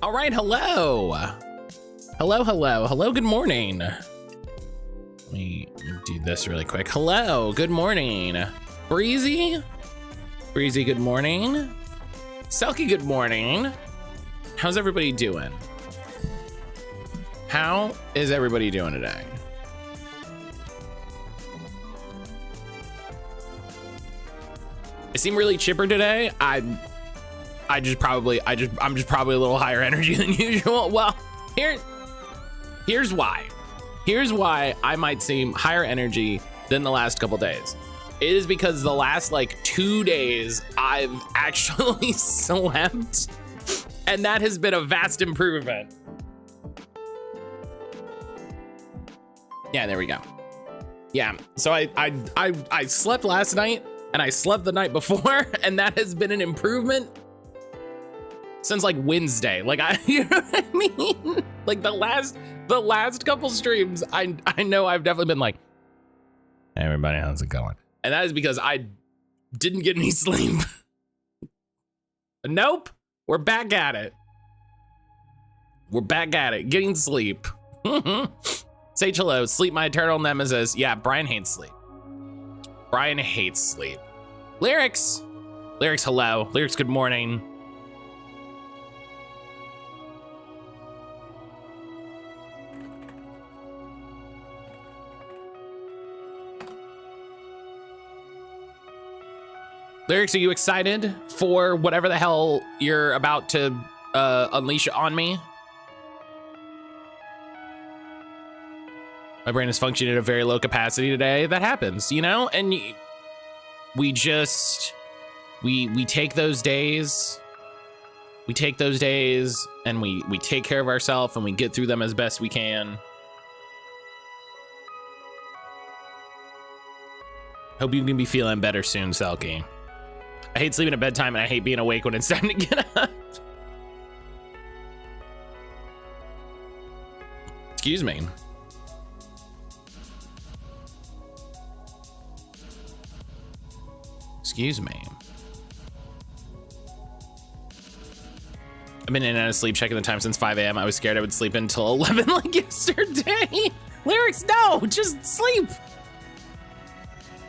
All right, hello. Hello, good morning. Let me do this really quick. Hello, good morning. Breezy, good morning. Selkie, good morning. How's everybody doing? How is everybody doing today? I seem really chipper today. I'm just probably a little higher energy than usual. Well, here's why. Here's why I might seem higher energy than the last couple days. It is because the last like 2 days I've actually slept, and that has been a vast improvement. Yeah, there we go. Yeah, so I slept last night and I slept the night before, and that has been an improvement since like Wednesday. Like you know what I mean? Like the last couple streams, I know I've definitely been like, hey everybody, how's it going? And that is because I didn't get any sleep. Nope, we're back at it. We're back at it, getting sleep. Say hello, sleep my eternal nemesis. Yeah, Brian hates sleep. Brian hates sleep. Lyrics, hello. Lyrics, good morning. Lyrics, are you excited for whatever the hell you're about to unleash on me? My brain is functioning at a very low capacity today. That happens, you know? And we take those days. We take those days and we take care of ourselves and we get through them as best we can. Hope you can be feeling better soon, Selkie. I hate sleeping at bedtime and I hate being awake when it's time to get up. Excuse me. Excuse me. I've been in and out of sleep, checking the time since 5 a.m. I was scared I would sleep until 11 like yesterday. Lyrics, no, just sleep.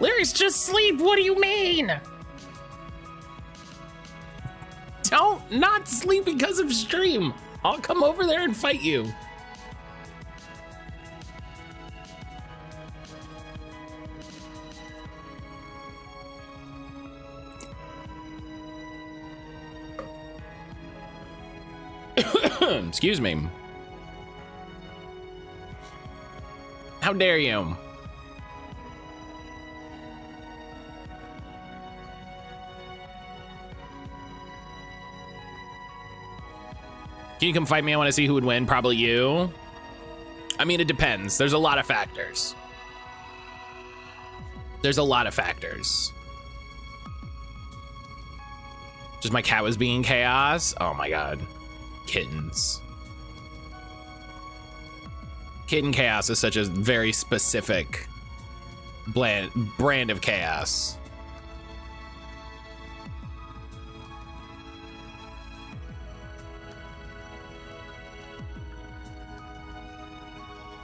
Lyrics, just sleep. What do you mean? Don't not sleep because of stream. I'll come over there and fight you. Excuse me. How dare you? Can you come fight me? I want to see who would win. Probably you. I mean, it depends. There's a lot of factors. Just my cat was being chaos. Oh my God. Kittens. Kitten chaos is such a very specific brand of chaos.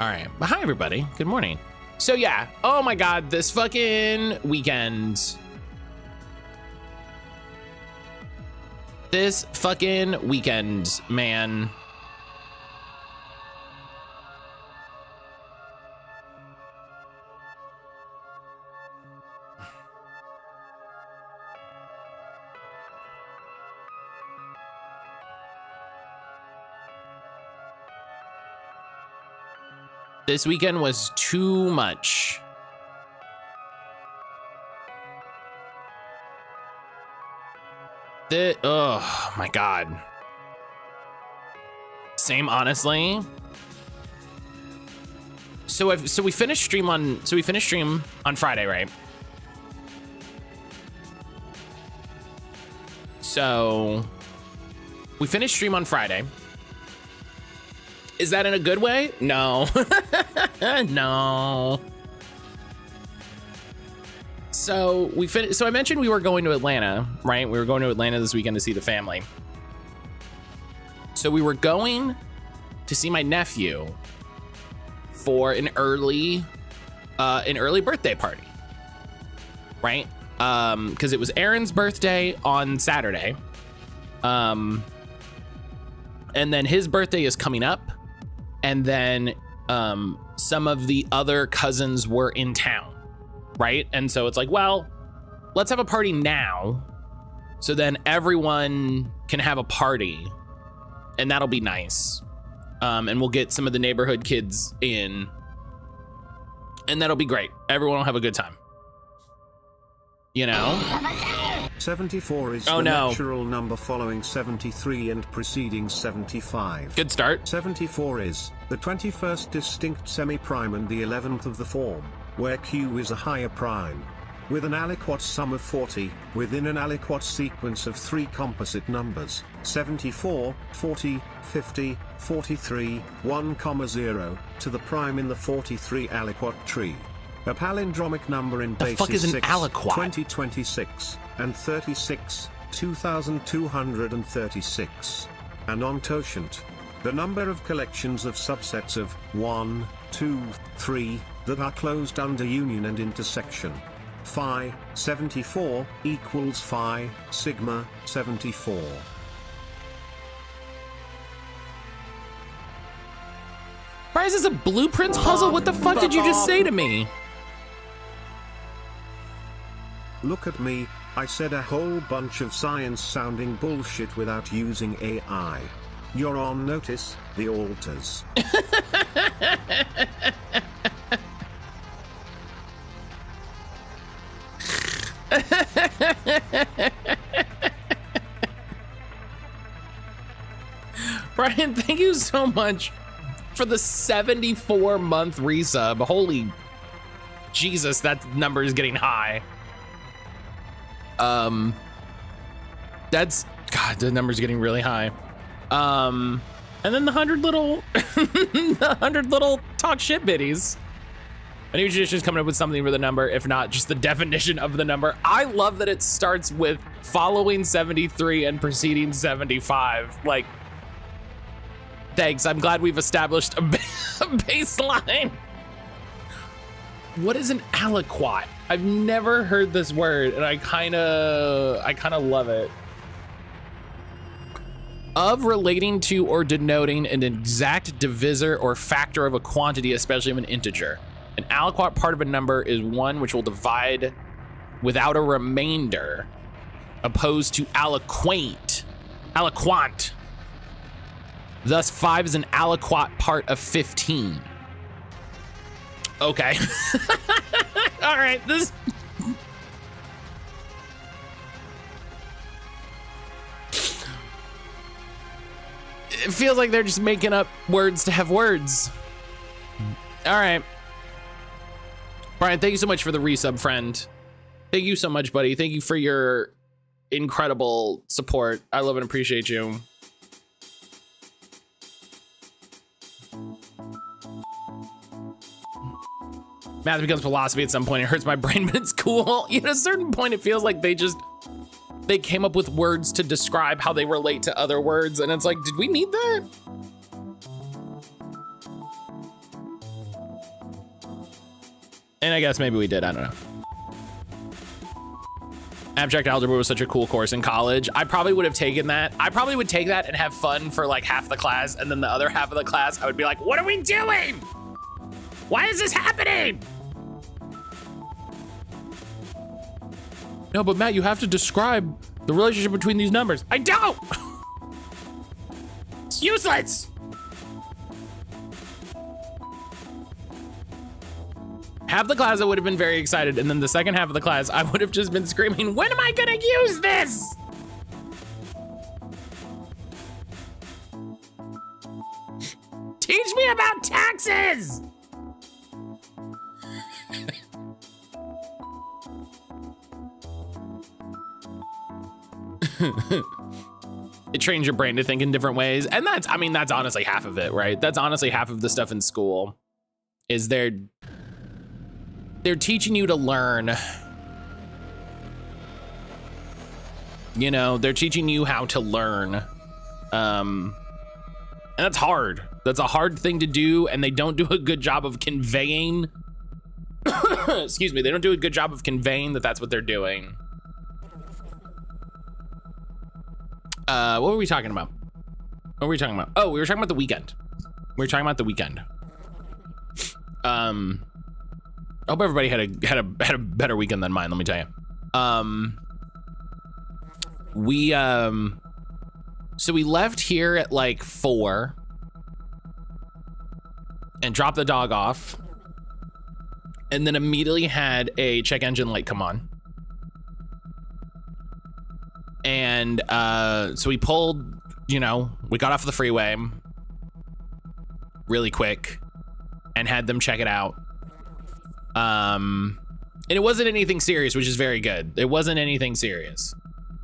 All right, hi everybody, good morning. So yeah, oh my God, this fucking weekend. This fucking weekend, man. This weekend was too much. Oh my God. Same, honestly. So we finished stream on Friday, right? So we finished stream on Friday. Is that in a good way? No. No. So so I mentioned we were going to Atlanta, right? We were going to Atlanta this weekend to see the family. So we were going to see my nephew for an early birthday party, right? Because it was Aaron's birthday on Saturday. And then his birthday is coming up. And then some of the other cousins were in town, right? And so it's like, well, let's have a party now. So then everyone can have a party and that'll be nice. And we'll get some of the neighborhood kids in and that'll be great. Everyone will have a good time. You know? 74 is the natural number following 73 and preceding 75. Good start. 74 is the 21st distinct semi-prime and the 11th of the form, where Q is a higher prime. With an aliquot sum of 40, within an aliquot sequence of 3 composite numbers, 74, 40, 50, 43, 1, 0, to the prime in the 43 aliquot tree. A palindromic number in bases 6, 2026, and 36, 2236. A non-totient. The number of collections of subsets of 1, 2, 3, that are closed under union and intersection. Phi 74 equals phi sigma 74. Why is this a blueprints puzzle? What the fuck did you just say to me? Look at me, I said a whole bunch of science-sounding bullshit without using AI. You're on notice, the alters. Brian, thank you so much for the 74-month resub. Holy Jesus, that number is getting high. That's, God, the number's getting really high. And then the 100 little, the 100 little talk shit biddies. A new tradition is coming up with something for the number, if not just the definition of the number. I love that it starts with following 73 and preceding 75. Like, thanks. I'm glad we've established a baseline. What is an aliquot? I've never heard this word, and I kind of love it. Of relating to or denoting an exact divisor or factor of a quantity, especially of an integer. An aliquot part of a number is one which will divide without a remainder, opposed to aliquant. Thus, 5 is an aliquot part of 15. Okay. All right, this. It feels like they're just making up words to have words. All right. Brian, thank you so much for the resub, friend. Thank you so much, buddy. Thank you for your incredible support. I love and appreciate you. Math becomes philosophy at some point. It hurts my brain, but it's cool. At a certain point, it feels like they came up with words to describe how they relate to other words. And it's like, did we need that? And I guess maybe we did, I don't know. Abstract algebra was such a cool course in college. I probably would have taken that. I probably would take that and have fun for like half the class. And then the other half of the class, I would be like, what are we doing? Why is this happening? No, but Matt, you have to describe the relationship between these numbers. I don't. It's useless. Half the class I would have been very excited, and then the second half of the class I would have just been screaming, when am I gonna use this? Teach me about taxes! It trains your brain to think in different ways, and that's honestly half of it, right? That's honestly half of the stuff in school, is they're teaching you to learn. You know, they're teaching you how to learn. And that's hard. That's a hard thing to do, and they don't do a good job of conveying. Excuse me, they don't do a good job of conveying that that's what they're doing. What were we talking about? What were we talking about? Oh, we were talking about the weekend. We were talking about the weekend. I hope everybody had a better weekend than mine, let me tell you. So we left here at like 4 and dropped the dog off, and then immediately had a check engine light come on. And so we pulled, we got off the freeway really quick and had them check it out. And it wasn't anything serious, which is very good. It wasn't anything serious.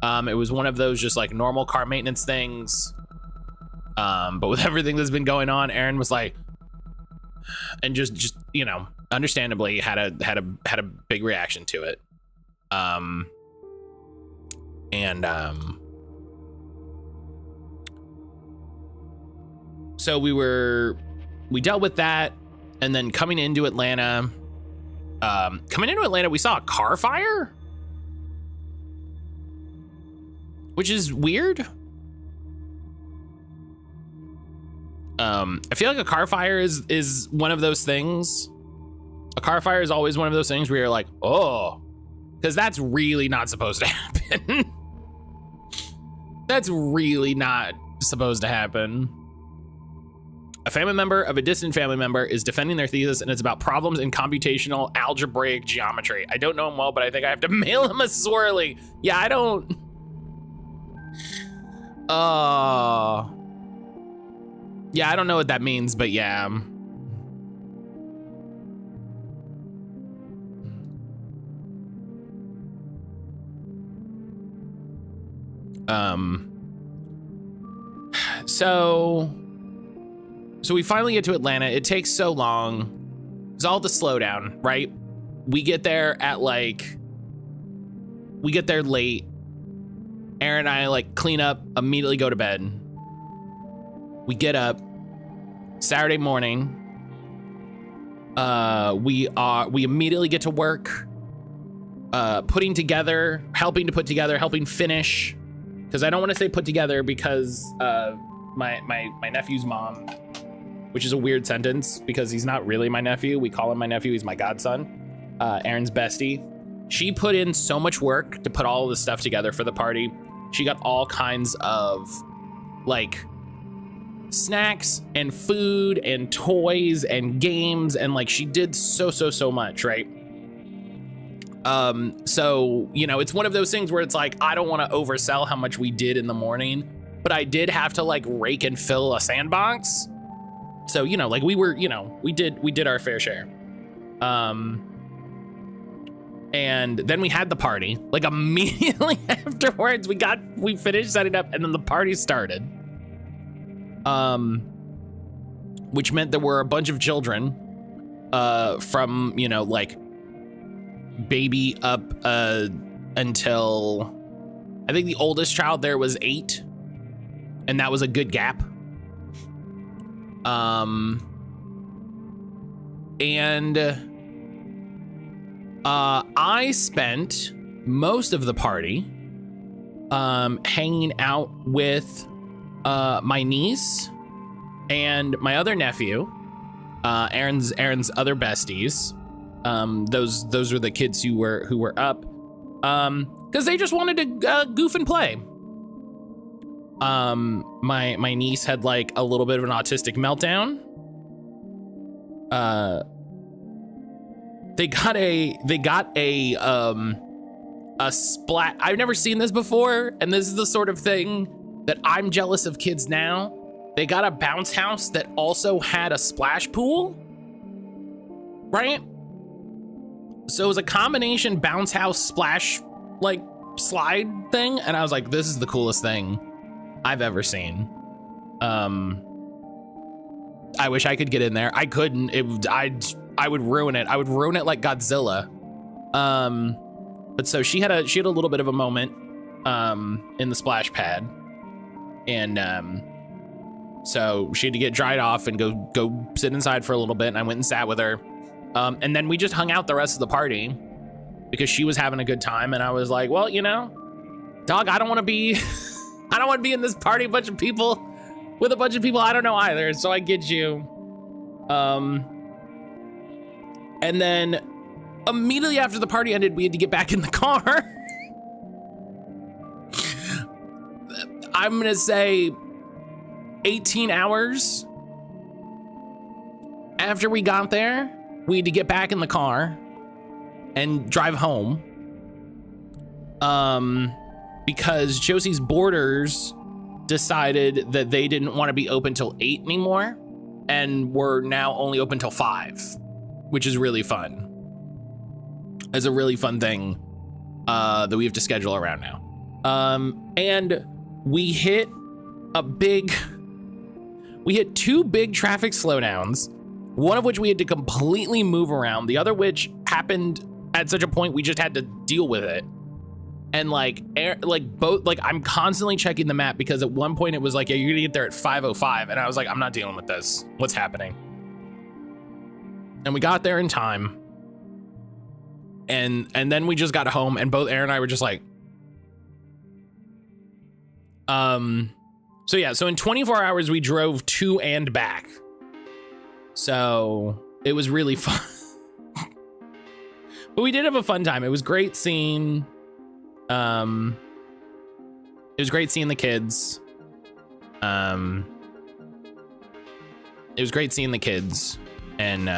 It was one of those just like normal car maintenance things. But with everything that's been going on, Aaron was like, and just understandably had a big reaction to it. So we dealt with that, and then coming into Atlanta, we saw a car fire, which is weird. I feel like a car fire is one of those things. A car fire is always one of those things where you're like, oh, because that's really not supposed to happen. That's really not supposed to happen. A family member of a distant family member is defending their thesis, and it's about problems in computational algebraic geometry. I don't know him well, but I think I have to mail him a swirly. Yeah, I don't. Yeah, I don't know what that means, but yeah. So we finally get to Atlanta. It takes so long. It's all the slowdown, right? We get there late. Aaron and I like clean up, immediately go to bed. We get up Saturday morning. We immediately get to work, helping to put together, helping finish. Because I don't want to say put together because my nephew's mom, which is a weird sentence because he's not really my nephew. We call him my nephew. He's my godson, Aaron's bestie. She put in so much work to put all of the stuff together for the party. She got all kinds of like snacks and food and toys and games, and like she did so much, right? So it's one of those things where it's like I don't want to oversell how much we did in the morning, but I did have to like rake and fill a sandbox. So like we did our fair share. And then we had the party like immediately afterwards. We finished setting up, and then the party started. Which meant there were a bunch of children, from like baby up until I think the oldest child there was 8, and that was a good gap. I spent most of the party hanging out with my niece and my other nephew, Aaron's other besties. Those were the kids who were up, because they just wanted to goof and play. My niece had like a little bit of an autistic meltdown. They got a splat. I've never seen this before, and this is the sort of thing that I'm jealous of kids now. They got a bounce house that also had a splash pool, right? So it was a combination bounce house splash like slide thing, and I was like, this is the coolest thing I've ever seen. I wish I could get in there. I couldn't. I would ruin it. I would ruin it like Godzilla. But so she had a little bit of a moment in the splash pad, and So she had to get dried off and go sit inside for a little bit, and I went and sat with her. And then we just hung out the rest of the party because she was having a good time, and I was like, well, you know, dog, I don't want to be I don't want to be in this party with a bunch of people I don't know either, so I get you. And then immediately after the party ended, we had to get back in the car. I'm gonna say 18 hours after we got there, we had to get back in the car and drive home. Because Josie's Borders decided that they didn't want to be open till 8 anymore, and were now only open till 5, which is really fun. It's a really fun thing that we have to schedule around now. And we hit 2 big traffic slowdowns, one of which we had to completely move around, the other which happened at such a point we just had to deal with it. And I'm constantly checking the map because at one point it was like, yeah, you're gonna get there at 5:05, and I was like, I'm not dealing with this. What's happening? And we got there in time, and then we just got home, and both Aaron and I were just like, so yeah, so in 24 hours we drove to and back, so it was really fun. But we did have a fun time. It was great seeing the kids. It was great seeing the kids, and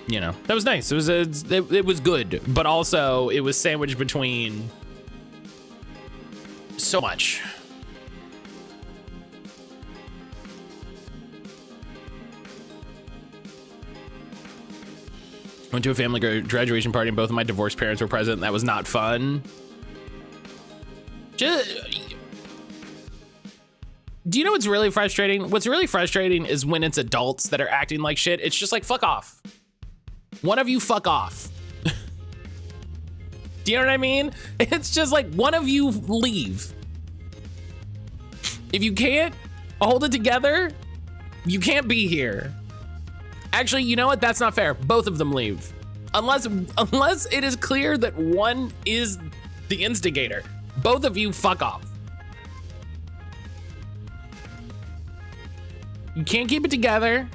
you know, that was nice. It was good, but also it was sandwiched between so much. Went to a family graduation party and both of my divorced parents were present. That was not fun. Do you know what's really frustrating? What's really frustrating is when it's adults that are acting like shit. It's just like, fuck off. One of you fuck off. Do you know what I mean? It's just like, one of you leave. If you can't hold it together, you can't be here. Actually, you know what? That's not fair. Both of them leave. Unless it is clear that one is the instigator. Both of you fuck off. You can't keep it together.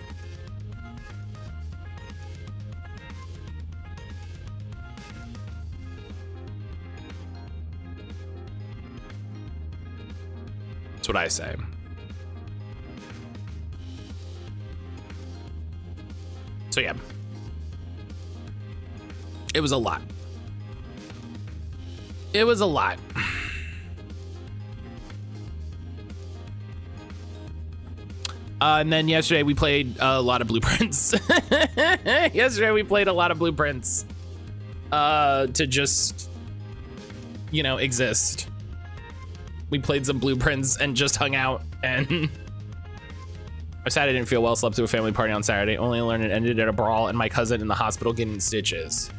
That's what I say. So yeah, it was a lot. It was a lot. And then yesterday we played a lot of Blueprints. Yesterday we played a lot of Blueprints to just, you know, exist. We played some Blueprints and just hung out, and I was sad I didn't feel well, slept through a family party on Saturday, only learned it ended at a brawl and my cousin in the hospital getting stitches.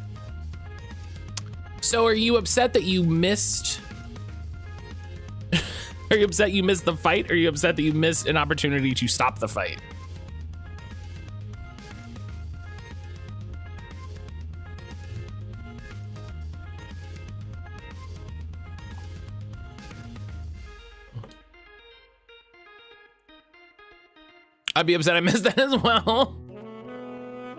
So are you upset that you missed? Are you upset you missed the fight? Or are you upset that you missed an opportunity to stop the fight? I'd be upset I missed that as well.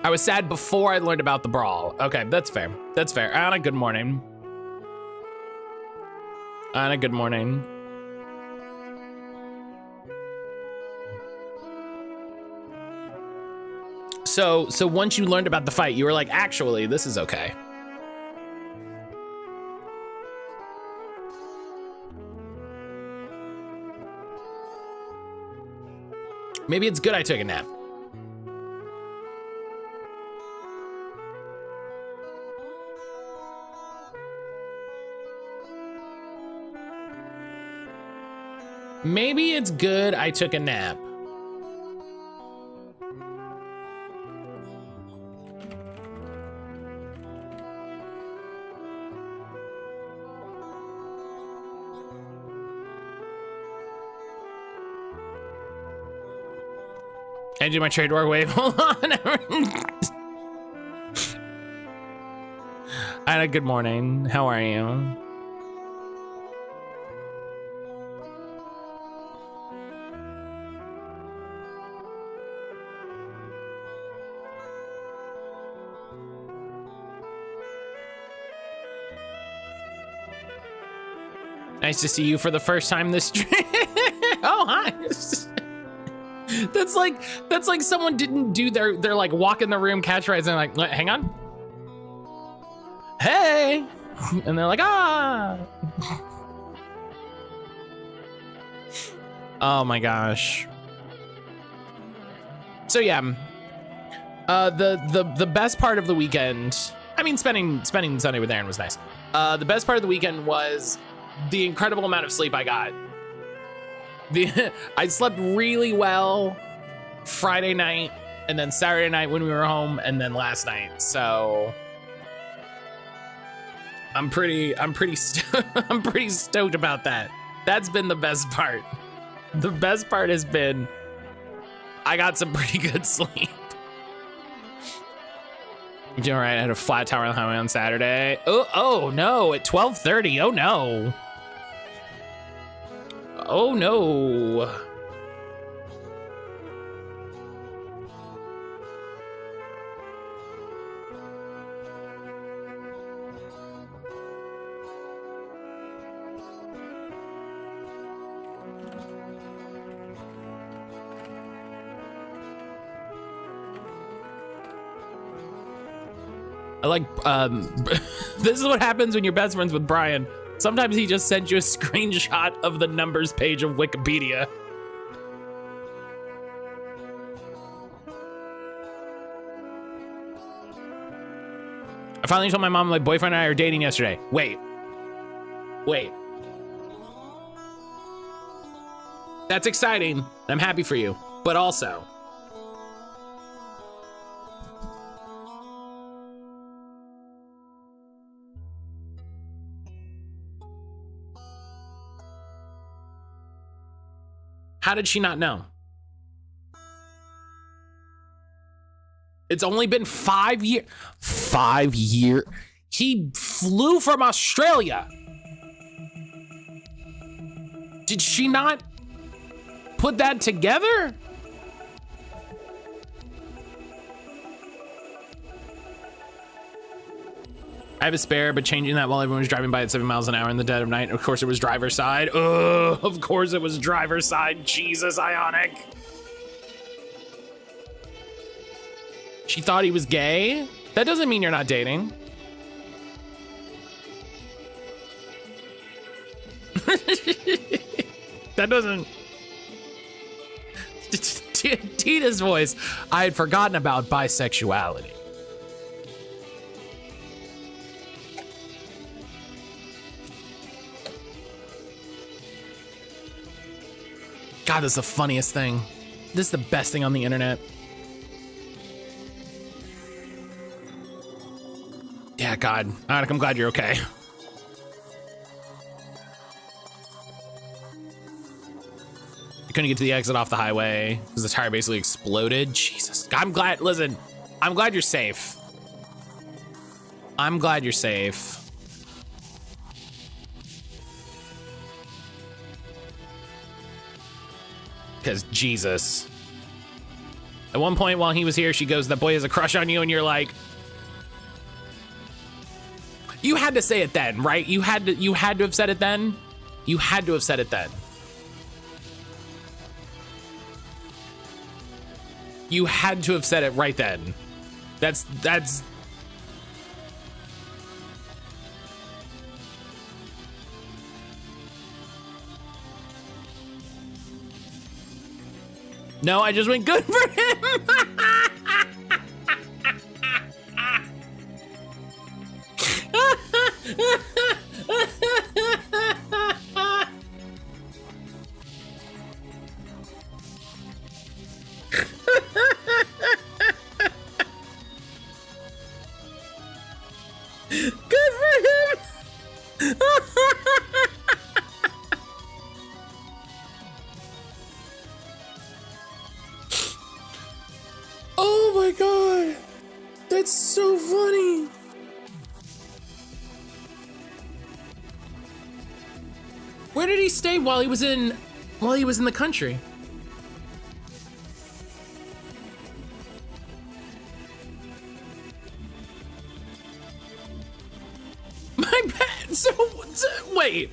I was sad before I learned about the brawl. Okay, that's fair. That's fair. Anna, good morning. Anna, good morning. So once you learned about the fight, you were like, actually, this is okay. Maybe it's good I took a nap. Maybe it's good I took a nap. Can I do my trademark wave? Hold on. Anna, good morning. How are you? Nice to see you for the first time this stream. Oh, hi. That's like someone didn't do their like walk in the room catchphrase and like, hang on. Hey. And they're like, ah. Oh my gosh. So yeah, the best part of the weekend, I mean, spending Sunday with Aaron was nice. The best part of the weekend was the incredible amount of sleep I got. I slept really well Friday night, and then Saturday night when we were home, and then last night. So I'm pretty stoked about that. That's been the best part. The best part has been I got some pretty good sleep. You doing all right? I had a flat tire on the highway on Saturday. Oh no, at 12:30. Oh no. Oh no. I like, this is what happens when you're best friends with Brian. Sometimes he just sends you a screenshot of the numbers page of Wikipedia. I finally told my mom my boyfriend and I are dating yesterday. Wait. That's exciting. I'm happy for you. But also, how did she not know? It's only been 5 years. 5 years. He flew from Australia. Did she not put that together? I have a spare, but changing that while everyone was driving by at 7 miles an hour in the dead of night. Of course it was driver's side. Ugh, of course it was driver's side. Jesus, Ionic. She thought he was gay? That doesn't mean you're not dating. That doesn't... Tita's voice. I had forgotten about bisexuality. God, this is the funniest thing. This is the best thing on the internet. Yeah, God. I'm glad you're okay. You couldn't get to the exit off the highway because the tire basically exploded. Jesus. I'm glad, listen, I'm glad you're safe. I'm glad you're safe. Because Jesus. At one point while he was here, she goes, that boy has a crush on you, and you're like, you had to say it then, right? You had to have said it then. You had to have said it then. You had to have said it right then. That's no, I just went good for him. Good for him. Where did he stay while he was in the country? My bad. So wait.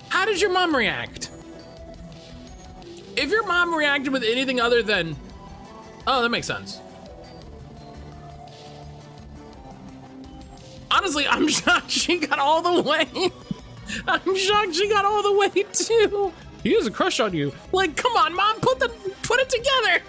How did your mom react? If your mom reacted with anything other than, oh, that makes sense. Honestly, I'm shocked she got all the way. I'm shocked she got all the way too. He has a crush on you. Like, come on, mom, put it together.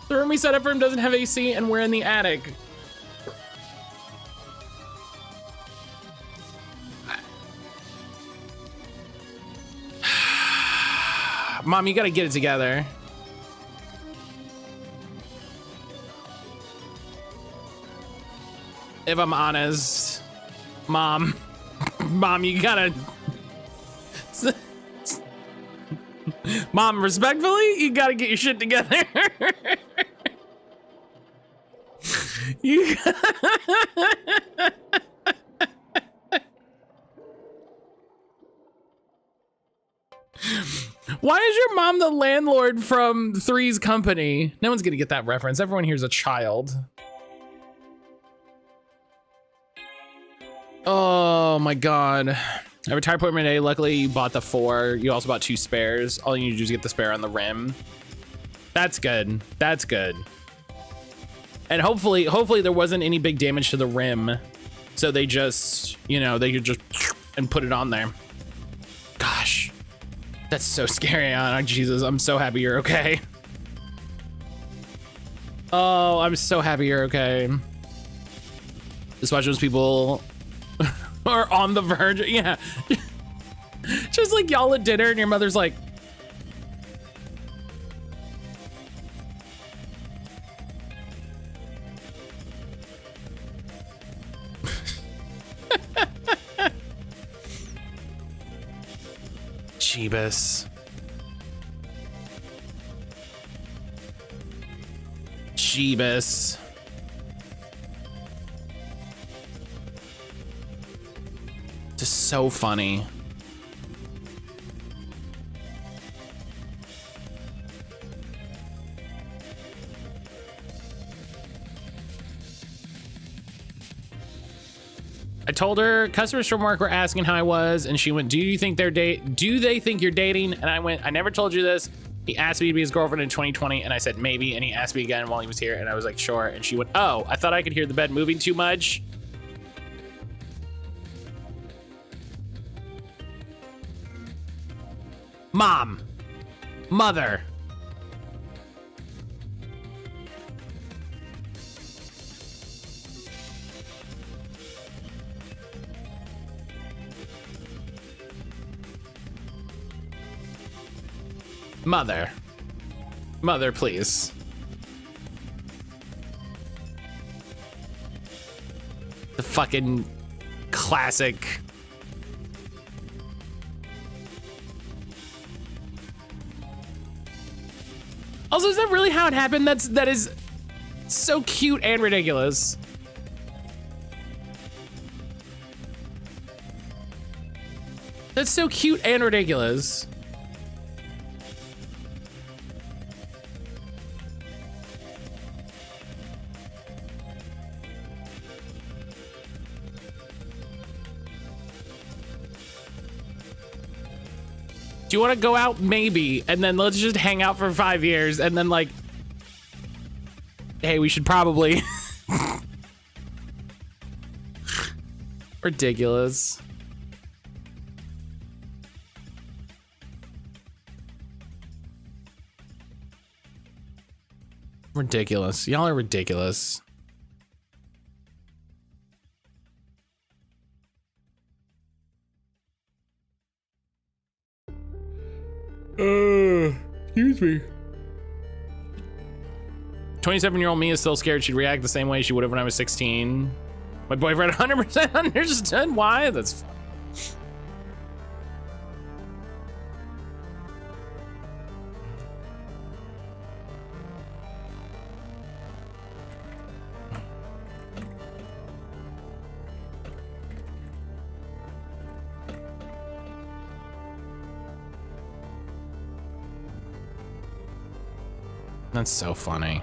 The room we set up for him doesn't have AC and we're in the attic. Mom, you gotta get it together. If I'm honest, Mom, you gotta. Mom, respectfully, you gotta get your shit together. Why is your mom the landlord from Three's Company? No one's gonna get that reference. Everyone here's a child. Oh my God. I retired point today. Luckily you bought the 4. You also bought 2 spares. All you need to do is get the spare on the rim. That's good. That's good. And hopefully there wasn't any big damage to the rim. So they just, you know, they could just and put it on there. Gosh, that's so scary, Anna. Jesus, I'm so happy you're okay. Oh, I'm so happy you're okay. Just watch those people are on the verge. Yeah. Just like y'all at dinner and your mother's like, Jeebus. Jeebus. Just so funny. I told her customers from work were asking how I was, and she went, do they think you're dating? And I went, I never told you this. He asked me to be his girlfriend in 2020, and I said maybe, and he asked me again while he was here, and I was like, sure. And she went, oh, I thought I could hear the bed moving too much. Mom. Mother. Mother. Mother, please. The fucking classic. Also, is that really how it happened? That is so cute and ridiculous. That's so cute and ridiculous. Do you want to go out? Maybe. And then let's just hang out for 5 years. And then like, hey, we should probably. Ridiculous. Ridiculous. Y'all are ridiculous. Excuse me. 27-year-old me is still scared she'd react the same way she would have when I was 16. My boyfriend 100% understood why. That's fun. That's so funny.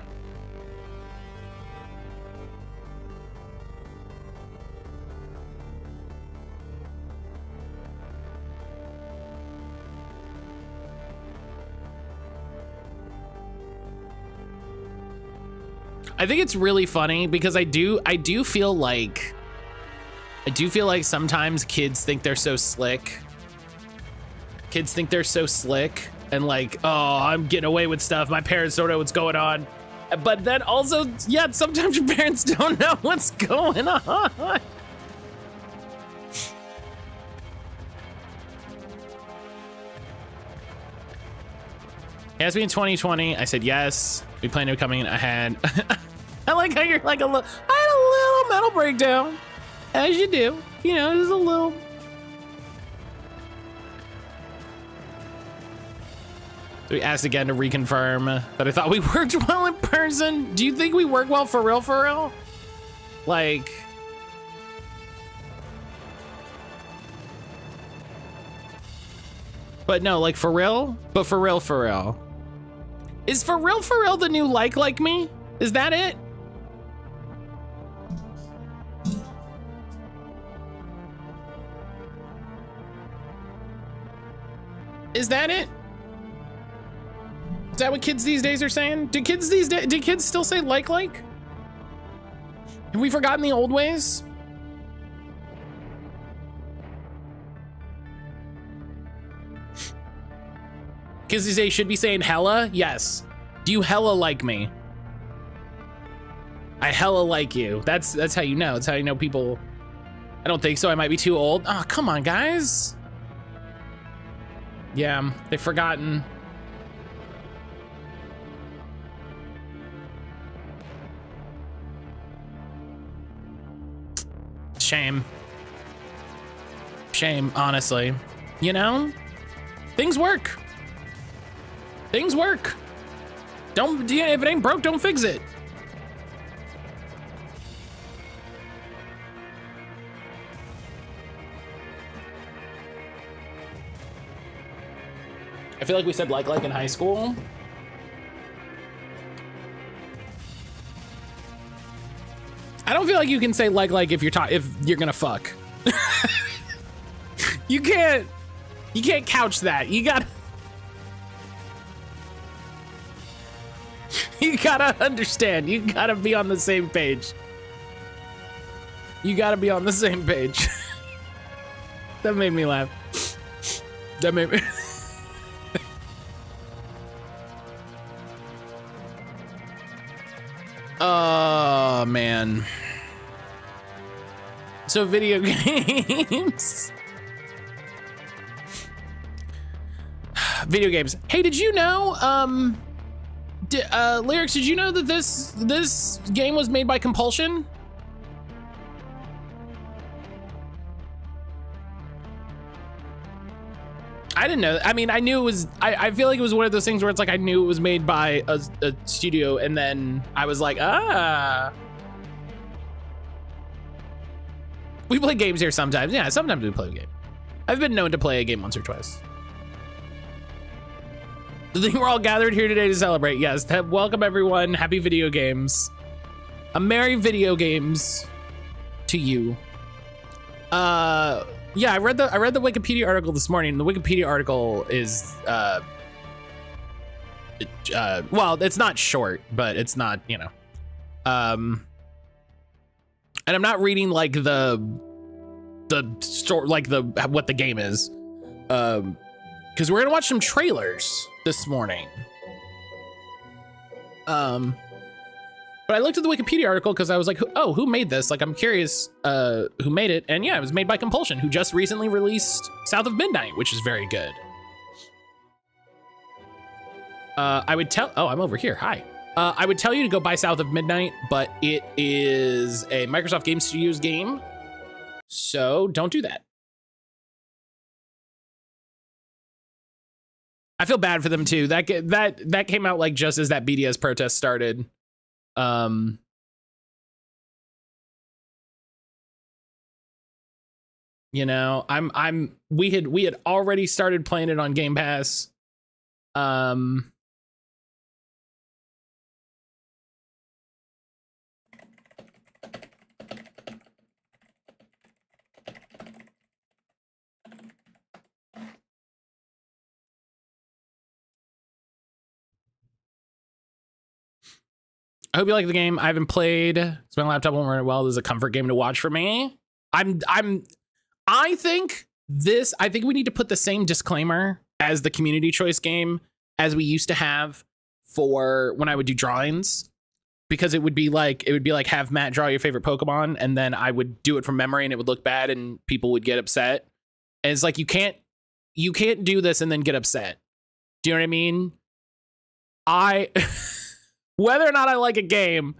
I think it's really funny because I do feel like sometimes kids think they're so slick. Kids think they're so slick and like, oh, I'm getting away with stuff. My parents don't know what's going on. But then also, yeah, sometimes your parents don't know what's going on. He asked me in 2020. I said yes. We plan on coming ahead. I like how you're like I had a little mental breakdown, as you do. You know, there's a little. So we asked again to reconfirm that I thought we worked well in person. Do you think we work well for real, for real? Like. But no, like for real? But for real, for real. Is for real the new like me? Is that it? Is that it? Is that what kids these days are saying? Do kids still say like? Have we forgotten the old ways? Kids these days should be saying hella? Yes. Do you hella like me? I hella like you. That's how you know. That's how you know people. I don't think so. I might be too old. Oh, come on, guys. Yeah, they've forgotten. Shame. Shame, honestly. You know? Things work. Things work. If it ain't broke, don't fix it. I feel like we said like in high school. I don't feel like you can say like if you're gonna fuck. You can't couch that. You gotta understand. You gotta be on the same page. You gotta be on the same page. That made me laugh. That made me. Oh man. So video games. Video games. Hey, did you know? Lyrics, did you know that this game was made by Compulsion? I didn't know. I mean, I knew it was. I feel like it was one of those things where it's like I knew it was made by a studio, and then I was like, ah. We play games here sometimes. Yeah, sometimes we play a game. I've been known to play a game once or twice. I think we're all gathered here today to celebrate. Yes, welcome everyone. Happy video games. A merry video games to you. Yeah, I read the Wikipedia article this morning. The Wikipedia article is well, it's not short, but it's not, you know. And I'm not reading like the story, like what the game is. Because we're gonna watch some trailers this morning. But I looked at the Wikipedia article because I was like, oh, who made this? Like, I'm curious who made it. And yeah, it was made by Compulsion, who just recently released South of Midnight, which is very good. I would tell, oh, I'm over here, hi. I would tell you to go buy South of Midnight, but it is a Microsoft Game Studios game, so don't do that. I feel bad for them too. That came out like just as that BDS protest started. You know, we had already started playing it on Game Pass. I hope you like the game. I haven't played. So my laptop won't run it well. This is a comfort game to watch for me. I think we need to put the same disclaimer as the community choice game as we used to have for when I would do drawings, because it would be like have Matt draw your favorite Pokemon, and then I would do it from memory and it would look bad and people would get upset. And it's like, you can't do this and then get upset. Do you know what I mean? Whether or not I like a game,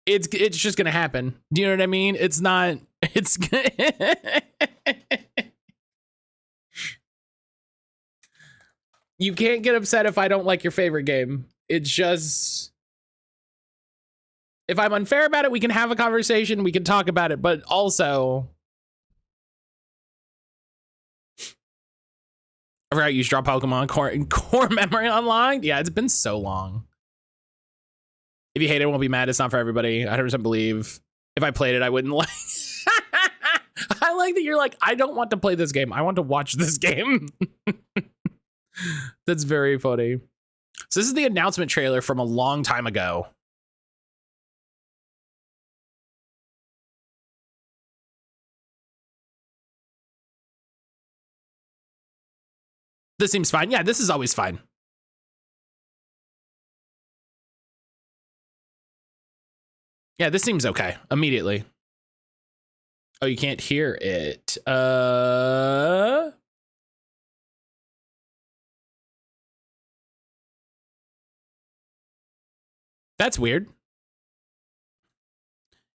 it's just gonna happen. Do you know what I mean? It's not. It's. You can't get upset if I don't like your favorite game. It's just, if I'm unfair about it, we can have a conversation. We can talk about it, but also, I forgot you used to draw Pokemon core memory online. Yeah, it's been so long. If you hate it, won't be mad. It's not for everybody. 100% believe. If I played it, I wouldn't like. I like that you're like, I don't want to play this game. I want to watch this game. That's very funny. So this is the announcement trailer from a long time ago. This seems fine. Yeah, this is always fine. Yeah, this seems okay. Immediately. Oh, you can't hear it. That's weird.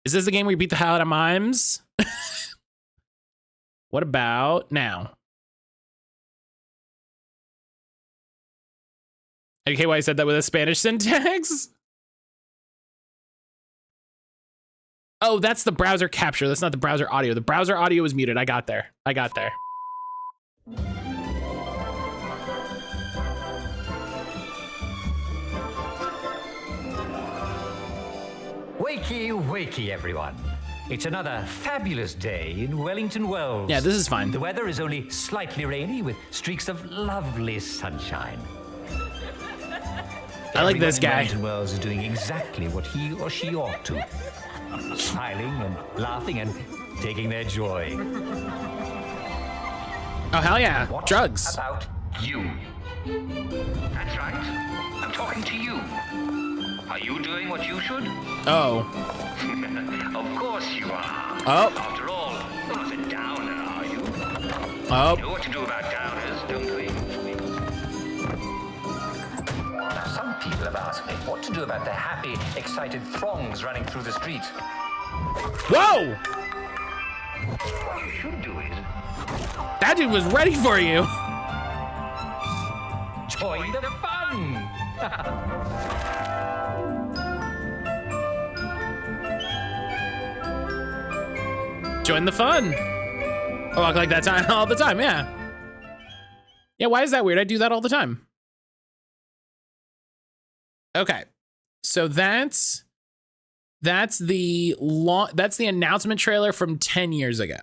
Is this the game where you beat the hell out of mimes? What about now? Okay, why I said that with a Spanish syntax? Oh, that's the browser capture. That's not the browser audio. The browser audio is muted. I got there. Wakey, wakey, everyone. It's another fabulous day in Wellington Wells. Yeah, this is fine. The weather is only slightly rainy with streaks of lovely sunshine. I like this guy. Wellington Wells is doing exactly what he or she ought to. Smiling and laughing and taking their joy. Oh, hell yeah. What Drugs. about you? That's right. I'm talking to you. Are you doing what you should? Oh. Of course you are. Oh. After all, you're not a downer, are you? Oh. We know what to do about downers, don't we? Now, some people have asked me what to do about the happy, excited throngs running through the street. Whoa! What you should do is That dude was ready for you. join the fun. Join the fun. I walk like that time all the time, yeah. Yeah, why is that weird? I do that all the time. Okay. So that's the announcement trailer from 10 years ago.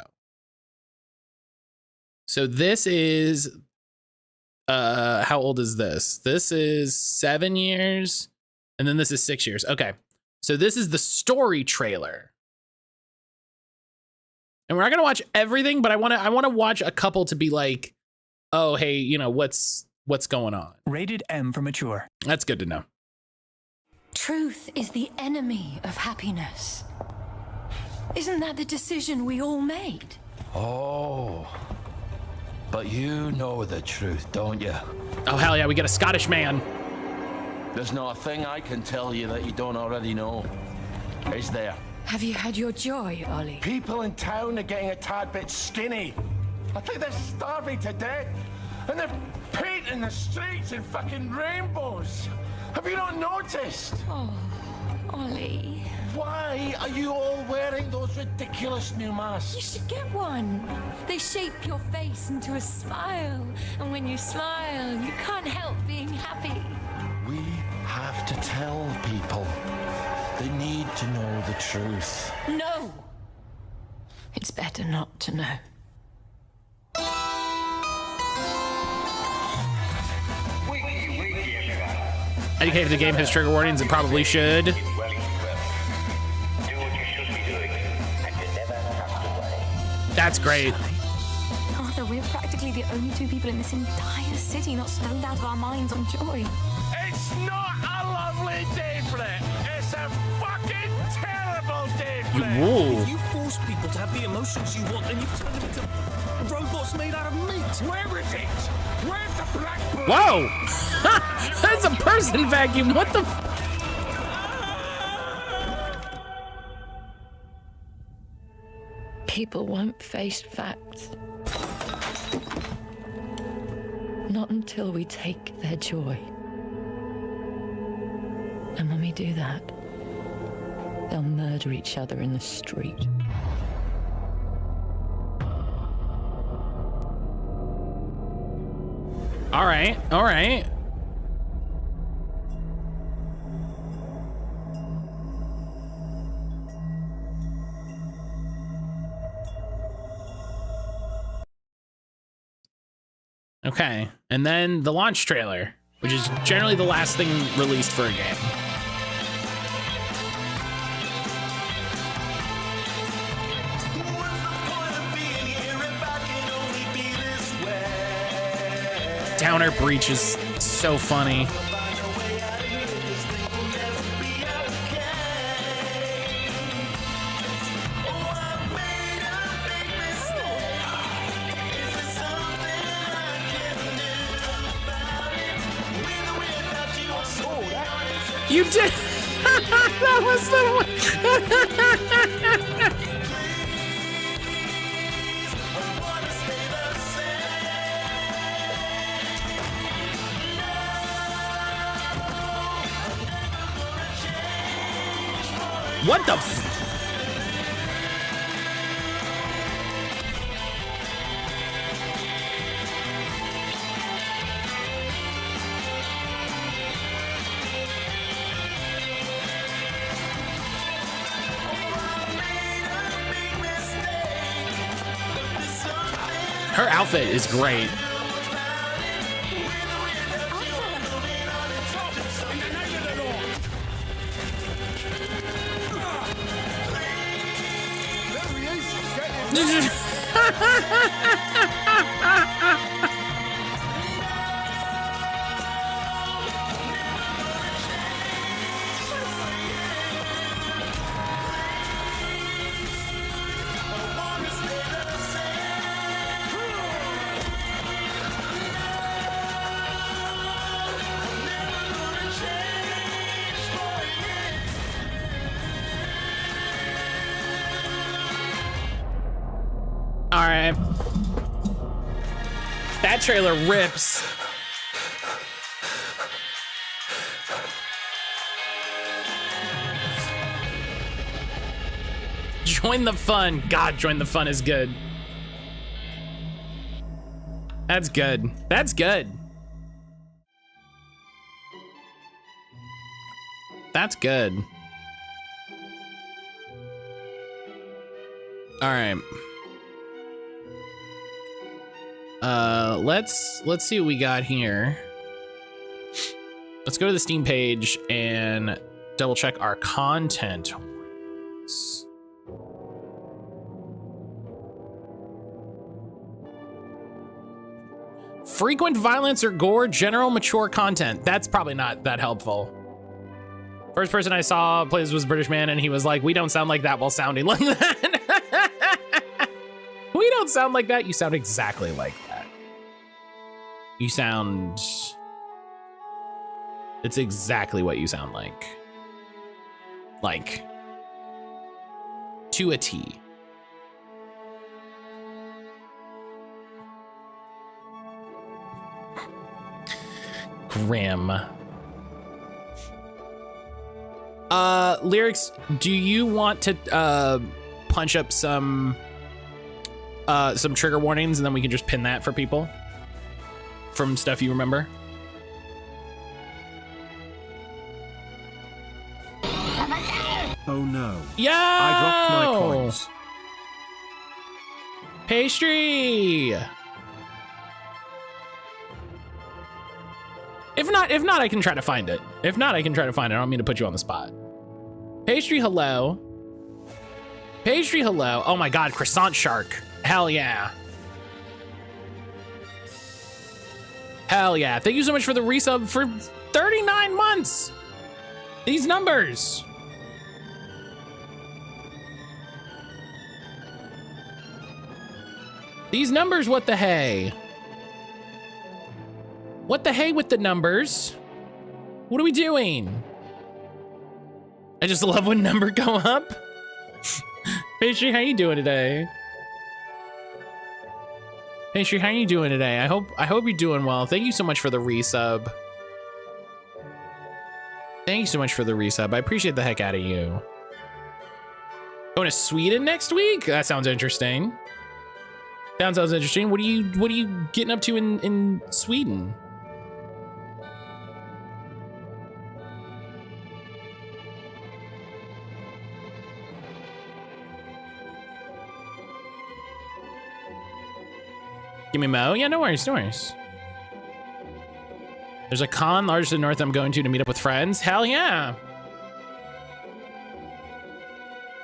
So this is how old is this? This is 7 years, and then this is 6 years. Okay. So this is the story trailer. And we're not gonna watch everything, but I wanna watch a couple to be like, oh, hey, you know, what's going on. Rated M for mature. That's good to know. Truth is the enemy of happiness. Isn't that the decision we all made? Oh. But you know the truth, don't you? Oh, hell yeah, we get a Scottish man. There's not a thing I can tell you that you don't already know. Is there? Have you had your joy, Ollie? People in town are getting a tad bit skinny. I think they're starving to death. And they're painting the streets in fucking rainbows. Have you not noticed? Oh, Ollie. Why are you all wearing those ridiculous new masks? You should get one. They shape your face into a smile. And when you smile, you can't help being happy. We have to tell people. They need to know the truth. No! It's better not to know. Indicating if the game has trigger warnings, it probably should. That's great. Arthur, we're practically the only two people in this entire city not stoned out of our minds on joy. It's not a lovely day for it. It's a fucking terrible day for it. Whoa. If you force people to have the emotions you want, then you've turned them into robots made out of meat. Where is it? Where's the blackbird? Whoa! That's a person vacuum. What the? People won't face facts. Not until we take their joy. And when we do that, they'll murder each other in the street. All right, all right. Okay, and then the launch trailer, which is generally the last thing released for a game. Downer Breach is so funny. You did. That was the one. What the f— Her outfit is great. All right. That trailer rips. Join the fun. God, join the fun is good. That's good. That's good. That's good. All right. Let's see what we got here. Let's go to the Steam page and double check our content. Frequent violence or gore, general mature content. That's probably not that helpful. First person I saw play this was a British man, and he was like, "We don't sound like that while sounding like that." We don't sound like that. You sound exactly like that. You sound... It's exactly what you sound like. Like, to a T. Grim. Lyrics, do you want to punch up some trigger warnings, and then we can just pin that for people from stuff you remember? Oh no. Yo! I dropped my coins. Pastry! If not, I can try to find it. If not, I can try to find it. I don't mean to put you on the spot. Pastry, hello. Pastry, hello. Oh my God, croissant shark. Hell yeah. Hell yeah. Thank you so much for the resub for 39 months. These numbers. These numbers, what the hey? What the hey with the numbers? What are we doing? I just love when numbers go up. Pastry, how you doing today? Pastry, how you doing today? I hope you're doing well. Thank you so much for the resub. Thank you so much for the resub. I appreciate the heck out of you. Going to Sweden next week? That sounds interesting. Sounds interesting. What are you getting up to in Sweden? Give me Mo. Yeah, no worries, no worries. There's a con largest in the north I'm going to meet up with friends. Hell yeah.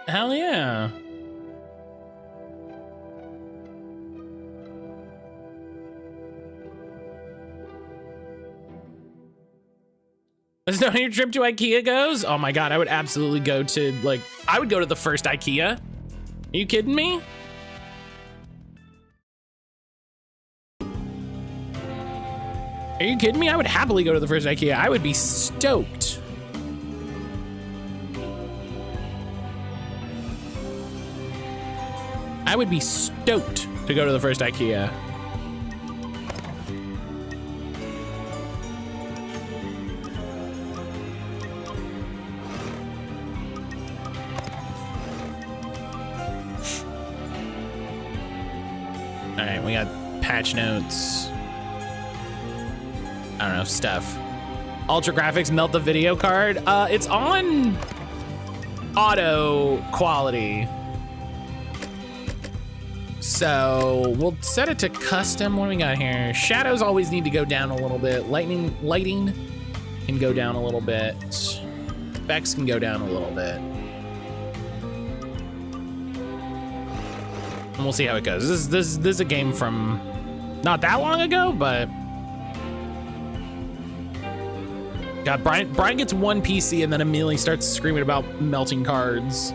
Hell yeah. Is that how your trip to IKEA goes? Oh my God, I would absolutely go to, like, I would go to the first IKEA. Are you kidding me? Are you kidding me? I would happily go to the first IKEA. I would be stoked. I would be stoked to go to the first IKEA. All right, we got patch notes. I don't know, stuff. Ultra graphics melt the video card. It's on auto quality. So we'll set it to custom. What do we got here? Shadows always need to go down a little bit. Lighting can go down a little bit. Specs can go down a little bit. And we'll see how it goes. This is a game from not that long ago, but God, Brian gets one PC and then immediately starts screaming about melting cards.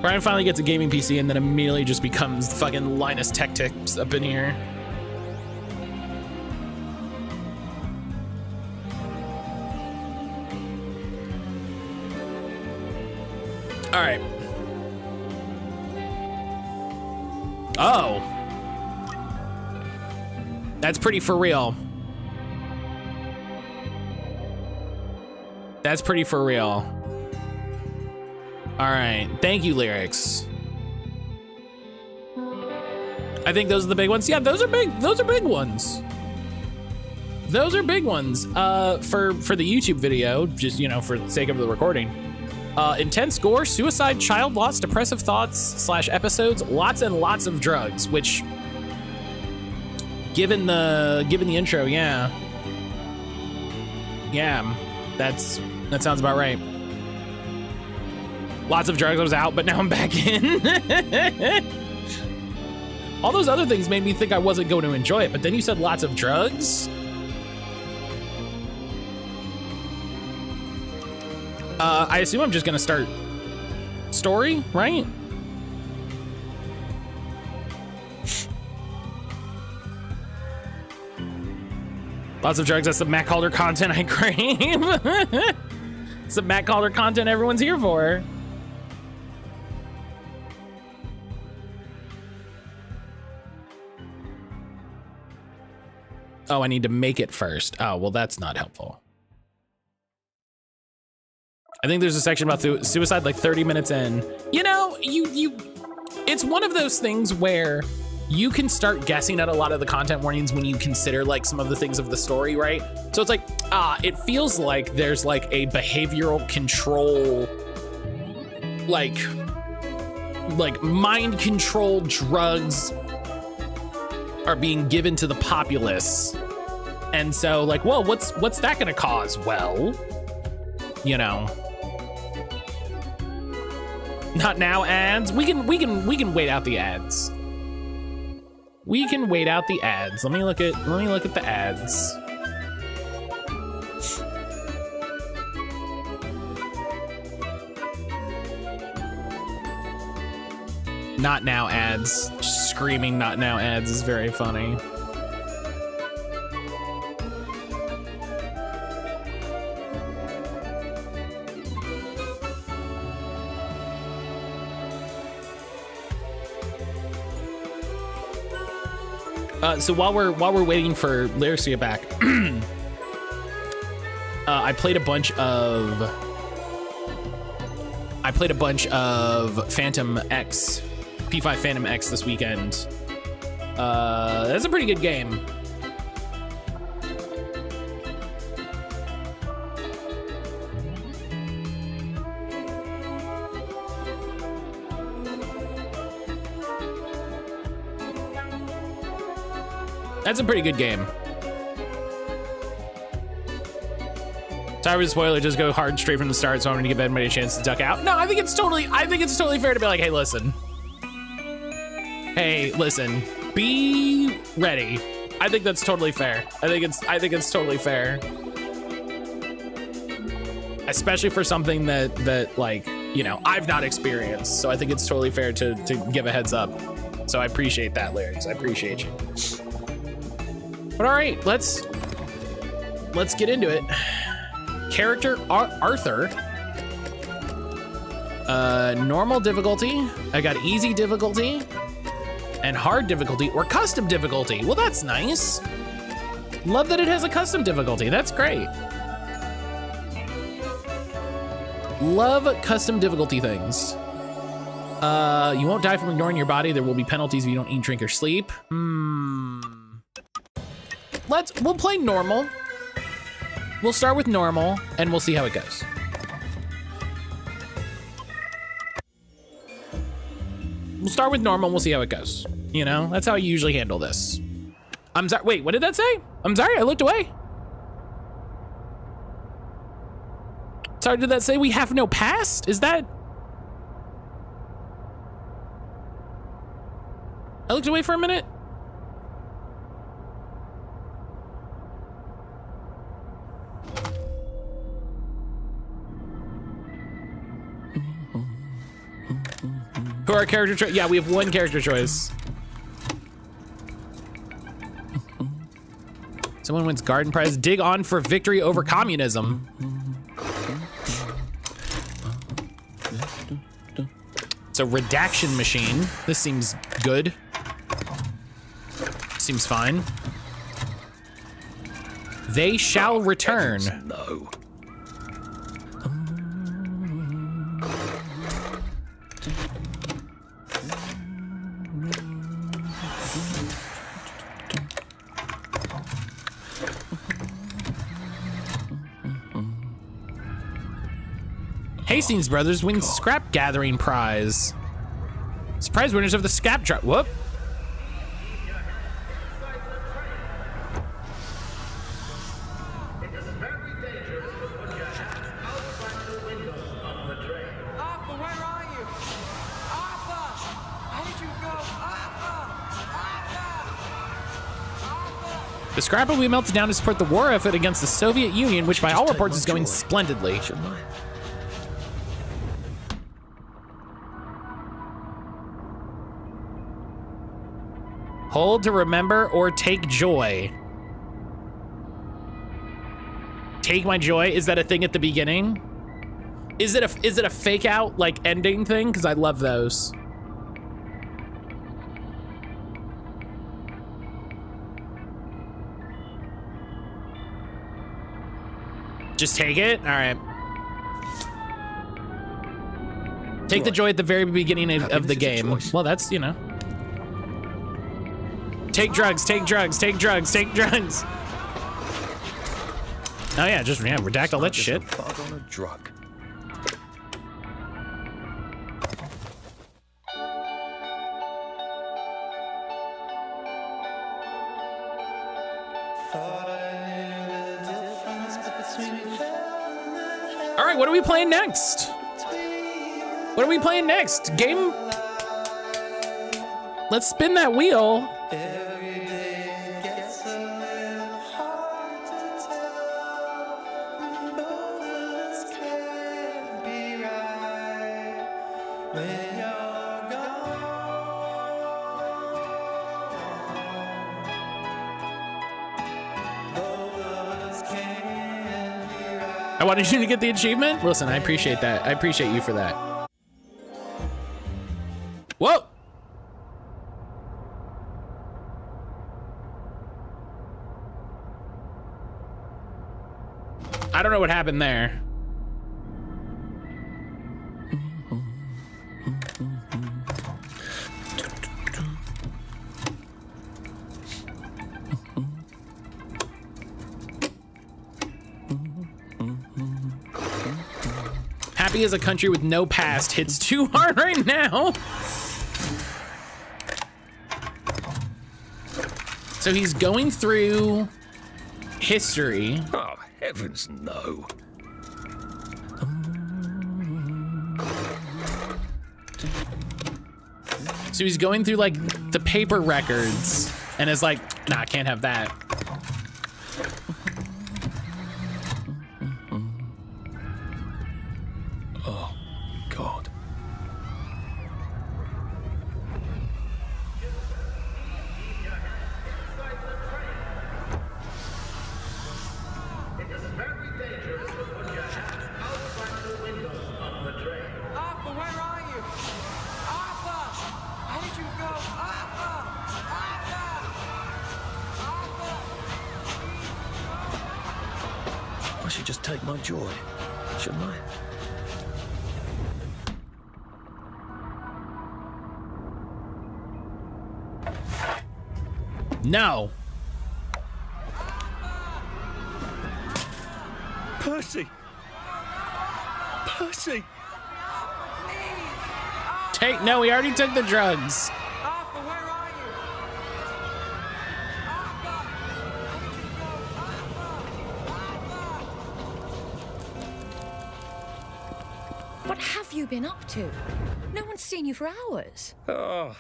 Brian finally gets a gaming PC and then immediately just becomes fucking Linus Tech Tips up in here. All right. Oh. That's pretty for real. That's pretty for real. All right, thank you, Lyrics. I think those are the big ones. Yeah, those are big. Those are big ones. Those are big ones. For the YouTube video, just, you know, for the sake of the recording. Intense gore, suicide, child loss, depressive thoughts / episodes, lots and lots of drugs. Which, given the intro, yeah, that sounds about right. Lots of drugs. I was out, but now I'm back in. All those other things made me think I wasn't going to enjoy it, but then you said lots of drugs. I assume I'm just gonna start story, right? Lots of drugs, that's the mattcaulder content I crave. It's the mattcaulder content everyone's here for. Oh, I need to make it first. Oh, well, that's not helpful. I think there's a section about suicide like 30 minutes in. You know, it's one of those things where you can start guessing at a lot of the content warnings when you consider like some of the things of the story, right? So it's like, it feels like there's like a behavioral control, like mind control drugs are being given to the populace. And so like, well, what's that gonna cause? Well, you know, not now ads. We can wait out the ads. We can wait out the ads. Let me look at the ads. Not now ads. Screaming not now ads is very funny. So while we're waiting for lyrics to get back, I played a bunch of Phantom X, P5 Phantom X this weekend. That's a pretty good game. That's a pretty good game. Sorry for the spoiler, just go hard straight from the start, so I'm gonna give everybody a chance to duck out. No, I think it's totally fair to be like, hey, listen. Hey, listen, be ready. I think that's totally fair. I think it's totally fair. Especially for something that like, you know, I've not experienced. So I think it's totally fair to give a heads up. So I appreciate that, Lyrics. I appreciate you. But all right, let's get into it. Character Arthur. Normal difficulty. I got easy difficulty and hard difficulty or custom difficulty. Well, that's nice. Love that it has a custom difficulty. That's great. Love custom difficulty things. You won't die from ignoring your body. There will be penalties if you don't eat, drink, or sleep. We'll play normal. We'll start with normal and we'll see how it goes. We'll start with normal and we'll see how it goes. You know, that's how I usually handle this. I'm sorry, wait, what did that say? I'm sorry, I looked away. Sorry, did that say we have no past? Is that? I looked away for a minute. Who are our character choice? Yeah, we have one character choice. Someone wins garden prize. Dig on for victory over communism. It's a redaction machine. This seems good. Seems fine. They shall return. No. Hastings Brothers wins scrap gathering prize. Surprise winners of the scrap drop. Whoop. Arthur, where are you? Arthur! Where did you go? Arthur! The scrap will be melted down to support the war effort against the Soviet Union, which by all reports is going splendidly. Hold to remember or take joy. Take my joy. Is that a thing at the beginning? Is it a fake out like ending thing? Because I love those. Just take it? All right. Take the joy at the very beginning of the game. Well, that's, you know. Take drugs, take drugs, take drugs, take drugs. Oh yeah, just redact all that shit. Bug on a drug. All right, what are we playing next? What are we playing next? Game? Let's spin that wheel. I wanted you to get the achievement? Listen, I appreciate that. I appreciate you for that. Whoa! I don't know what happened there. Happy as a country with no past hits too hard right now. So he's going through history. Oh, heavens no. So he's going through like the paper records and is like, nah, I can't have that. Oh, God. Arthur, where are you? Arthur! How did you go? Arthur! Arthur! I should just take my joy, shouldn't I? No. Percy! Percy! No, we already took the drugs. Arthur, where are you? Arthur! How did you go? Arthur! What have you been up to? No one's seen you for hours. Oh,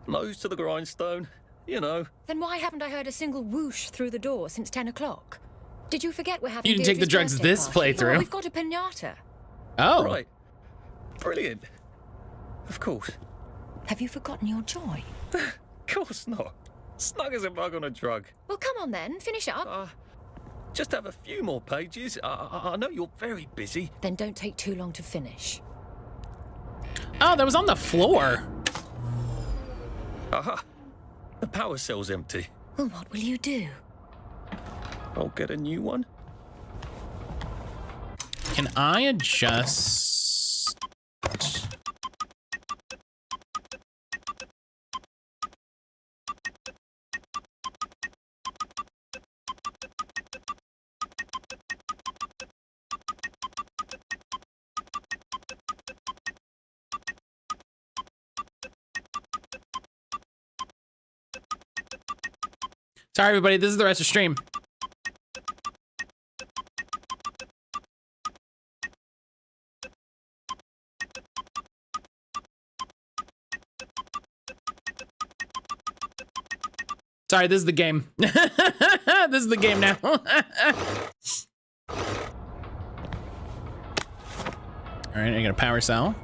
nose to the grindstone, you know. Then why haven't I heard a single whoosh through the door since 10 o'clock? Did you forget we're having You didn't take the Deirdre's drugs birthday this party? playthrough. Oh, we've got a piñata. Oh. Right. Brilliant. Of course. Have you forgotten your joy? Of course not. Snug as a bug on a drug. Well, come on then, finish up. Just have a few more pages. I know you're very busy. Then don't take too long to finish. Oh, that was on the floor. Aha. The power cell's empty. Well, what will you do? I'll get a new one. Can I adjust? Sorry, everybody. This is the rest of stream. Sorry, this is the game. This is the game now. All right, I got a power cell.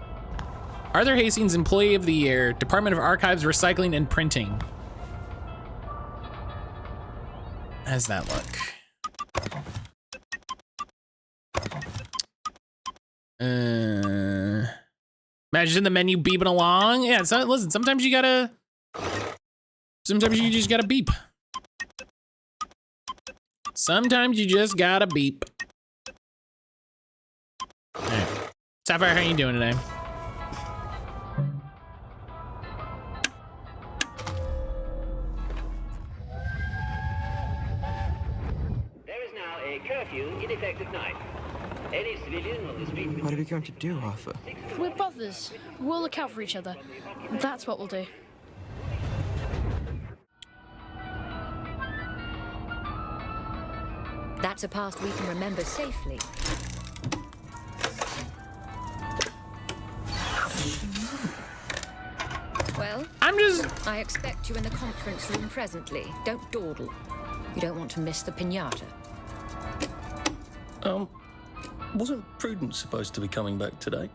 Arthur Hastings, Employee of the Year, Department of Archives, Recycling, and Printing. How's that look? Imagine the menu beeping along. Yeah, so listen, sometimes you just gotta beep. Sometimes you just gotta beep. All right. Sapphire, how you doing today? There is now a curfew in effect at night. Any civilian on the street... What are we going to do, Arthur? We're brothers. We'll look out for each other. That's what we'll do. That's a past we can remember safely. Well, I expect you in the conference room presently. Don't dawdle. You don't want to miss the piñata. Wasn't Prudence supposed to be coming back today?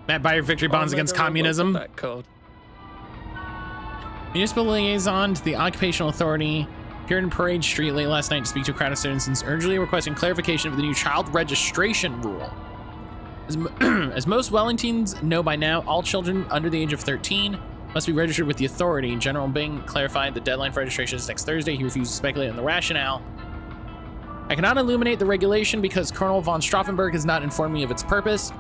Matt, buy your victory bonds against communism. That card. Municipal liaison to the Occupational Authority appeared in Parade Street late last night to speak to a crowd of citizens urgently requesting clarification of the new child registration rule. As most Wellingtons know by now, all children under the age of 13 must be registered with the authority. General Bing clarified the deadline for registration is next Thursday. He refused to speculate on the rationale. I cannot illuminate the regulation because Colonel von Stauffenberg has not informed me of its purpose.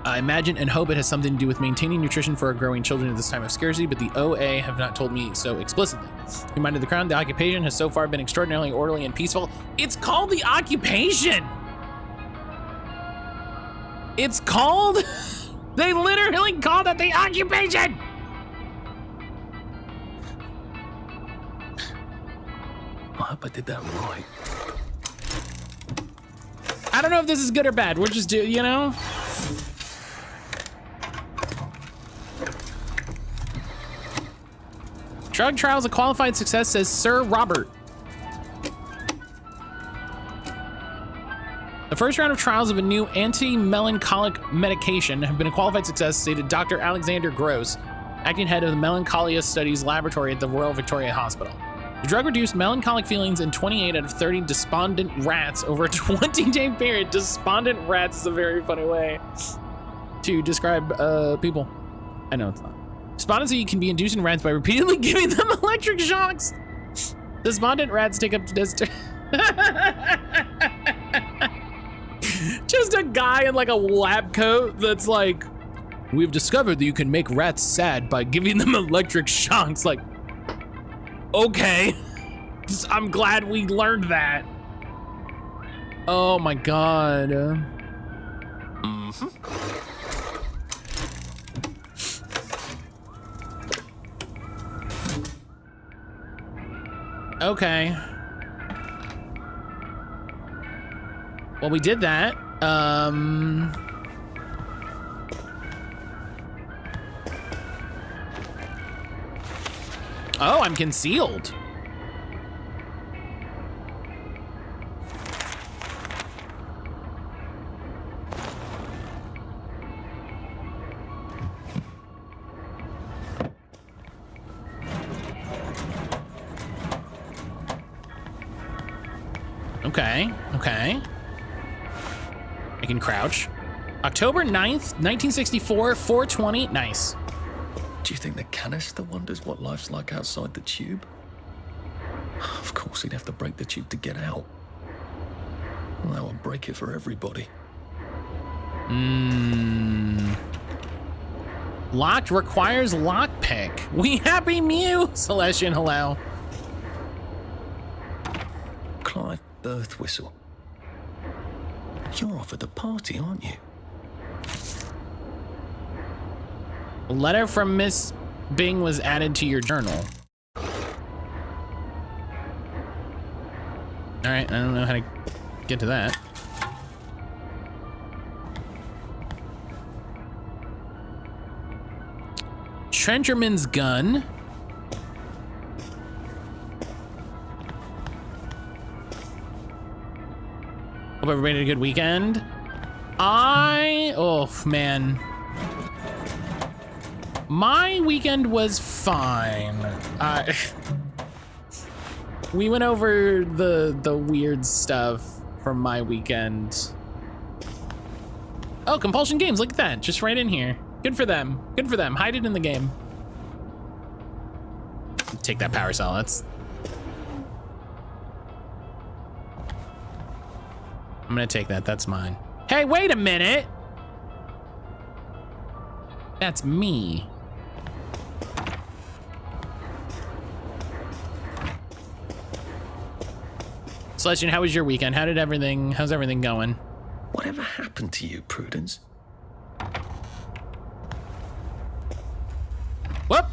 I imagine and hope it has something to do with maintaining nutrition for our growing children at this time of scarcity, but the OA have not told me so explicitly. He reminded the Crown the occupation has so far been extraordinarily orderly and peaceful. It's called the occupation! It's called... They literally called it the occupation! I hope I did that right. I don't know if this is good or bad. We're just you know? Drug trial's a qualified success, says Sir Robert. The first round of trials of a new anti-melancholic medication have been a qualified success, stated Dr. Alexander Gross, acting head of the Melancholia Studies Laboratory at the Royal Victoria Hospital. The drug reduced melancholic feelings in 28 out of 30 despondent rats over a 20-day period. Despondent rats is a very funny way to describe people. I know it's not. Despondency can be induced in rats by repeatedly giving them electric shocks. Despondent rats take up just a guy in like a lab coat that's like, we've discovered that you can make rats sad by giving them electric shocks. Like, okay, I'm glad we learned that. Oh my God. Okay. Well, we did that. Oh, I'm concealed. Okay, okay. I can crouch. October 9th, 1964, 4:20, nice. Do you think the canister wonders what life's like outside the tube? Of course, he'd have to break the tube to get out. Well, that would break it for everybody. Locked requires lockpick. We happy Mew. Celestian, hello. Clive Birth Whistle. You're off at the party, aren't you? A letter from Miss Bing was added to your journal. All right, I don't know how to get to that. Trencherman's gun. Hope everybody had a good weekend. Oh man. My weekend was fine. We went over the weird stuff from my weekend. Oh, Compulsion Games, look at that, just right in here. Good for them, good for them. Hide it in the game. Take that power cell, that's... I'm gonna take that, that's mine. Hey, wait a minute! That's me. Celestian, how was your weekend? How's everything going? Whatever happened to you, Prudence? Whoop!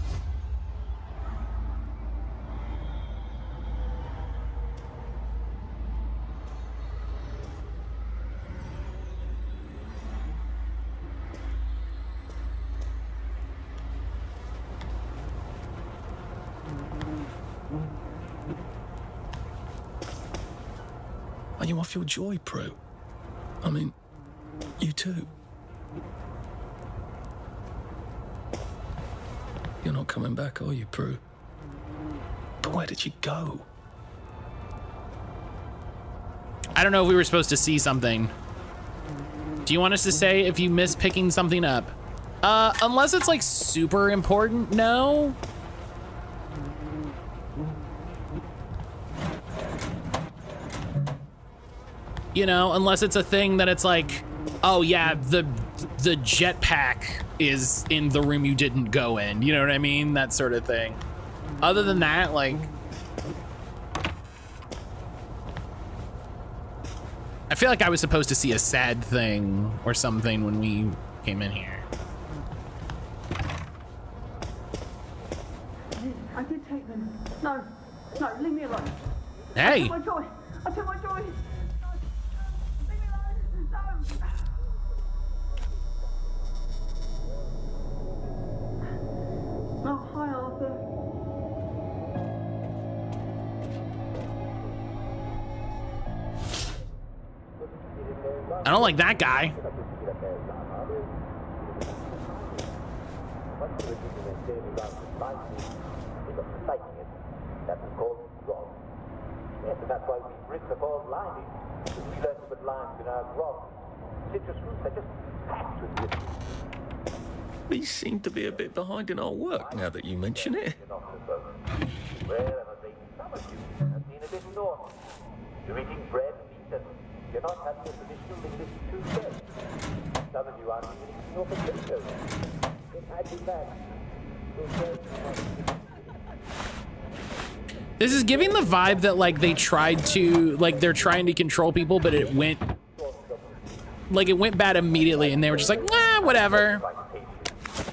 Are you off your joy, Prue? I mean, you too. You're not coming back, are you, Prue? But where did you go? I don't know if we were supposed to see something. Do you want us to say if you miss picking something up? Unless it's like super important, no. You know, unless it's a thing that it's like, oh yeah, the jetpack is in the room you didn't go in. You know what I mean? That sort of thing. Other than that, like, I feel like I was supposed to see a sad thing or something when we came in here. I did take them. No, leave me alone. Hey. I took my joy. Oh, hi, Arthur. I don't like that guy. That's why we rip the ball blindly. We learn to put limes in our grog. Citrus fruits are just packed with wisdom. We seem to be a bit behind in our work now that you mention it. Well, I'm afraid some of you have been a bit naughty. You're eating bread and meat and you're not having your traditional English toothbrush. Some of you aren't even eating your potatoes. It had been bad. This is giving the vibe that like they tried to, like they're trying to control people, but it went bad immediately and they were just like, nah, whatever.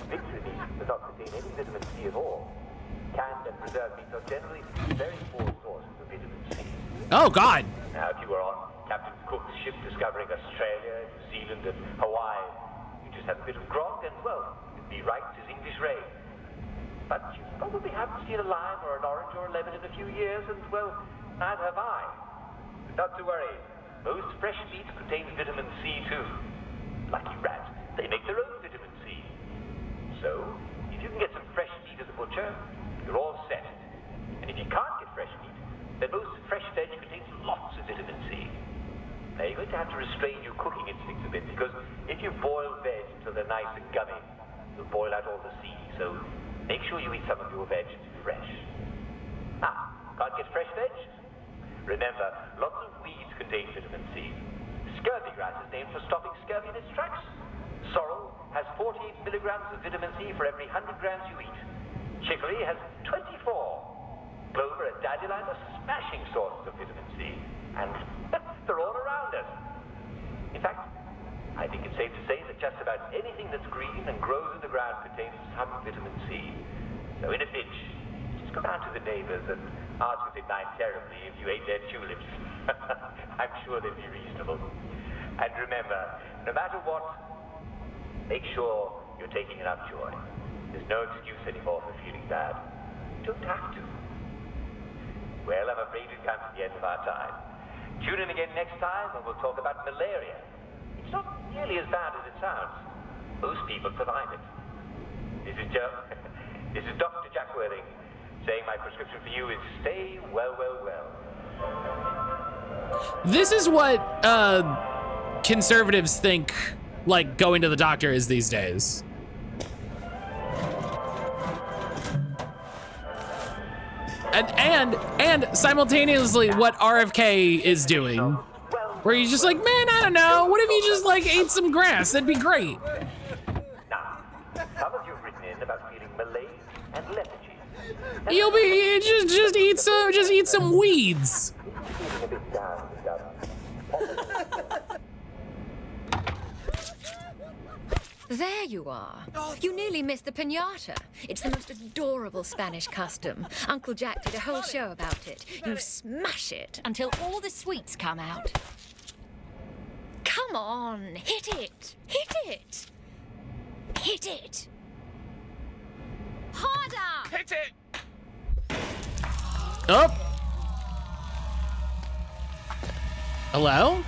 Victory meat does not contain any vitamin C at all. Canned and preserved meats are generally very poor sources of vitamin C. Oh, God. Now, if you were on Captain Cook's ship discovering Australia, New Zealand, and Hawaii, you just have a bit of grog and, well, you'd be right as English rain. But you probably haven't seen a lime or an orange or a lemon in a few years, and, well, neither have I. But not to worry. Most fresh meat contains vitamin C, too. Lucky rat, they make their own vitamin C. So, if you can get some fresh meat at the butcher, you're all set. And if you can't get fresh meat, then most fresh veg contains lots of vitamin C. Now, you're going to have to restrain your cooking instincts a bit, because if you boil veg until they're nice and gummy, you'll boil out all the C. So, make sure you eat some of your veg fresh. Can't get fresh veg? Remember, lots of weeds contain vitamin C. Scurvy grass is named for stopping scurvy in its tracks. Sorrel has 48 milligrams of vitamin C for every 100 grams you eat. Chicory has 24. Clover and dandelion are smashing sources of vitamin C. And they're all around us. In fact, I think it's safe to say that just about anything that's green and grows in the ground contains some vitamin C. So in a pinch, just go down to the neighbors and ask if they'd mind terribly if you ate their tulips. I'm sure they'd be reasonable. And remember, no matter what, make sure you're taking enough joy. There's no excuse anymore for feeling bad. You don't have to. Well, I'm afraid we've come to the end of our time. Tune in again next time and we'll talk about malaria. It's not nearly as bad as it sounds. Most people survive it. This is Dr. Jack Worthing saying my prescription for you is stay well. This is what conservatives think like going to the doctor is these days. And simultaneously what RFK is doing, where he's just like, man, I don't know, what if you just like ate some grass? That'd be great. Now, some of you have written in about feeling malaise and lethargy. You'll be just eat some weeds. Feeling a bit down. There you are. You nearly missed the piñata. It's the most adorable Spanish custom. Uncle Jack did a whole show about it. You smash it until all the sweets come out. Come on, hit it. Hit it. Hit it. Harder. Hit it! Oh. Hello?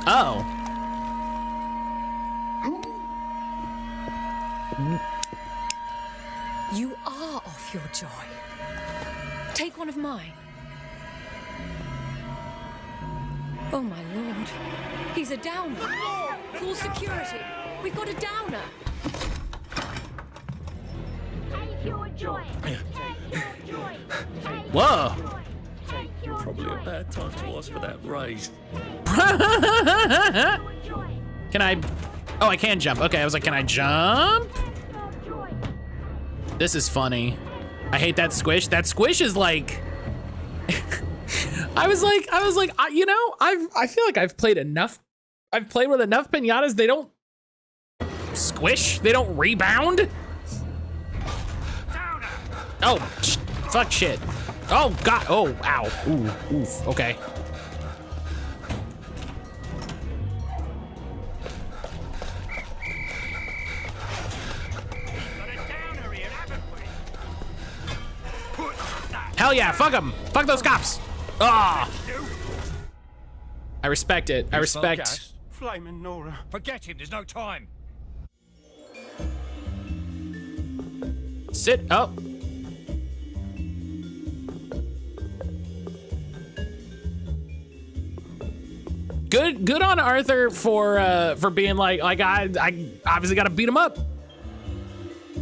Oh. You are off your joy. Take one of mine. Oh my lord. He's a downer. Call security. We've got a downer. Take your joy. Take your joy. Whoa. Probably a bad time to ask for that raise. Can I? Oh, I can jump. Okay, I was like, can I jump? This is funny. I hate that squish. That squish is like. I was like, you know, I feel like I've played enough. I've played with enough piñatas. They don't squish. They don't rebound. Oh, fuck shit. Oh god. Oh, ow. Ooh, oof. Okay. Hell yeah, fuck them. Fuck those cops. Ah. I respect it. I respect. Flaming Nora. Forget him, there's no time. Sit. Oh. Good on Arthur for being like I obviously got to beat him up.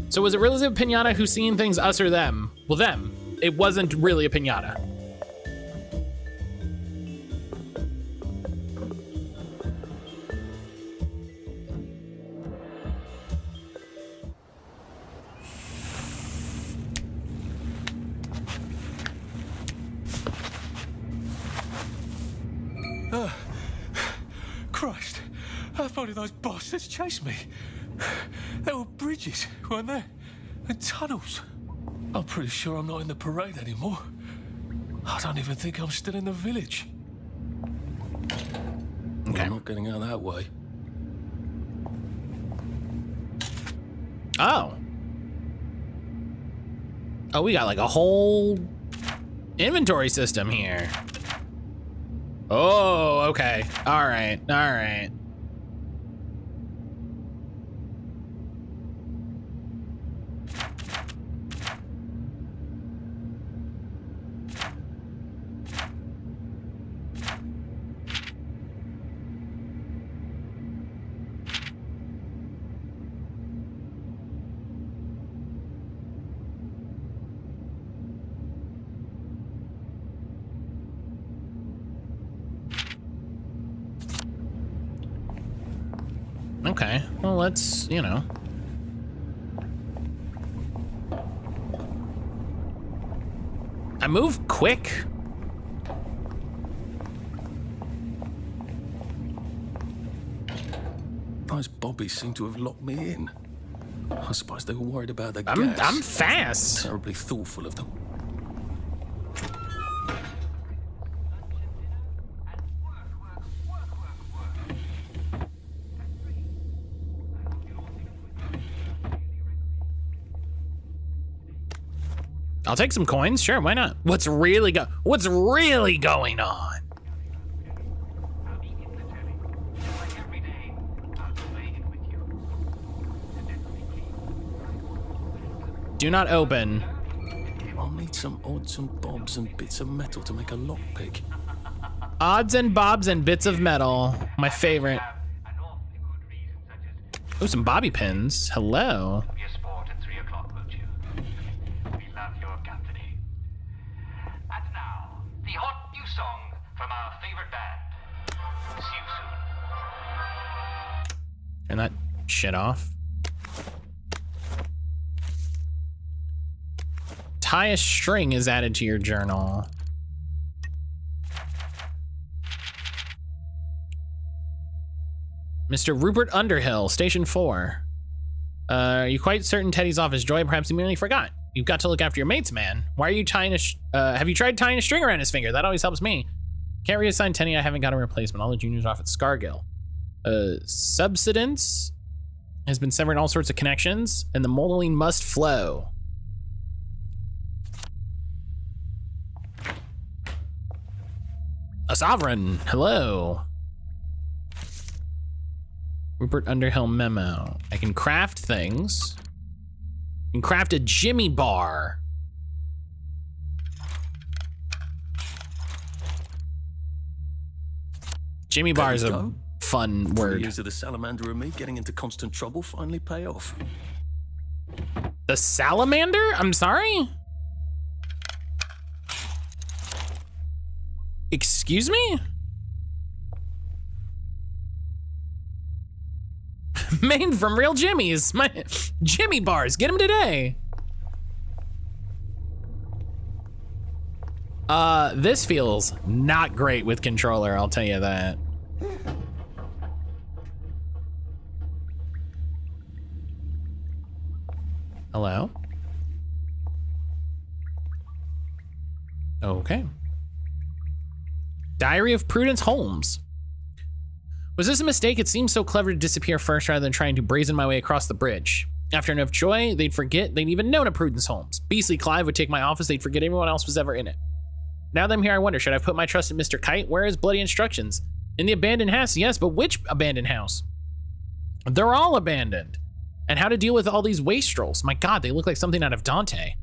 So was it really a piñata who's seeing things, us or them? Well, them. It wasn't really a piñata. Christ, I thought those bastards chased me. There were bridges, weren't there? And tunnels. I'm pretty sure I'm not in the parade anymore. I don't even think I'm still in the village. Okay. I'm not getting out that way. Oh. Oh, we got like a whole inventory system here. Oh, okay. All right. All right. Okay, well, let's, you know. I move quick. Those bobbies seem to have locked me in. I suppose they were worried about the gas. I'm fast. Terribly thoughtful of them. I'll take some coins, sure, why not? What's really going on? Do not open. I'll need some odds and bobs and bits of metal to make a lockpick. Odds and bobs and bits of metal. My favorite. Oh, some bobby pins. Hello. Be a sport at 3 o'clock, won't you? We love your company. And now, the hot new song from our favorite band. See you soon. Turn that shit off. Tie a string is added to your journal. Mr. Rupert Underhill, Station 4. Are you quite certain Teddy's off his joy? Perhaps he merely forgot. You've got to look after your mates, man. Why are you tying a have you tried tying a string around his finger? That always helps me. Can't reassign Teddy, I haven't got a replacement. All the juniors off at Scargill. Subsidence has been severing all sorts of connections, and the molding must flow. A sovereign, hello. Rupert Underhill memo. I can craft things. I can craft a Jimmy bar. Jimmy bar is a fun word. 3 years of the salamander and me getting into constant trouble finally pay off. The salamander? I'm sorry? Excuse me? Made from real Jimmy's. My Jimmy bars. Get them today. This feels not great with controller, I'll tell you that. Hello? Okay. Diary of Prudence Holmes. Was this a mistake? It seemed so clever to disappear first rather than trying to brazen my way across the bridge. After enough joy, they'd forget they'd even known a Prudence Holmes. Beastly Clive would take my office, they'd forget everyone else was ever in it. Now that I'm here, I wonder, should I put my trust in Mr. Kite? Where are his bloody instructions? In the abandoned house, yes, but which abandoned house? They're all abandoned. And how to deal with all these wastrels. My God, they look like something out of Dante.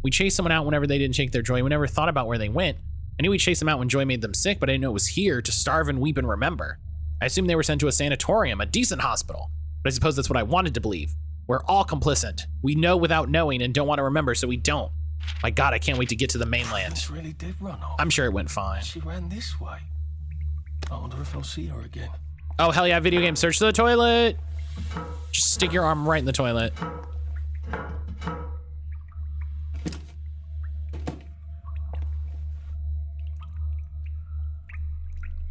We chased someone out whenever they didn't shake their joy. We never thought about where they went. I knew we chased them out when joy made them sick, but I didn't know it was here to starve and weep and remember. I assumed they were sent to a sanatorium, a decent hospital. But I suppose that's what I wanted to believe. We're all complicit. We know without knowing and don't want to remember, so we don't. My God, I can't wait to get to the mainland. This really did run off. I'm sure it went fine. She ran this way. I wonder if I'll see her again. Oh, hell yeah, video game. Search the toilet. Just stick your arm right in the toilet.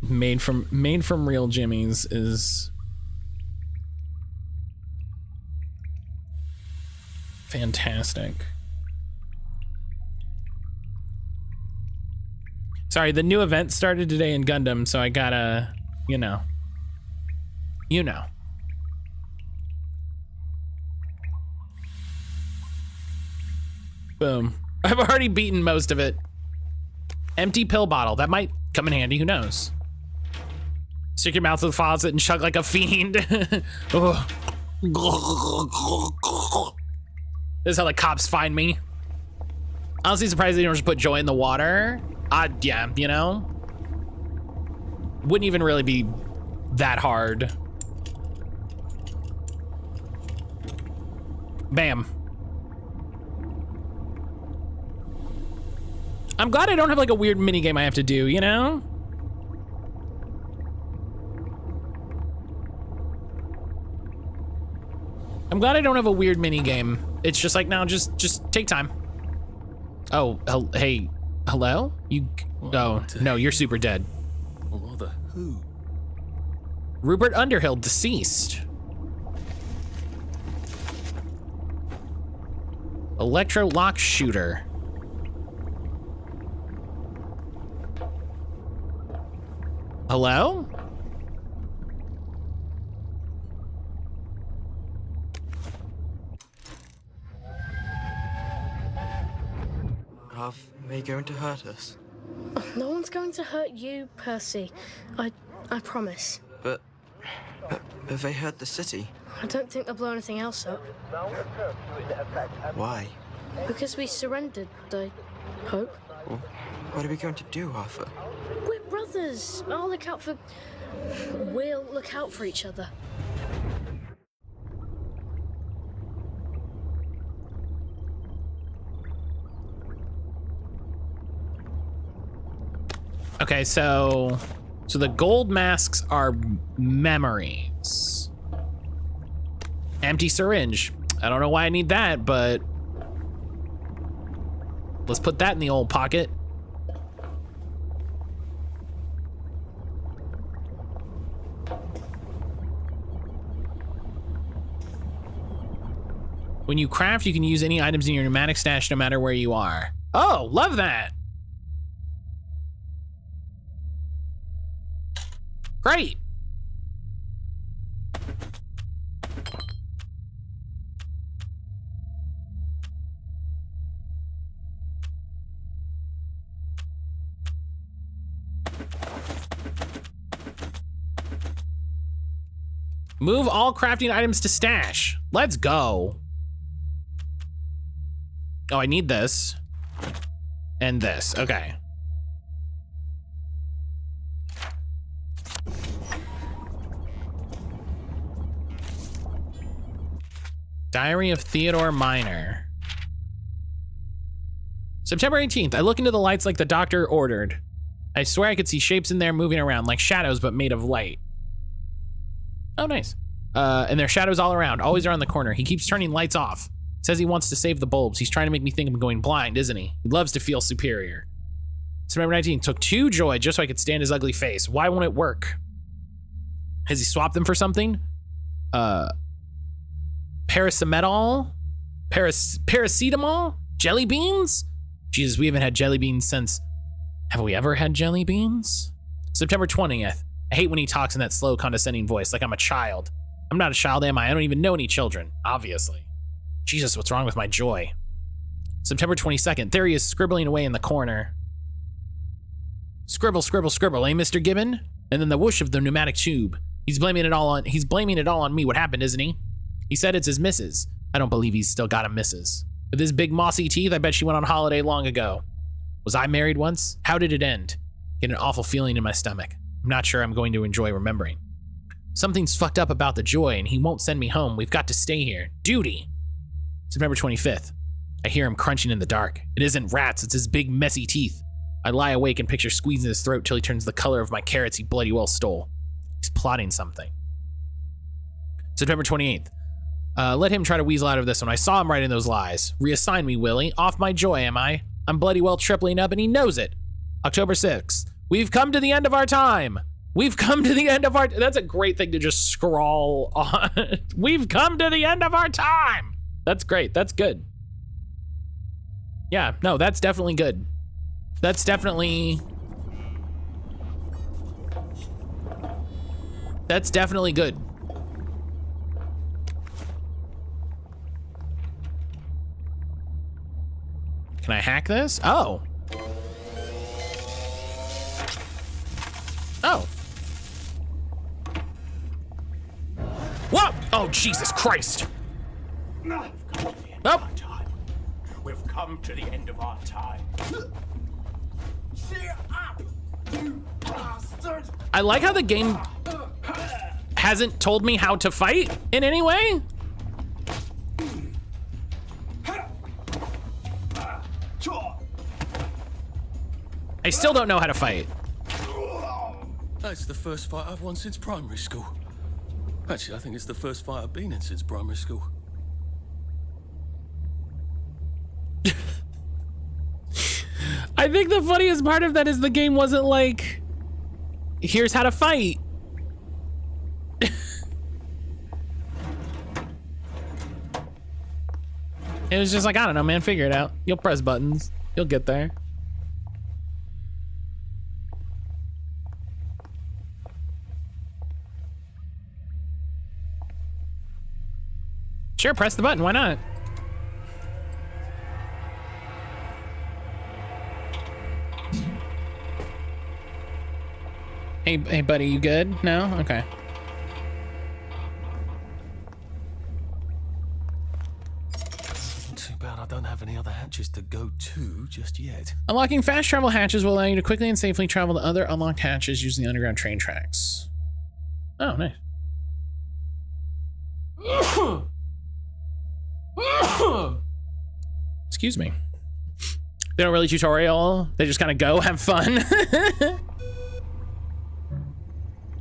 Made from real Jimmy's is fantastic. Sorry, the new event started today in Gundam, so I gotta, you know. Boom. I've already beaten most of it. Empty pill bottle. That might come in handy, who knows? Stick your mouth to the faucet and chug like a fiend. Oh. This is how the cops find me. Honestly surprised they don't just put joy in the water. Yeah, you know? Wouldn't even really be that hard. Bam. I'm glad I don't have like a weird mini game I have to do, you know? I'm glad I don't have a weird mini game. It's just like, no, just take time. Oh, hey, hello? You, oh, no, you're super dead. What the who? Rupert Underhill, deceased. Electro lock shooter. Hello? Are they going to hurt us? No one's going to hurt you, Percy. I promise. But have they hurt the city? I don't think they'll blow anything else up. Why? Because we surrendered, I hope. Well, what are we going to do, Arthur? We're brothers. We'll look out for each other. Okay, so the gold masks are memories. Empty syringe. I don't know why I need that, but let's put that in the old pocket. When you craft, you can use any items in your pneumatic stash no matter where you are. Oh, love that. Great. Move all crafting items to stash. Let's go. Oh, I need this. And this, okay. Diary of Theodore Minor. September 18th, I look into the lights like the doctor ordered. I swear I could see shapes in there moving around like shadows, but made of light. Oh, nice. And there are shadows all around, always around the corner. He keeps turning lights off. Says he wants to save the bulbs. He's trying to make me think I'm going blind, isn't he? He loves to feel superior. September 19th, took 2 joy just so I could stand his ugly face. Why won't it work? Has he swapped them for something? Paracetamol? Paracetamol? Jelly beans? Jesus, we haven't had jelly beans since... Have we ever had jelly beans? September 20th. I hate when he talks in that slow, condescending voice, like I'm a child. I'm not a child, am I? I don't even know any children, obviously. Jesus, what's wrong with my joy? September 22nd. There he is, scribbling away in the corner. Scribble, scribble, scribble, eh, Mr. Gibbon? And then the whoosh of the pneumatic tube. He's blaming it all on me. What happened, isn't he? He said it's his missus. I don't believe he's still got a missus. With his big mossy teeth, I bet she went on holiday long ago. Was I married once? How did it end? Get an awful feeling in my stomach. I'm not sure I'm going to enjoy remembering. Something's fucked up about the joy, and he won't send me home. We've got to stay here. Duty. September 25th. I hear him crunching in the dark. It isn't rats, it's his big messy teeth. I lie awake and picture squeezing his throat till he turns the color of my carrots he bloody well stole. He's plotting something. September 28th. Let him try to weasel out of this one. I saw him writing those lies. Reassign me, Willie. Off my joy, am I? I'm bloody well tripling up and he knows it. October 6th. We've come to the end of our time. We've come to the end of our... That's a great thing to just scrawl on. We've come to the end of our time. That's great. That's good. Yeah, no, that's definitely good. That's definitely good. Can I hack this? Oh. Oh. Whoa! Oh, Jesus Christ. Oh. We've come to the end of our time. Cheer up, you bastard! I like how the game hasn't told me how to fight in any way. I still don't know how to fight. That's the first fight I've won since primary school. Actually, I think it's the first fight I've been in since primary school. I think the funniest part of that is the game wasn't like, here's how to fight. It was just like, I don't know, man, figure it out. You'll press buttons. You'll get there. Sure, press the button, why not? Hey buddy, you good? No? Okay. Too bad I don't have any other hatches to go to just yet. Unlocking fast travel hatches will allow you to quickly and safely travel to other unlocked hatches using the underground train tracks. Oh, nice. Excuse me. They don't really tutorial. They just kind of go have fun.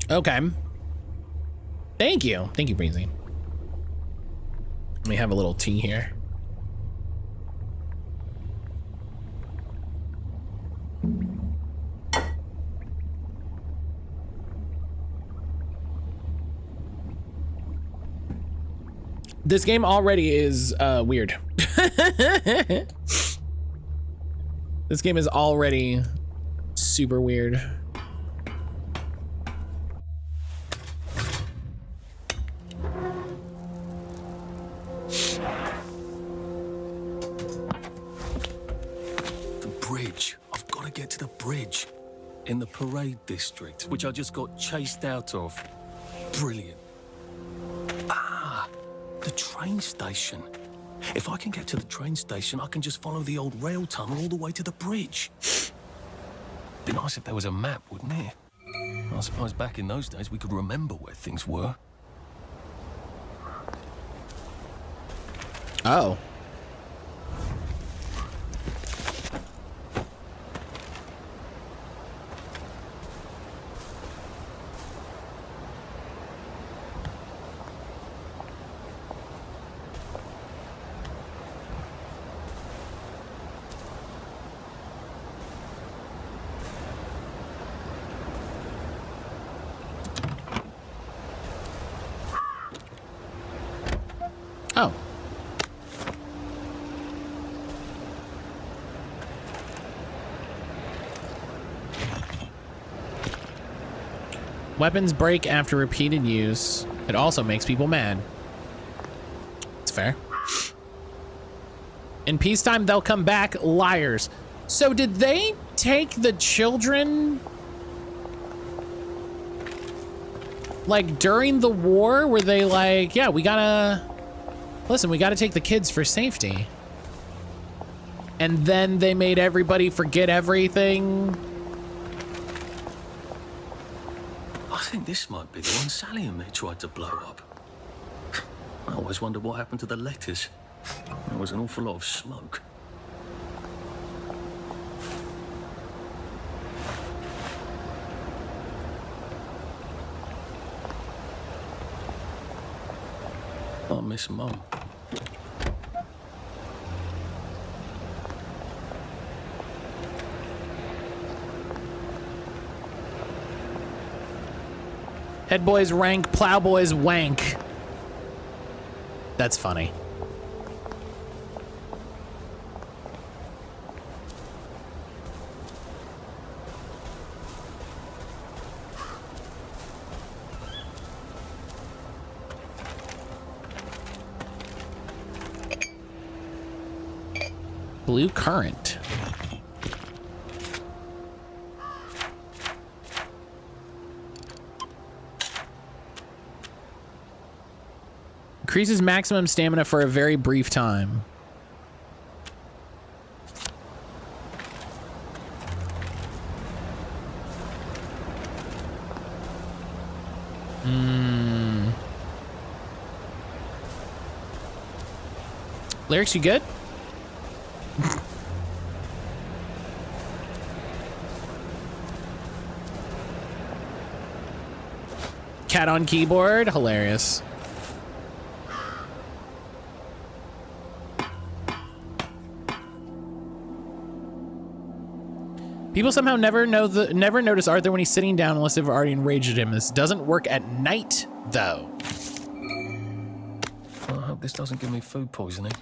Okay. Thank you. Thank you, Breezy. Let me have a little tea here. This game already is weird. This game is already super weird. The bridge. I've got to get to the bridge. In the parade district, which I just got chased out of. Brilliant. Ah, the train station. If I can get to the train station, I can just follow the old rail tunnel all the way to the bridge. Be nice if there was a map, wouldn't it? I suppose back in those days we could remember where things were. Oh. Oh. Weapons break after repeated use. It also makes people mad. It's fair. In peacetime, they'll come back liars. So did they take the children like during the war? Were they like, yeah, we gotta take the kids for safety? And then they made everybody forget everything. I think this might be the one Sally and me tried to blow up. I always wondered what happened to the letters. There was an awful lot of smoke. I miss Mum. Head boys rank, plow boys wank. That's funny. Blue currant. Increases maximum stamina for a very brief time. Lyrics, you good? Cat on keyboard, hilarious. People somehow never notice Arthur when he's sitting down unless they've already enraged at him. This doesn't work at night, though. I hope this doesn't give me food poisoning.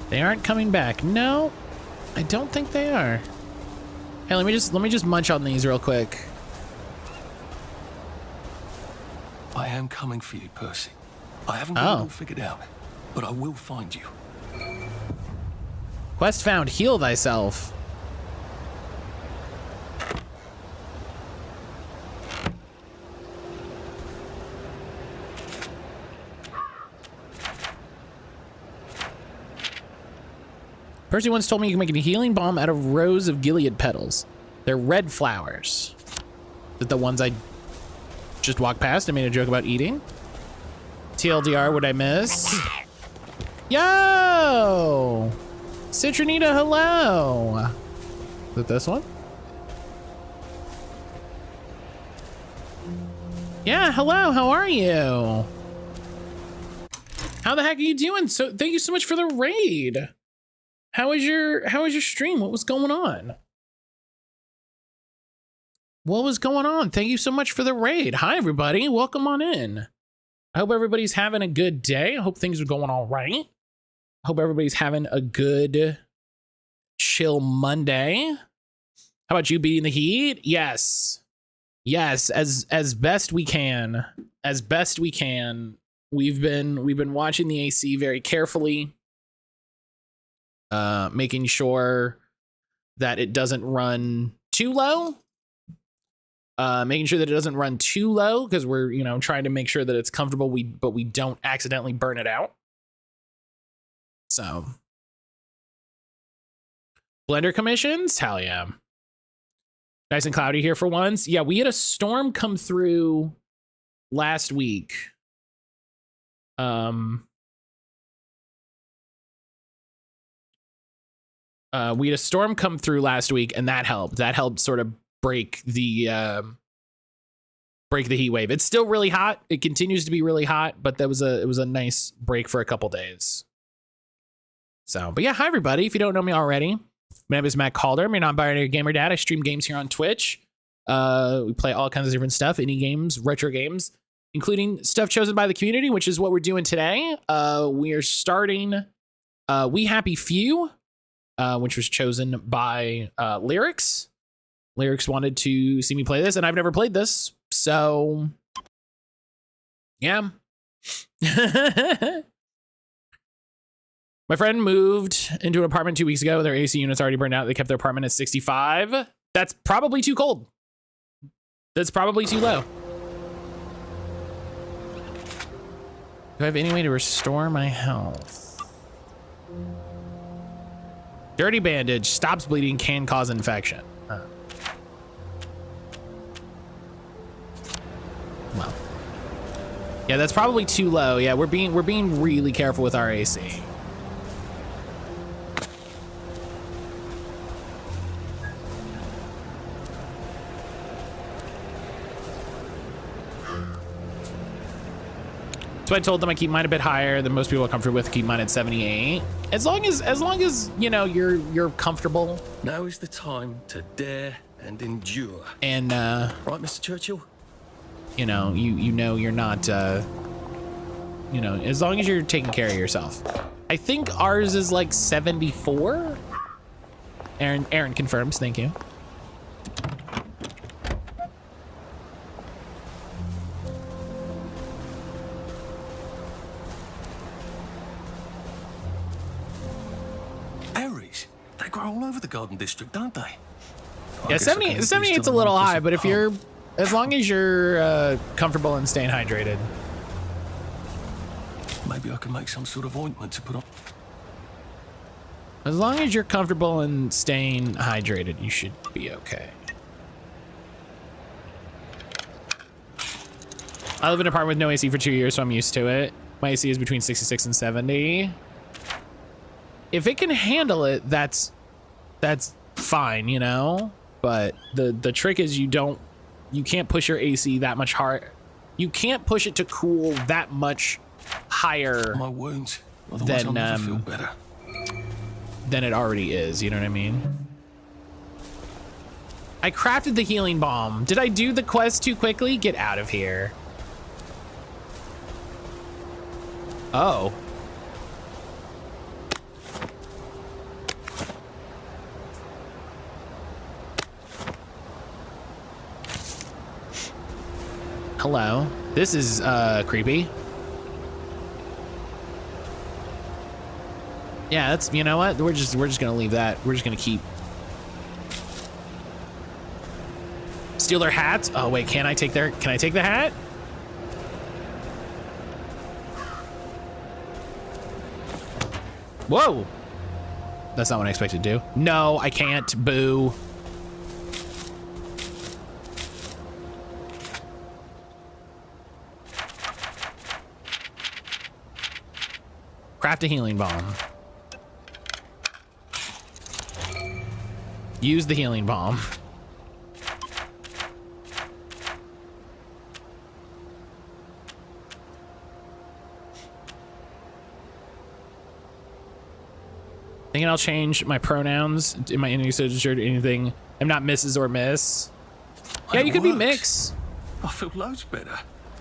They aren't coming back. No, I don't think they are. Hey, let me just munch on these real quick. I am coming for you, Percy. I haven't got it all figured out, but I will find you. Quest found, heal thyself. Percy once told me you can make a healing balm out of rows of Gilead petals. They're red flowers. Is it the ones I just walked past and made a joke about eating? TLDR, what'd I miss? Yo! Citronita, hello! Is it this one? Yeah, hello, how are you? How the heck are you doing? So thank you so much for the raid. How was your stream? What was going on? What was going on? Thank you so much for the raid. Hi, everybody. Welcome on in. I hope everybody's having a good day. I hope things are going all right. I hope everybody's having a good, chill Monday. How about you beating the heat? Yes. Yes, as best we can. As best we can. We've been watching the AC very carefully. Making sure that it doesn't run too low. Making sure that it doesn't run too low because we're, trying to make sure that it's comfortable, but we don't accidentally burn it out. So, Blender commissions? Hell yeah. Nice and cloudy here for once. Yeah, we had a storm come through last week. We had a storm come through last week, and that helped. That helped sort of break the heat wave. It's still really hot. It continues to be really hot, but it was a nice break for a couple days. So, but yeah, hi everybody. If you don't know me already, my name is mattcaulder. I'm your non-binary gamer dad. I stream games here on Twitch. We play all kinds of different stuff, indie games, retro games, including stuff chosen by the community, which is what we're doing today. We are starting We Happy Few, which was chosen by Lyrics. Lyrics wanted to see me play this, and I've never played this, so yeah. My friend moved into an apartment 2 weeks ago. Their AC unit's already burned out. They kept their apartment at 65. That's probably too cold. That's probably too low. Do I have any way to restore my health? Dirty bandage, stops bleeding, can cause infection. Well, yeah, that's probably too low. Yeah, we're being really careful with our AC. So I told them I keep mine a bit higher than most people are comfortable with. Keep mine at 78. As long as you're comfortable. Now is the time to dare and endure. And right, Mr. Churchill. You're not. As long as you're taking care of yourself. I think ours is like 74. Aaron confirms. Thank you. They grow all over the Garden District, don't they? Yeah, 78's a little high, but if you're, as long as you're comfortable and staying hydrated. Maybe I can make some sort of ointment to put on. As long as you're comfortable and staying hydrated, you should be okay. I live in an apartment with no AC for 2 years, so I'm used to it. My AC is between 66 and 70. If it can handle it, that's fine, but the trick is you can't push your AC that much hard. You can't push it to cool that much higher my wounds, otherwise I'll never feel better. Than it already is, you know what I mean? I crafted the healing balm. Did I do the quest too quickly? Get out of here. Oh. Hello. This is creepy. Yeah, that's, you know what? We're just gonna leave that. We're just gonna keep. Steal their hats? Oh wait, can I take the hat? Whoa! That's not what I expected to do. No, I can't. Boo. Craft a healing bomb. Use the healing bomb. Thinking I'll change my pronouns in my usage or anything. I'm not Mrs. or Miss. Yeah, you could be Mix. I feel loads better.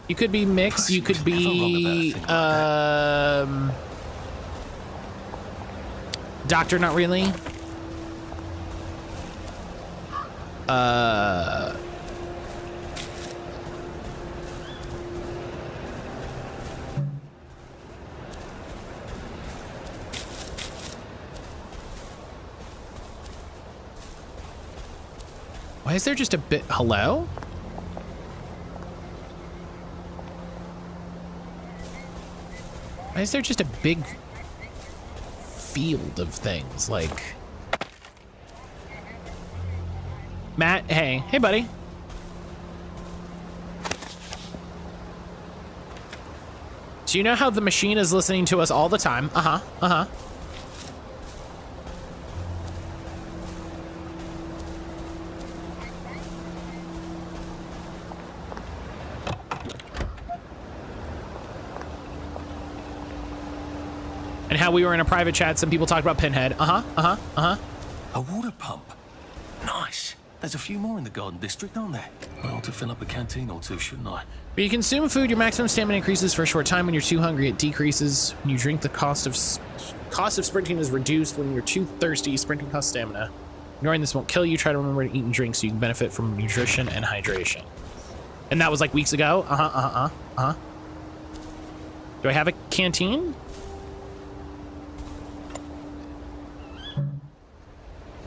You could be Mix. You could be Doctor, not really. Why is there just a bit? Hello? Why is there just a big field of things? Like, Matt, hey, buddy. So you know how the machine is listening to us all the time? Uh-huh. And how we were in a private chat, some people talked about Pinhead. A water pump. Nice. There's a few more in the Garden District, aren't there? I ought to fill up a canteen or two, shouldn't I? When you consume food, your maximum stamina increases for a short time. When you're too hungry, it decreases. When you drink, the cost of sprinting is reduced. When you're too thirsty, sprinting costs stamina. Ignoring this won't kill you. Try to remember to eat and drink so you can benefit from nutrition and hydration. And that was like weeks ago. Do I have a canteen?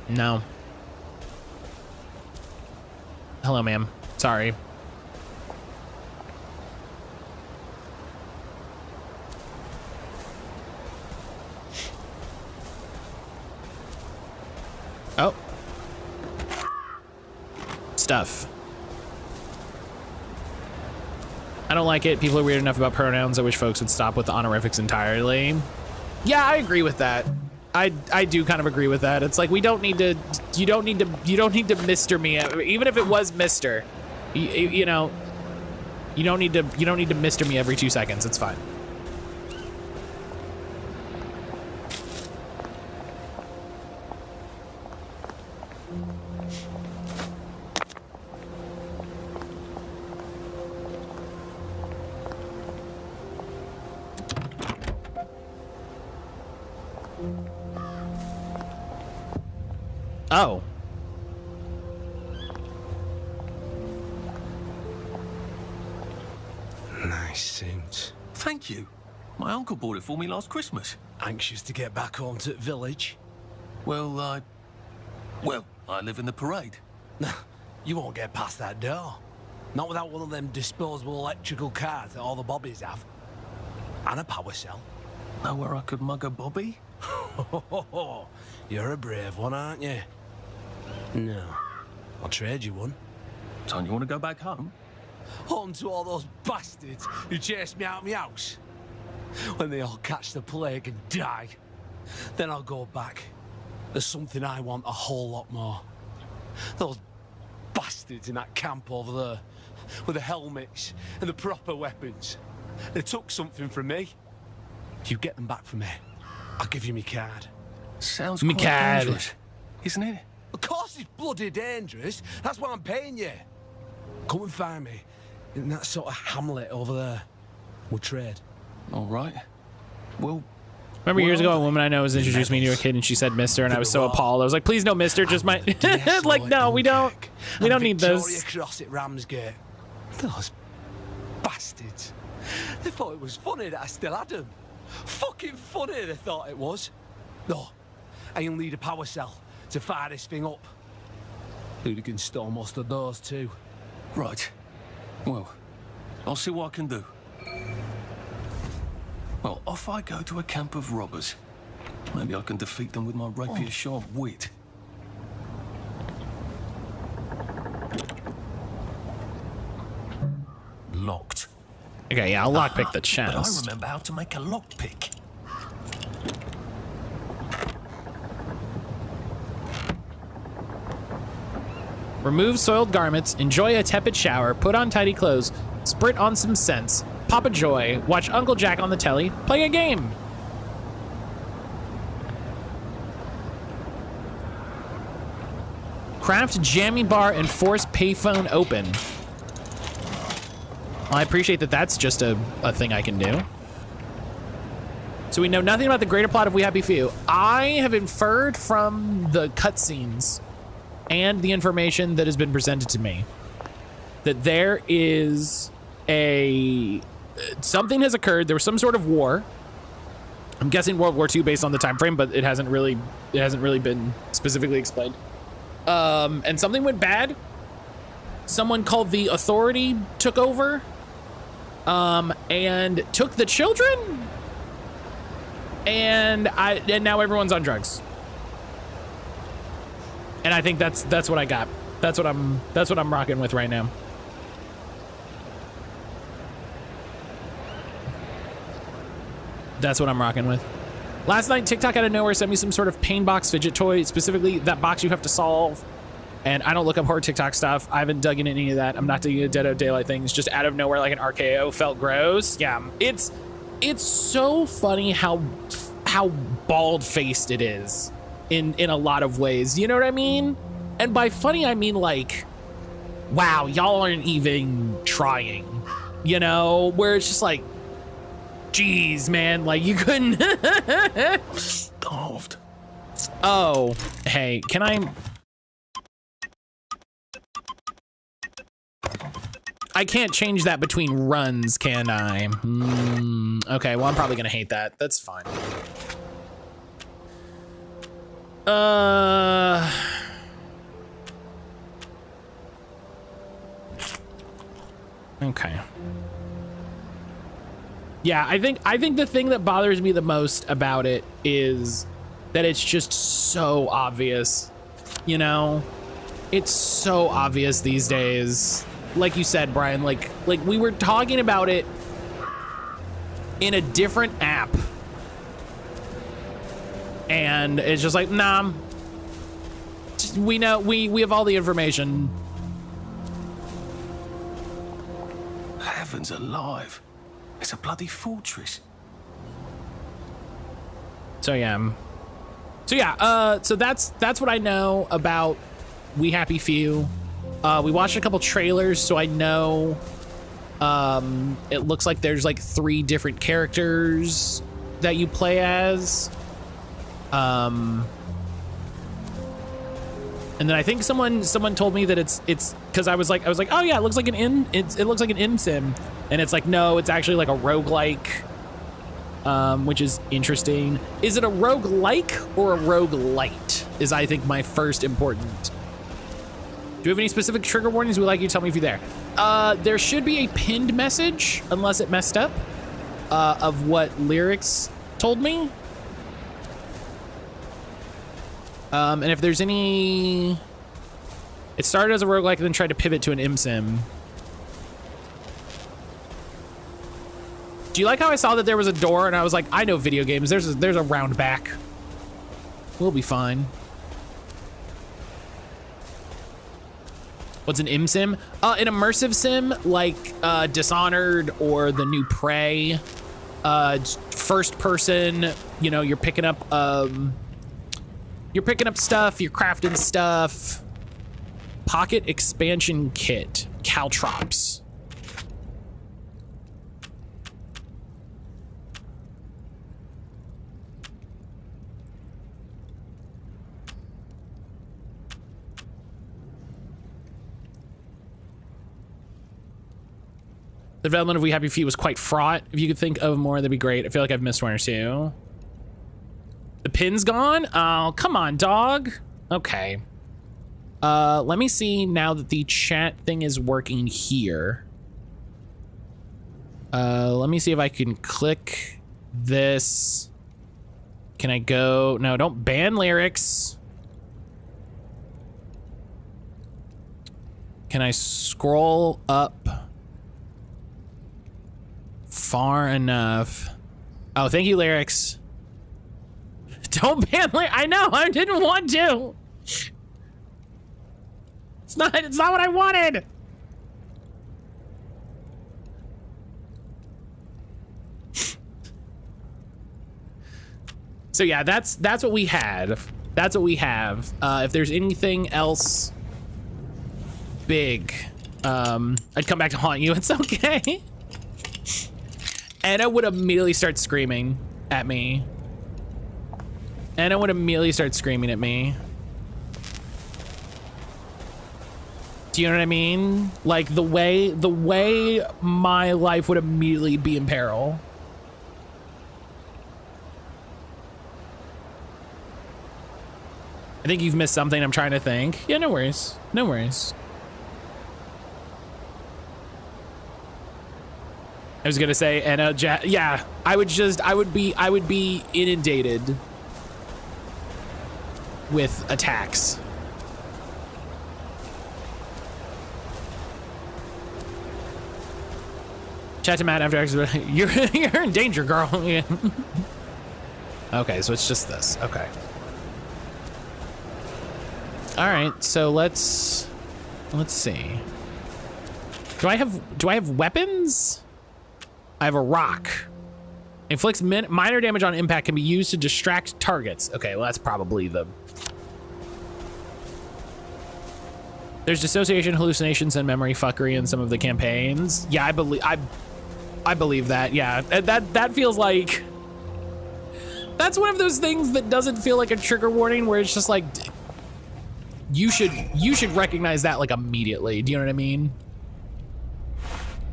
No. Hello, ma'am. Sorry. Oh. Stuff. I don't like it. People are weird enough about pronouns. I wish folks would stop with the honorifics entirely. Yeah, I agree with that. I do kind of agree with that. It's like, we don't need to, you don't need to Mr. me, even if it was Mr. You know, you don't need to Mr. me every 2 seconds. It's fine. Oh. Nice suit. Thank you. My uncle bought it for me last Christmas. Anxious to get back home to the village? Well, I live in the parade. You won't get past that door. Not without one of them disposable electrical cars that all the bobbies have. And a power cell. Know where I could mug a bobby? You're a brave one, aren't you? No. I'll trade you one. Don't you want to go back home? Home to all those bastards who chased me out of my house. When they all catch the plague and die, then I'll go back. There's something I want a whole lot more. Those bastards in that camp over there, with the helmets and the proper weapons. They took something from me. You get them back from me, I'll give you me card. Sounds quite dangerous, isn't it? Of course it's bloody dangerous. That's why I'm paying you. Come and find me in that sort of hamlet over there. We'll trade. All right. Well, remember years ago, a woman I know was introduced me to a kid and she said Mister, and I was so appalled. I was like, please no Mister, just my... like, no, we don't need those. Victoria Cross at Ramsgate. Those bastards. They thought it was funny that I still had them. Fucking funny they thought it was. No, I'll need a power cell to fire this thing up. Hooligans stole most of those too. Right. Well, I'll see what I can do. Well, off I go to a camp of robbers. Maybe I can defeat them with my rapier's sharp wit. Locked. Okay, yeah, I'll lockpick the But I chest. remember how to make a lockpick. Remove soiled garments, enjoy a tepid shower, put on tidy clothes, sprit on some scents, pop a joy, watch Uncle Jack on the telly, play a game. Craft jammy bar and force payphone open. Well, I appreciate that that's just a thing I can do. So we know nothing about the greater plot of We Happy Few. I have inferred from the cutscenes and the information that has been presented to me that there is something has occurred. There was some sort of war. I'm guessing World War II based on the time frame, but it hasn't really been specifically explained. And something went bad. Someone called the Authority took over, and took the children. And now everyone's on drugs. And I think that's what I got. That's what I'm rocking with right now. That's what I'm rocking with. Last night, TikTok out of nowhere sent me some sort of pain box fidget toy, specifically that box you have to solve. And I don't look up horror TikTok stuff. I haven't dug into any of that. I'm not digging into Dead of Daylight things. Just out of nowhere, like an RKO, felt gross. Yeah, it's so funny how bald-faced it is in a lot of ways. You know what I mean? And by funny, I mean like, wow, y'all aren't even trying. You know, where it's just like, geez, man, like you couldn't. Starved. Oh, hey, can I can't change that between runs, can I? Okay, well, I'm probably gonna hate that. That's fine. Okay. Yeah, I think the thing that bothers me the most about it is that it's just so obvious. You know? It's so obvious these days. Like you said, Brian, like we were talking about it in a different app. And it's just like, nah. We know, we have all the information. Heavens alive. It's a bloody fortress. So yeah. So that's what I know about We Happy Few. We watched a couple trailers, so I know it looks like there's like 3 different characters that you play as. And then I think someone told me that it's because I was like, oh yeah, it looks like it looks like an M sim, and it's like, no, it's actually like a roguelike, which is interesting. Is it a roguelike or a roguelite? Is I think my first important. Do you have any specific trigger warnings? We'd like you to tell me if you're there. There should be a pinned message, unless it messed up, of what Lyrics told me. And if there's any... It started as a roguelike and then tried to pivot to an MSIM. Do you like how I saw that there was a door and I was like, I know video games. There's a round back. We'll be fine. What's an MSIM? An immersive sim like Dishonored or the new Prey. First person, you know, you're picking up stuff, you're crafting stuff. Pocket expansion kit, Caltrops. The development of We Happy Feet was quite fraught. If you could think of more, that'd be great. I feel like I've missed one or two. The pin's gone? Oh, come on, dog. Okay. Let me see now that the chat thing is working here. Let me see if I can click this. Can I go? No, don't ban lyrics. Can I scroll up far enough? Oh, thank you, lyrics. Don't ban lyrics. I know, I didn't want to. It's not what I wanted. So yeah, that's what we had. That's what we have. If there's anything else big, I'd come back to haunt you. It's okay. Anna would immediately start screaming at me. Anna would immediately start screaming at me. Do you know what I mean? Like the way my life would immediately be in peril. I think you've missed something. I'm trying to think. Yeah, no worries. No worries. I was gonna say, Anna, yeah, I would be inundated with attacks. Chat to Matt after you're in danger, girl. Yeah. Okay, so it's just this. Okay. All right, so let's see. Do I have weapons? I have a rock. Inflicts minor damage on impact, can be used to distract targets. Okay, well that's probably the. There's dissociation, hallucinations, and memory fuckery in some of the campaigns. Yeah, I believe that. Yeah, that feels like. That's one of those things that doesn't feel like a trigger warning, where it's just like. You should recognize that like immediately. Do you know what I mean?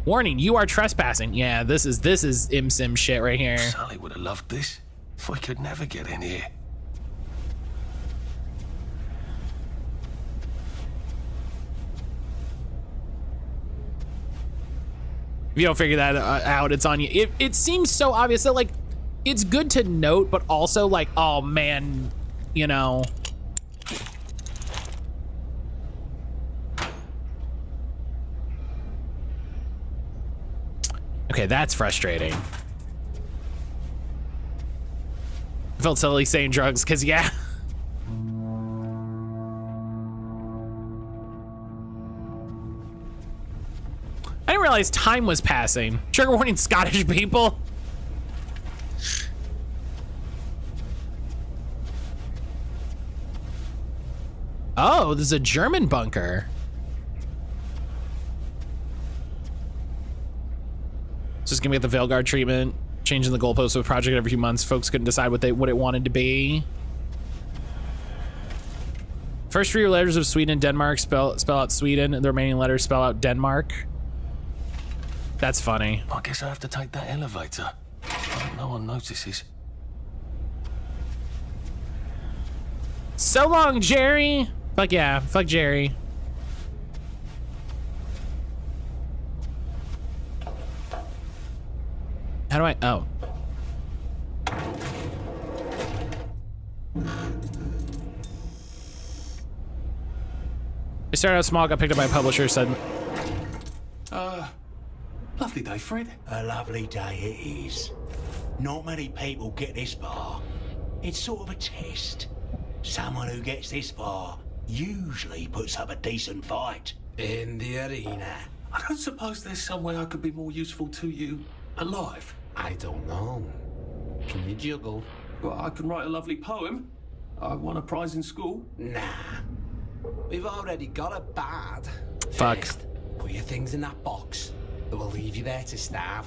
Warning, you are trespassing. Yeah, this is ImSim shit right here. Sally would have loved this. We could never get in here. If you don't figure that out, it's on you. It seems so obvious that like, it's good to note, but also like, oh man, you know. Okay, that's frustrating. I felt silly saying drugs, cause yeah. I didn't realize time was passing. Trigger warning, Scottish people. Oh, this is a German bunker. Just gonna get the Veilguard treatment, changing the goalposts of a project every few months. Folks couldn't decide what it wanted to be. First three letters of Sweden and Denmark spell out Sweden, and the remaining letters spell out Denmark. That's funny. I guess I have to take that elevator. I hope no one notices. So long, Jerry. Fuck yeah, fuck Jerry. How do I, oh. I started out small, got picked up by a publisher, said. Lovely day, Fred. A lovely day it is. Not many people get this far. It's sort of a test. Someone who gets this far usually puts up a decent fight. In the arena. I don't suppose there's some way I could be more useful to you alive. I don't know. Can you juggle? Well, I can write a lovely poem. I won a prize in school. Nah. We've already got a bad. Fuck. First, put your things in that box. It will leave you there to starve.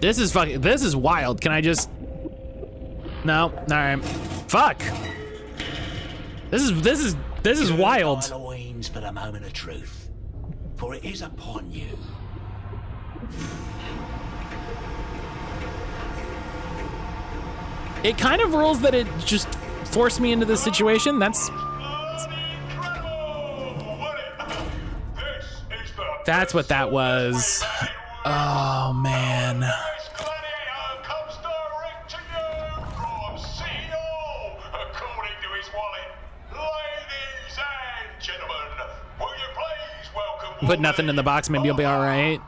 This is wild. Can I just... No, all right. Fuck. This is This is wild. Halloween's for the moment of truth, for it is upon you. It kind of rules that it just forced me into this situation. That's what that was. Oh man. Put nothing in the box, maybe you'll be all right.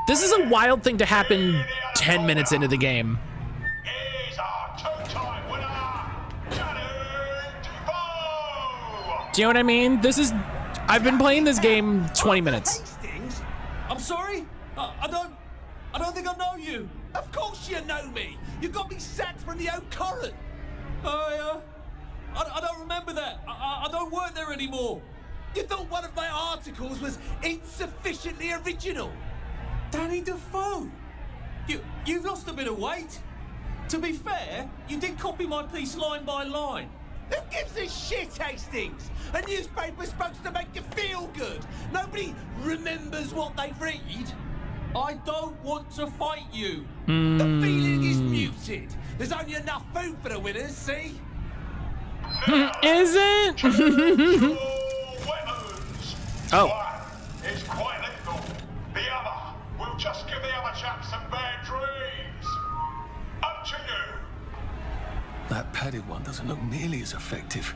This is a wild thing to happen 10 minutes into the game. Do you know what I mean? I've been playing this game 20 minutes. I'm sorry? I don't think I know you. Of course you know me. You got me sacked from the Oak Current. I don't remember that. I don't work there anymore. You thought one of my articles was insufficiently original? Danny Defoe. You've lost a bit of weight. To be fair, you did copy my piece line by line. Who gives a shit, Hastings? A newspaper's supposed to make you feel good. Nobody remembers what they read. I don't want to fight you. The feeling is muted. There's only enough food for the winners, see? Is it? Oh. One is quite lethal. The other will just give the other chap some bad dreams. Up to you. That padded one doesn't look nearly as effective.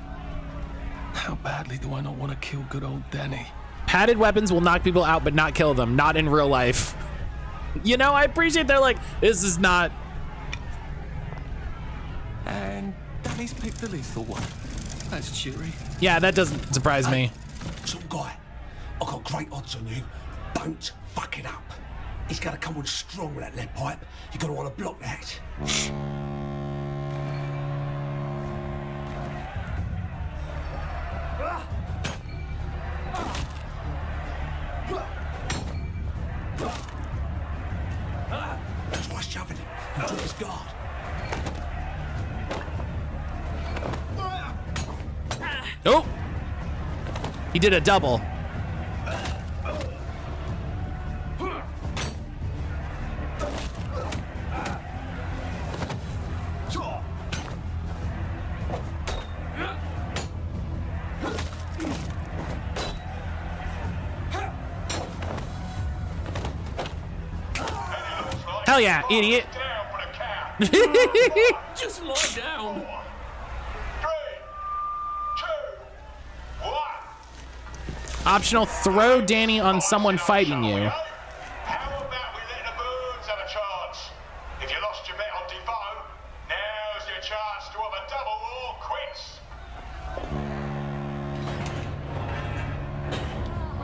How badly do I not want to kill good old Danny? Padded weapons will knock people out, but not kill them. Not in real life. You know, I appreciate they're like, this is not. And Danny's picked the lethal one. That's cheery. Yeah, that doesn't surprise me. Some guy, I've got great odds on you. Don't fuck it up. He's gonna come on strong with that lead pipe. You're gonna want to block that. Try shoving him and drop his guard. Oh! He did a double. Hell yeah, idiot. Just lie down. 3, 2, 1. Optional, throw Danny on someone fighting you. How about we let the birds have a chance? If you lost your bet on Defoe, now's your chance to have a double or quits.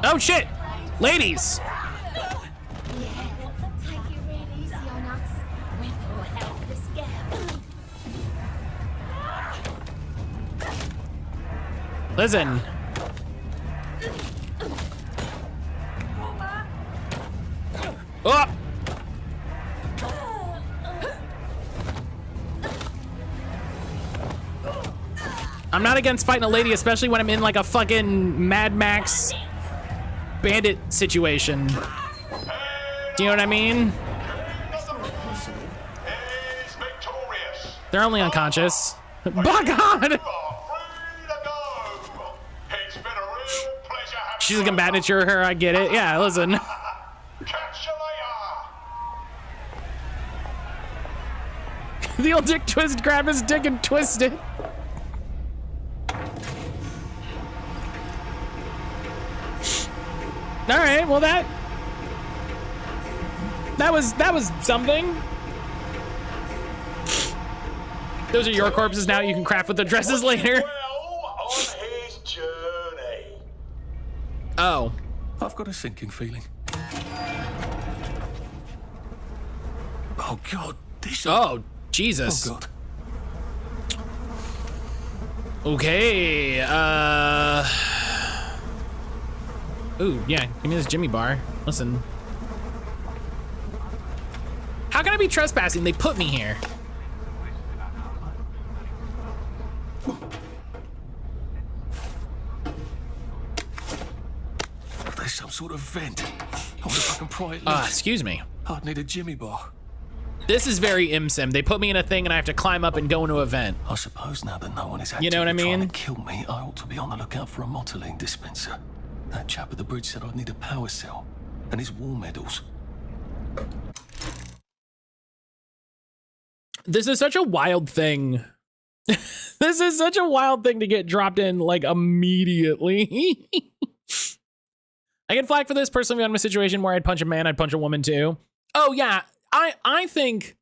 Oh shit! Ladies! Listen. Oh! I'm not against fighting a lady, especially when I'm in like a fucking Mad Max bandit situation. Do you know what I mean? They're only unconscious. By God! She's a combatant, you're her, I get it. Yeah, listen. The old dick twist, grab his dick and twist it. All right, well that was something. Those are your corpses now. You can craft with the dresses later. Oh. I've got a sinking feeling. Oh God, this. Oh, Jesus. Oh God. Okay, ooh, yeah, give me this Jimmy bar. Listen. How can I be trespassing? They put me here. There's some sort of vent. I wonder if I can pry it loose. Excuse me. I'd need a Jimmy bar. This is very ImSim. They put me in a thing and I have to climb up and go into a vent. I suppose now that no one is actively You know what I mean? trying to kill me, I ought to be on the lookout for a motoline dispenser. That chap at the bridge said I'd need a power cell and his war medals. This is such a wild thing. This is such a wild thing to get dropped in like immediately. I get flack for this. Personally, I'm in a situation where I'd punch a man, I'd punch a woman too. Oh yeah, I think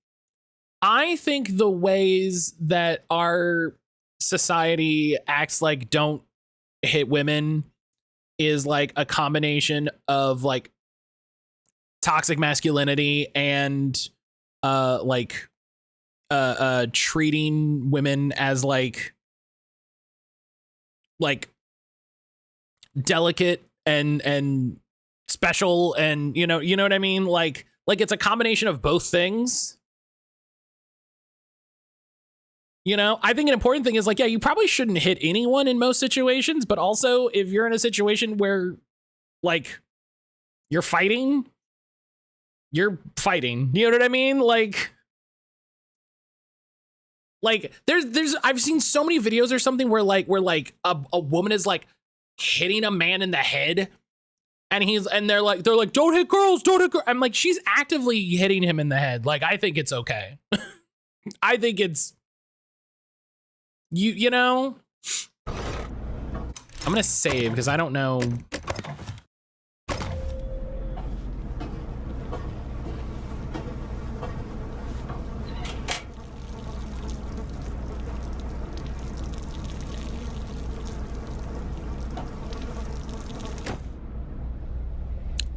the ways that our society acts like don't hit women is like a combination of like toxic masculinity and treating women as like delicate and special, and you know what I mean, like it's a combination of both things. You know, I think an important thing is like, yeah, you probably shouldn't hit anyone in most situations, but also if you're in a situation where like you're fighting, you know what I mean? Like there's I've seen so many videos or something where a woman is like hitting a man in the head, and they're like don't hit girls. I'm like, she's actively hitting him in the head. Like, I think it's okay. I think it's you know. I'm gonna save because I don't know.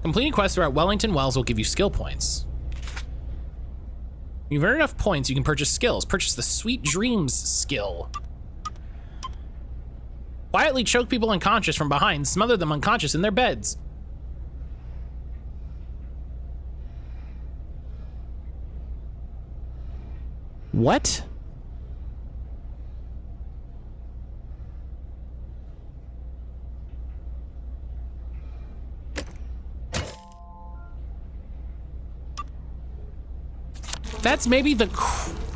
Completing quests throughout Wellington Wells will give you skill points. When you've earned enough points, you can purchase skills. Purchase the Sweet Dreams skill. Quietly choke people unconscious from behind, smother them unconscious in their beds. What? That's maybe the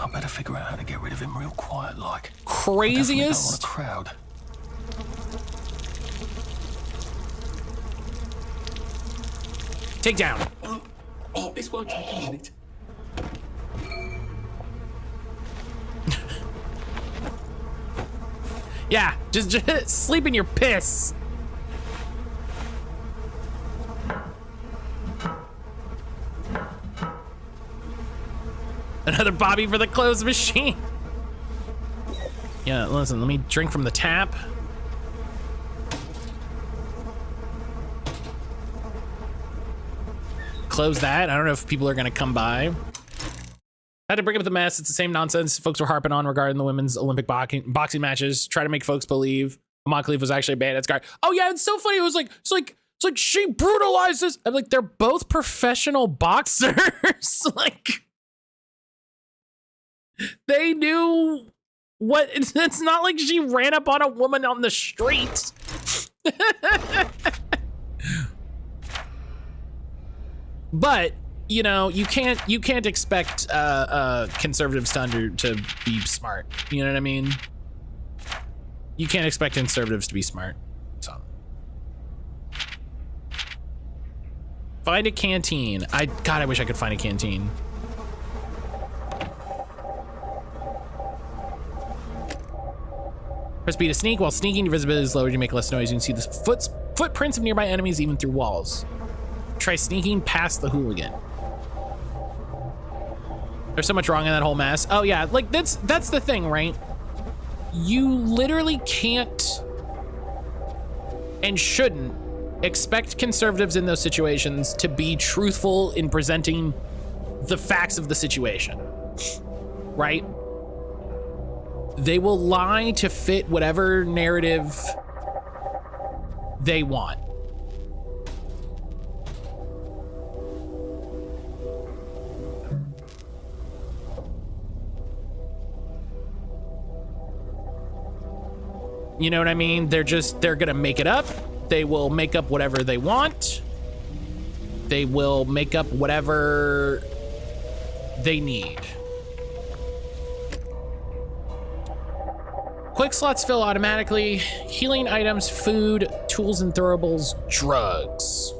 I better figure out how to get rid of him real quiet like. Craziest. I don't want a crowd. Take down. Oh, this won't take a minute. Yeah, just sleep in your piss. Another Bobby for the clothes machine. Yeah, listen, let me drink from the tap. Close that. I don't know if people are gonna come by. I had to bring up the mess. It's the same nonsense folks were harping on regarding the women's Olympic boxing matches. Try to make folks believe Ahmad Khalif was actually a bandits guy. Oh yeah, it's so funny. It was like, it's like she brutalized this. I'm like, they're both professional boxers. Like, they knew what. It's not like she ran up on a woman on the street. But you know, you can't expect conservatives to be smart. You know what I mean? You can't expect conservatives to be smart. So find a canteen. God, I wish I could find a canteen. Press B to sneak. While sneaking, your visibility is lowered. You make less noise. You can see the footprints of nearby enemies even through walls. Try sneaking past the hooligan. There's so much wrong in that whole mess. Oh yeah, like that's the thing, right? You literally can't and shouldn't expect conservatives in those situations to be truthful in presenting the facts of the situation, right? They will lie to fit whatever narrative they want. You know what I mean? They're gonna make it up. They will make up whatever they want. They will make up whatever they need. Quick slots fill automatically. Healing items, food, tools and throwables, drugs.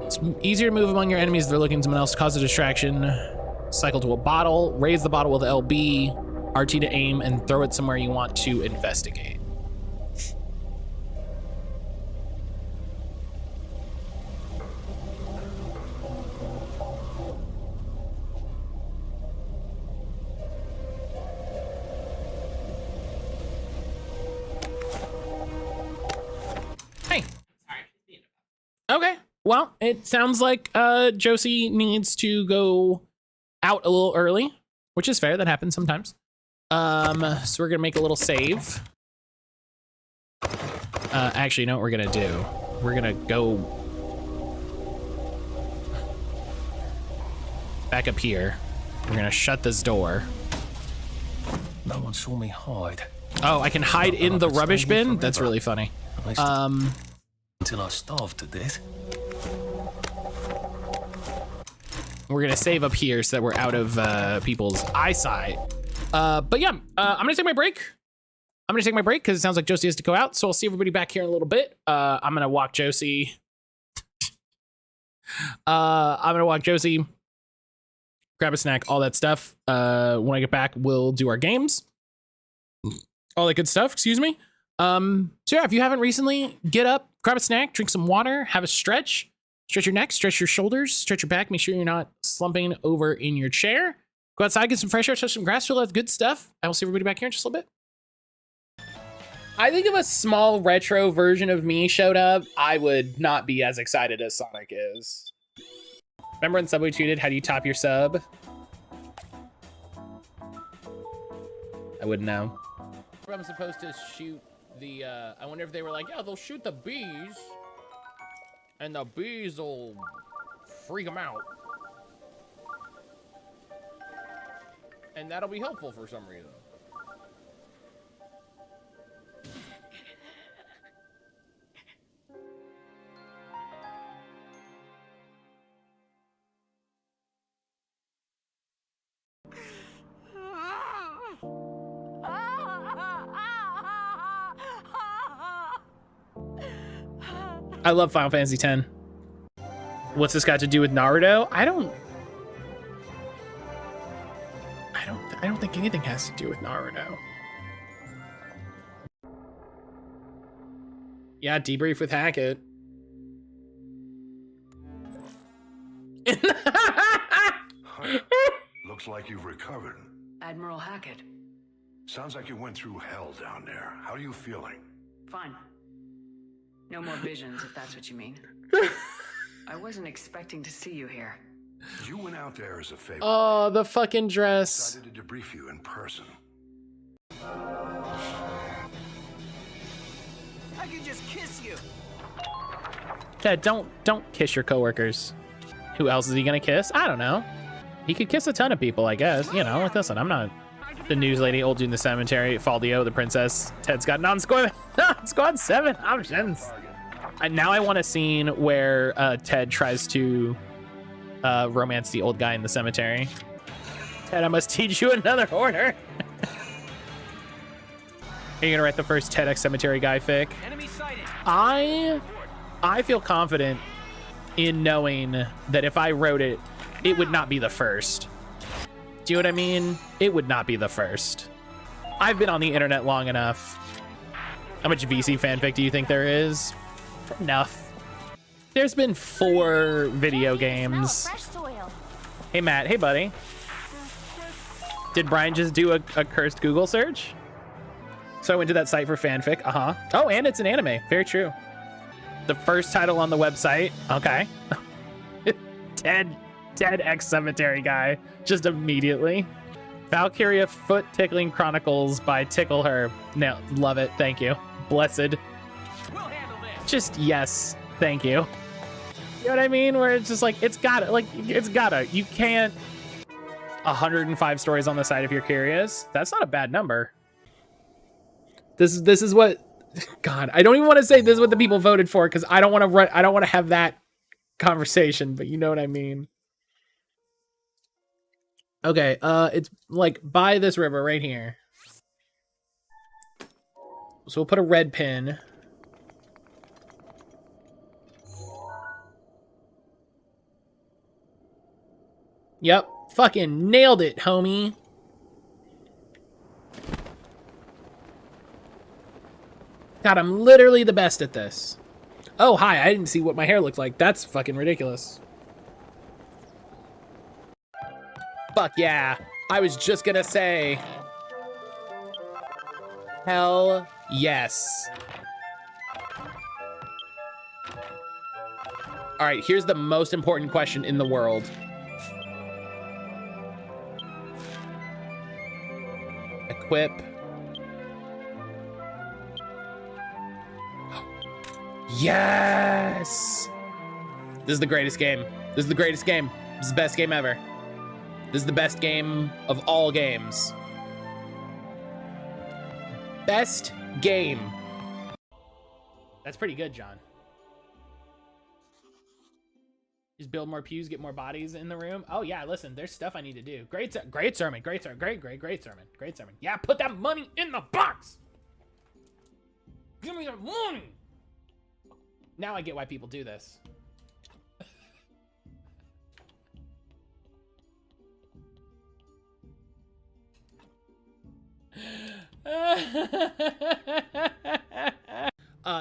It's easier to move among your enemies if they're looking at someone else to cause a distraction. Cycle to a bottle, raise the bottle with LB, RT to aim, and throw it somewhere you want to investigate. Hey. Okay, well, it sounds like Josie needs to go out a little early, which is fair. That happens sometimes. So we're gonna make a little save. Actually, you know what we're gonna do? We're gonna go back up here. We're gonna shut this door. No one saw me hide. Oh, I can hide in the rubbish bin? That's really funny. Until I starved to death. We're gonna save up here so that we're out of people's eyesight. But yeah, I'm gonna take my break. Because it sounds like Josie has to go out. So I'll see everybody back here in a little bit. I'm gonna walk Josie. Grab a snack, all that stuff. When I get back, we'll do our games. All that good stuff, excuse me. So yeah, if you haven't recently, get up, grab a snack, drink some water, have a stretch. Stretch your neck, stretch your shoulders, stretch your back. Make sure you're not slumping over in your chair. Go outside, get some fresh air, touch some grass, all that good stuff. I will see everybody back here in just a little bit. I think if a small retro version of me showed up, I would not be as excited as Sonic is. Remember when Subway tweeted, how do you top your sub? I wouldn't know. I'm supposed to shoot the, I wonder if they were like, yeah, they'll shoot the bees. And the bees will freak them out. And that'll be helpful for some reason. I love Final Fantasy X. What's this got to do with Naruto? I don't think anything has to do with Naruto. Yeah, debrief with Hackett. Looks like you've recovered. Admiral Hackett. Sounds like you went through hell down there. How are you feeling? Fine. No more visions, if that's what you mean. I wasn't expecting to see you here. You went out there as a favor. Oh, the fucking dress. Decided to debrief you in person. I can just kiss you. Ted, don't kiss your coworkers. Who else is he gonna kiss? I don't know. He could kiss a ton of people, I guess. You know, like, listen, I'm not the news lady, old dude in the cemetery, Faldio, the princess. Ted's got non-squad 7 options. And now I want a scene where Ted tries to romance the old guy in the cemetery. Ted, I must teach you another order. Are you gonna write the first TEDx cemetery guy fic? I feel confident in knowing that if I wrote it, it would not be the first. Do you know what I mean? It would not be the first. I've been on the internet long enough. How much VC fanfic do you think there is? Enough. There's been 4 video games. Hey, Matt. Hey, buddy. Did Brian just do a cursed Google search? So I went to that site for fanfic. Oh, and it's an anime. Very true. The first title on the website. Okay. Ted Dead ex-cemetery guy. Just immediately. Valkyria Foot Tickling Chronicles by Tickle Her. No, love it. Thank you. Blessed. Just yes. Thank you. You know what I mean? Where it's just like, it's gotta. You can't. 105 stories on the site if you're curious. That's not a bad number. This is what. God, I don't even want to say this is what the people voted for because I don't want to have that conversation, but you know what I mean. Okay, it's like by this river right here. So we'll put a red pin. Yep, fucking nailed it, homie. God, I'm literally the best at this. Oh, hi, I didn't see what my hair looked like. That's fucking ridiculous. Fuck yeah. I was just gonna say. Hell yes. All right, here's the most important question in the world. Equip. Yes! This is the greatest game. This is the greatest game. This is the best game ever. This is the best game of all games. Best game. That's pretty good, John. Just build more pews, get more bodies in the room. Oh yeah, listen, there's stuff I need to do. Great sermon, great sermon, great sermon. Yeah, put that money in the box. Give me that money. Now I get why people do this.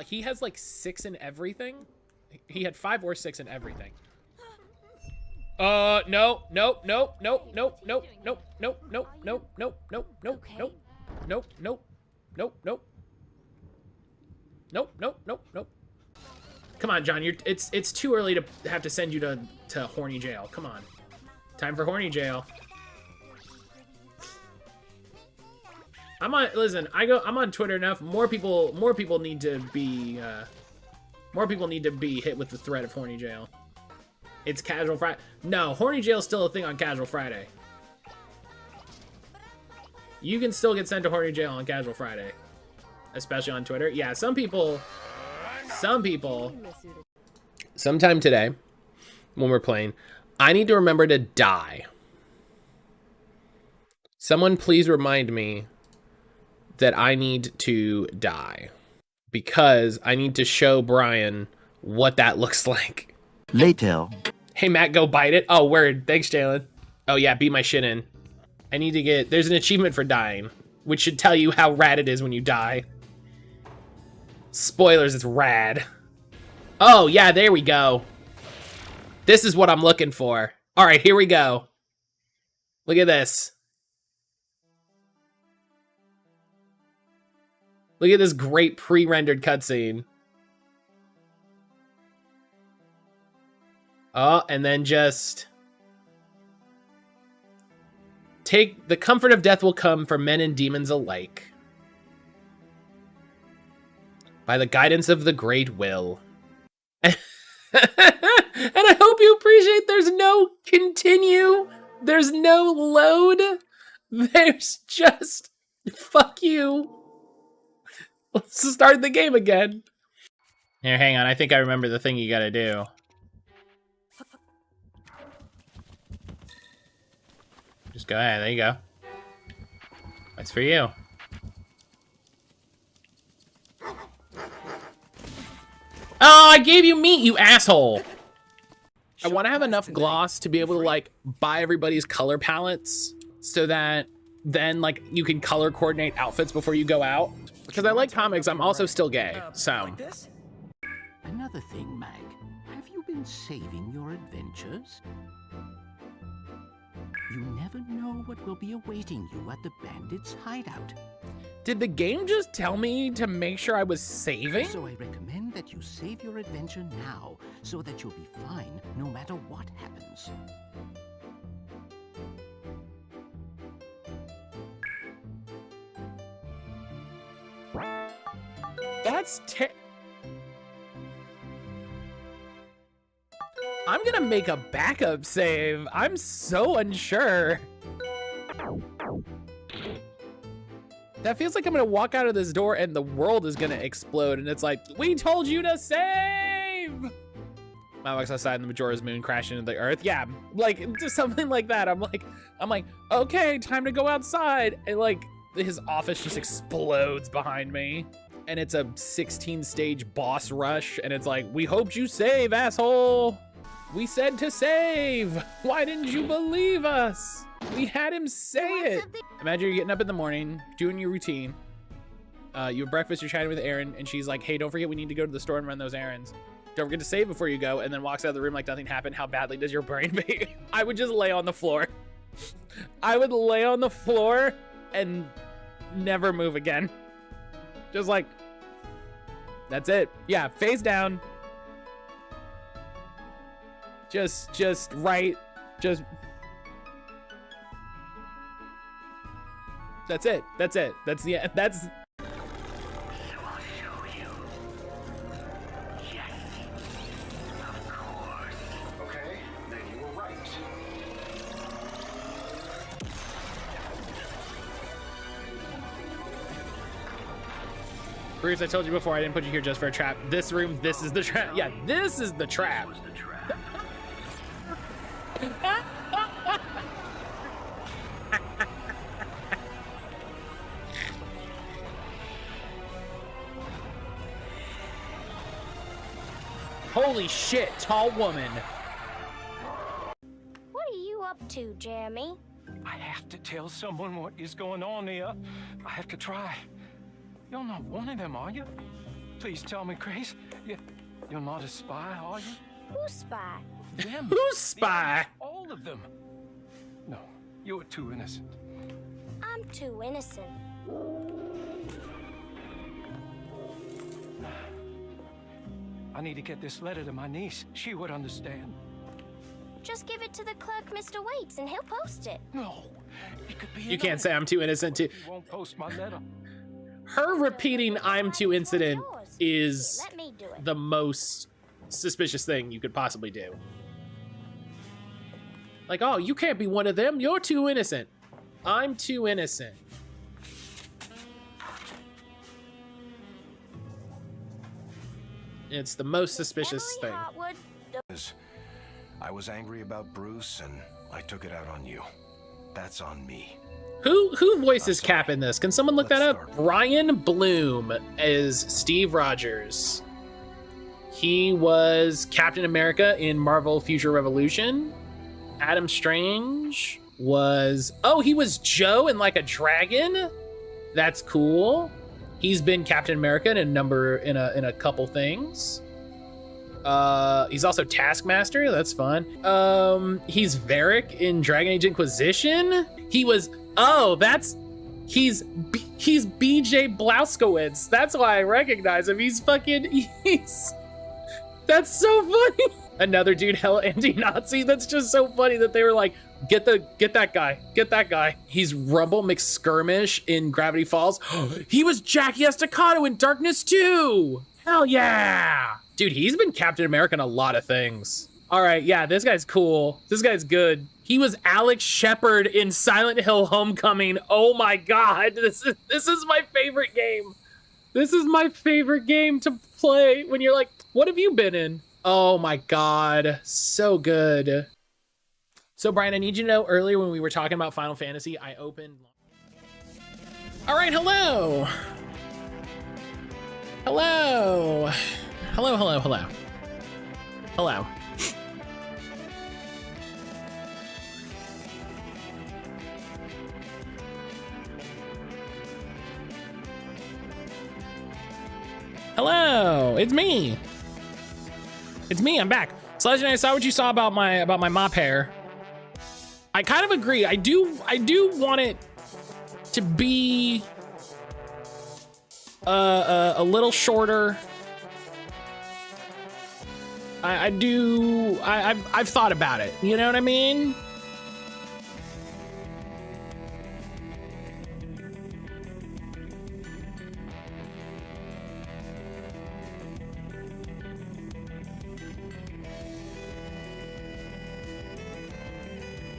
He has like 6 in everything. He had 5 or 6 in everything. No. Come on, John, it's too early to have to send you to horny jail. Come on. Time for horny jail. I'm on Twitter enough. More people need to be hit with the threat of horny jail. It's Casual Friday. No, horny jail is still a thing on Casual Friday. You can still get sent to horny jail on Casual Friday, especially on Twitter. Yeah, some people. Sometime today, when we're playing, I need to remember to die. Someone please remind me that I need to die. Because I need to show Brian what that looks like. Later. Hey, Matt, go bite it. Oh, word. Thanks, Jalen. Oh, yeah, beat my shit in. I need to get... There's an achievement for dying, which should tell you how rad it is when you die. Spoilers, it's rad. Oh, yeah, there we go. This is what I'm looking for. All right, here we go. Look at this. Look at this great pre-rendered cutscene. Oh, and then just... Take the comfort of death will come for men and demons alike. By the guidance of the great will. And I hope you appreciate there's no continue. There's no load. There's just fuck you. Let's start the game again. Here, hang on. I think I remember the thing you gotta do. Just go ahead. There you go. That's for you. Oh, I gave you meat, you asshole. I want to have enough gloss to be able to, like, buy everybody's color palettes so that then, like, you can color coordinate outfits before you go out. Because I like comics, I'm also still gay, so. Another thing, Mag. Have you been saving your adventures? You never know what will be awaiting you at the bandits' hideout. Did the game just tell me to make sure I was saving? So I recommend that you save your adventure now, so that you'll be fine no matter what happens. That's I'm gonna make a backup save. I'm so unsure. That feels like I'm gonna walk out of this door and the world is gonna explode and it's like, we told you to save! My walks outside and the Majora's Moon crashed into the earth. Yeah, like just something like that. I'm like, okay, time to go outside. And like his office just explodes behind me. And it's a 16-stage boss rush. And it's like, we hoped you save, asshole. We said to save. Why didn't you believe us? We had him say it. Imagine you're getting up in the morning, doing your routine. You have breakfast, you're chatting with Erin, and she's like, hey, don't forget we need to go to the store and run those errands. Don't forget to save before you go, and then walks out of the room like nothing happened. How badly does your brain be? I would just lay on the floor. I would lay on the floor and never move again. Just like, that's it. Yeah, face down. Just right. Just. That's it. That's it. That's the end. That's. Okay, then you were right. Bruce, I told you before I didn't put you here just for a trap. This room, this is the trap. Yeah, this is the trap. This was the trap. Holy shit, tall woman. What are you up to, Jeremy? I have to tell someone what is going on here. I have to try. You're not one of them, are you? Please tell me, Grace. You're not a spy, are you? Who's spy? Them. Who's spy? All of them. No, you're too innocent. I'm too innocent. I need to get this letter to my niece. She would understand. Just give it to the clerk, Mr. Waits, and he'll post it. No, it could be. You can't say I'm too innocent too. He won't post my letter. Her repeating I'm too innocent is Let me do it. the most suspicious thing you could possibly do. Like, oh, you can't be one of them. You're too innocent. I'm too innocent. It's the most suspicious thing. I was angry about Bruce, and I took it out on you. That's on me. Who voices Cap in this? Can someone look that up? Ryan Bloom as Steve Rogers. He was Captain America in Marvel Future Revolution. Adam Strange was, oh, he was Joe in Like a Dragon. That's cool. He's been Captain America in a couple things. He's also Taskmaster. That's fun. He's Varric in Dragon Age Inquisition. He was, oh, he's BJ Blazkowicz. That's why I recognize him. That's so funny. Another dude, hella anti-Nazi. That's just so funny that they were like, get that guy. He's Rumble McSkirmish in Gravity Falls. He was Jackie Estacado in Darkness 2. Hell yeah. Dude, he's been Captain America in a lot of things. All right, yeah, this guy's cool. This guy's good. He was Alex Shepard in Silent Hill Homecoming. Oh my God, this is my favorite game. This is my favorite game to play when you're like, what have you been in? Oh my God, so good. So Brian, I need you to know earlier when we were talking about Final Fantasy, I opened. All right, hello. Hello. Hello, hello, hello. Hello. Hello, it's me. It's me, I'm back. So Legend, I saw what you saw about my mop hair. I kind of agree. I do want it to be a little shorter. I've thought about it. You know what I mean?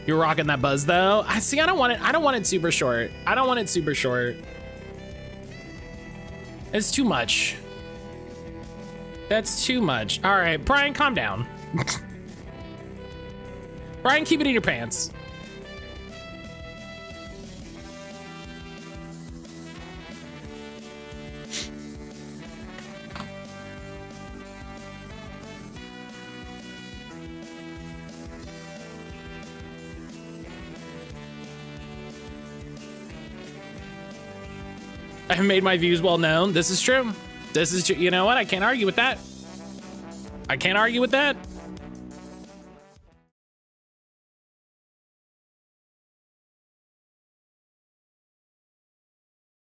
You're rocking that buzz though. I see. I don't want it super short. I don't want it super short. It's too much. That's too much. All right, Brian, calm down. Brian, keep it in your pants. I have made my views well known. This is true. This is true. You know what? I can't argue with that. I can't argue with that.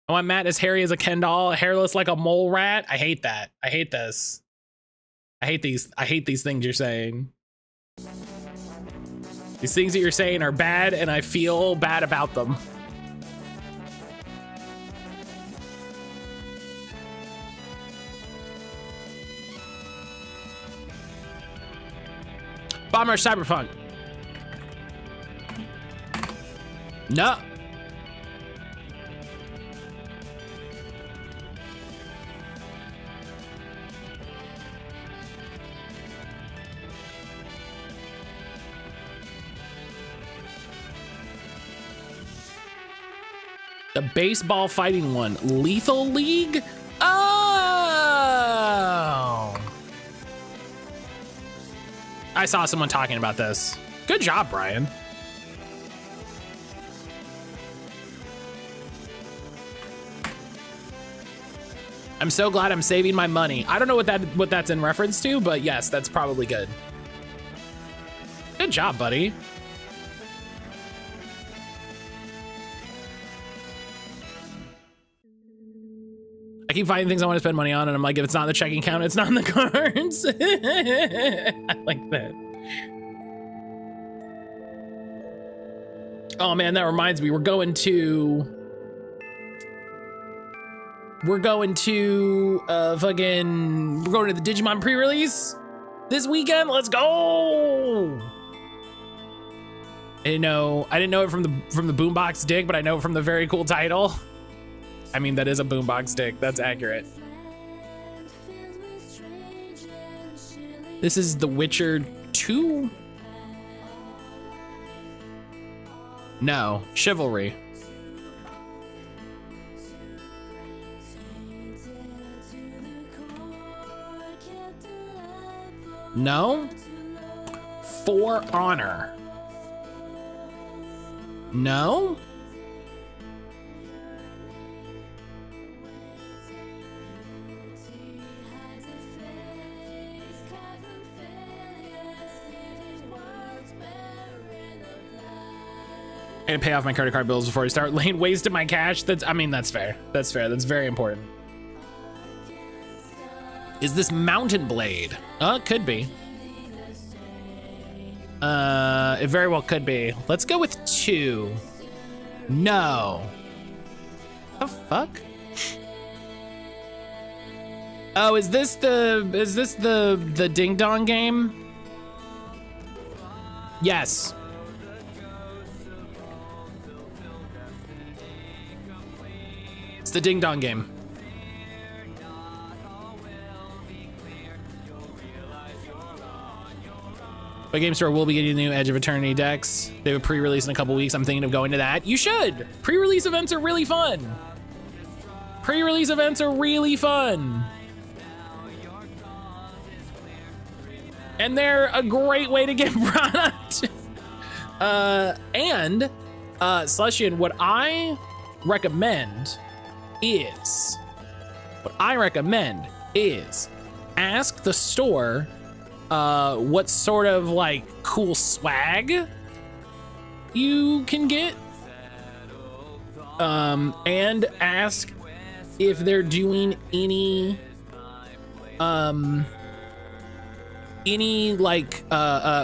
I want Matt as hairy as a Ken doll, hairless like a mole rat. I hate that. I hate this. I hate these things you're saying. These things that you're saying are bad and I feel bad about them. Bomber Cyberpunk. No. The baseball fighting one. Lethal League? Oh! I saw someone talking about this. Good job, Brian. I'm so glad I'm saving my money. I don't know what that's in reference to, but yes, that's probably good. Good job, buddy. I keep finding things I want to spend money on, and I'm like, if it's not in the checking account, it's not in the cards. I like that. Oh man, that reminds me, we're going to the Digimon pre-release this weekend. Let's go. I didn't know it from the Boombox Dig, but I know from the very cool title. I mean, that is a Boombox Dig. That's accurate. This is The Witcher 2? No, Chivalry. No? For Honor. No? I gotta pay off my credit card bills before I start wasting my cash. I mean, that's fair. That's fair. That's very important. Is this Mountain Blade? Oh, it could be. It very well could be. Let's go with 2. No. The fuck? Oh, is this the Ding Dong game? Yes. It's the Ding Dong game. But Game Store will be getting new Edge of Eternity decks. They have a pre-release in a couple weeks. I'm thinking of going to that. You should. Pre-release events are really fun. Pre-release events are really fun. And they're a great way to get product. Slushian, what I recommend is ask the store what sort of like cool swag you can get, and ask if they're doing any any like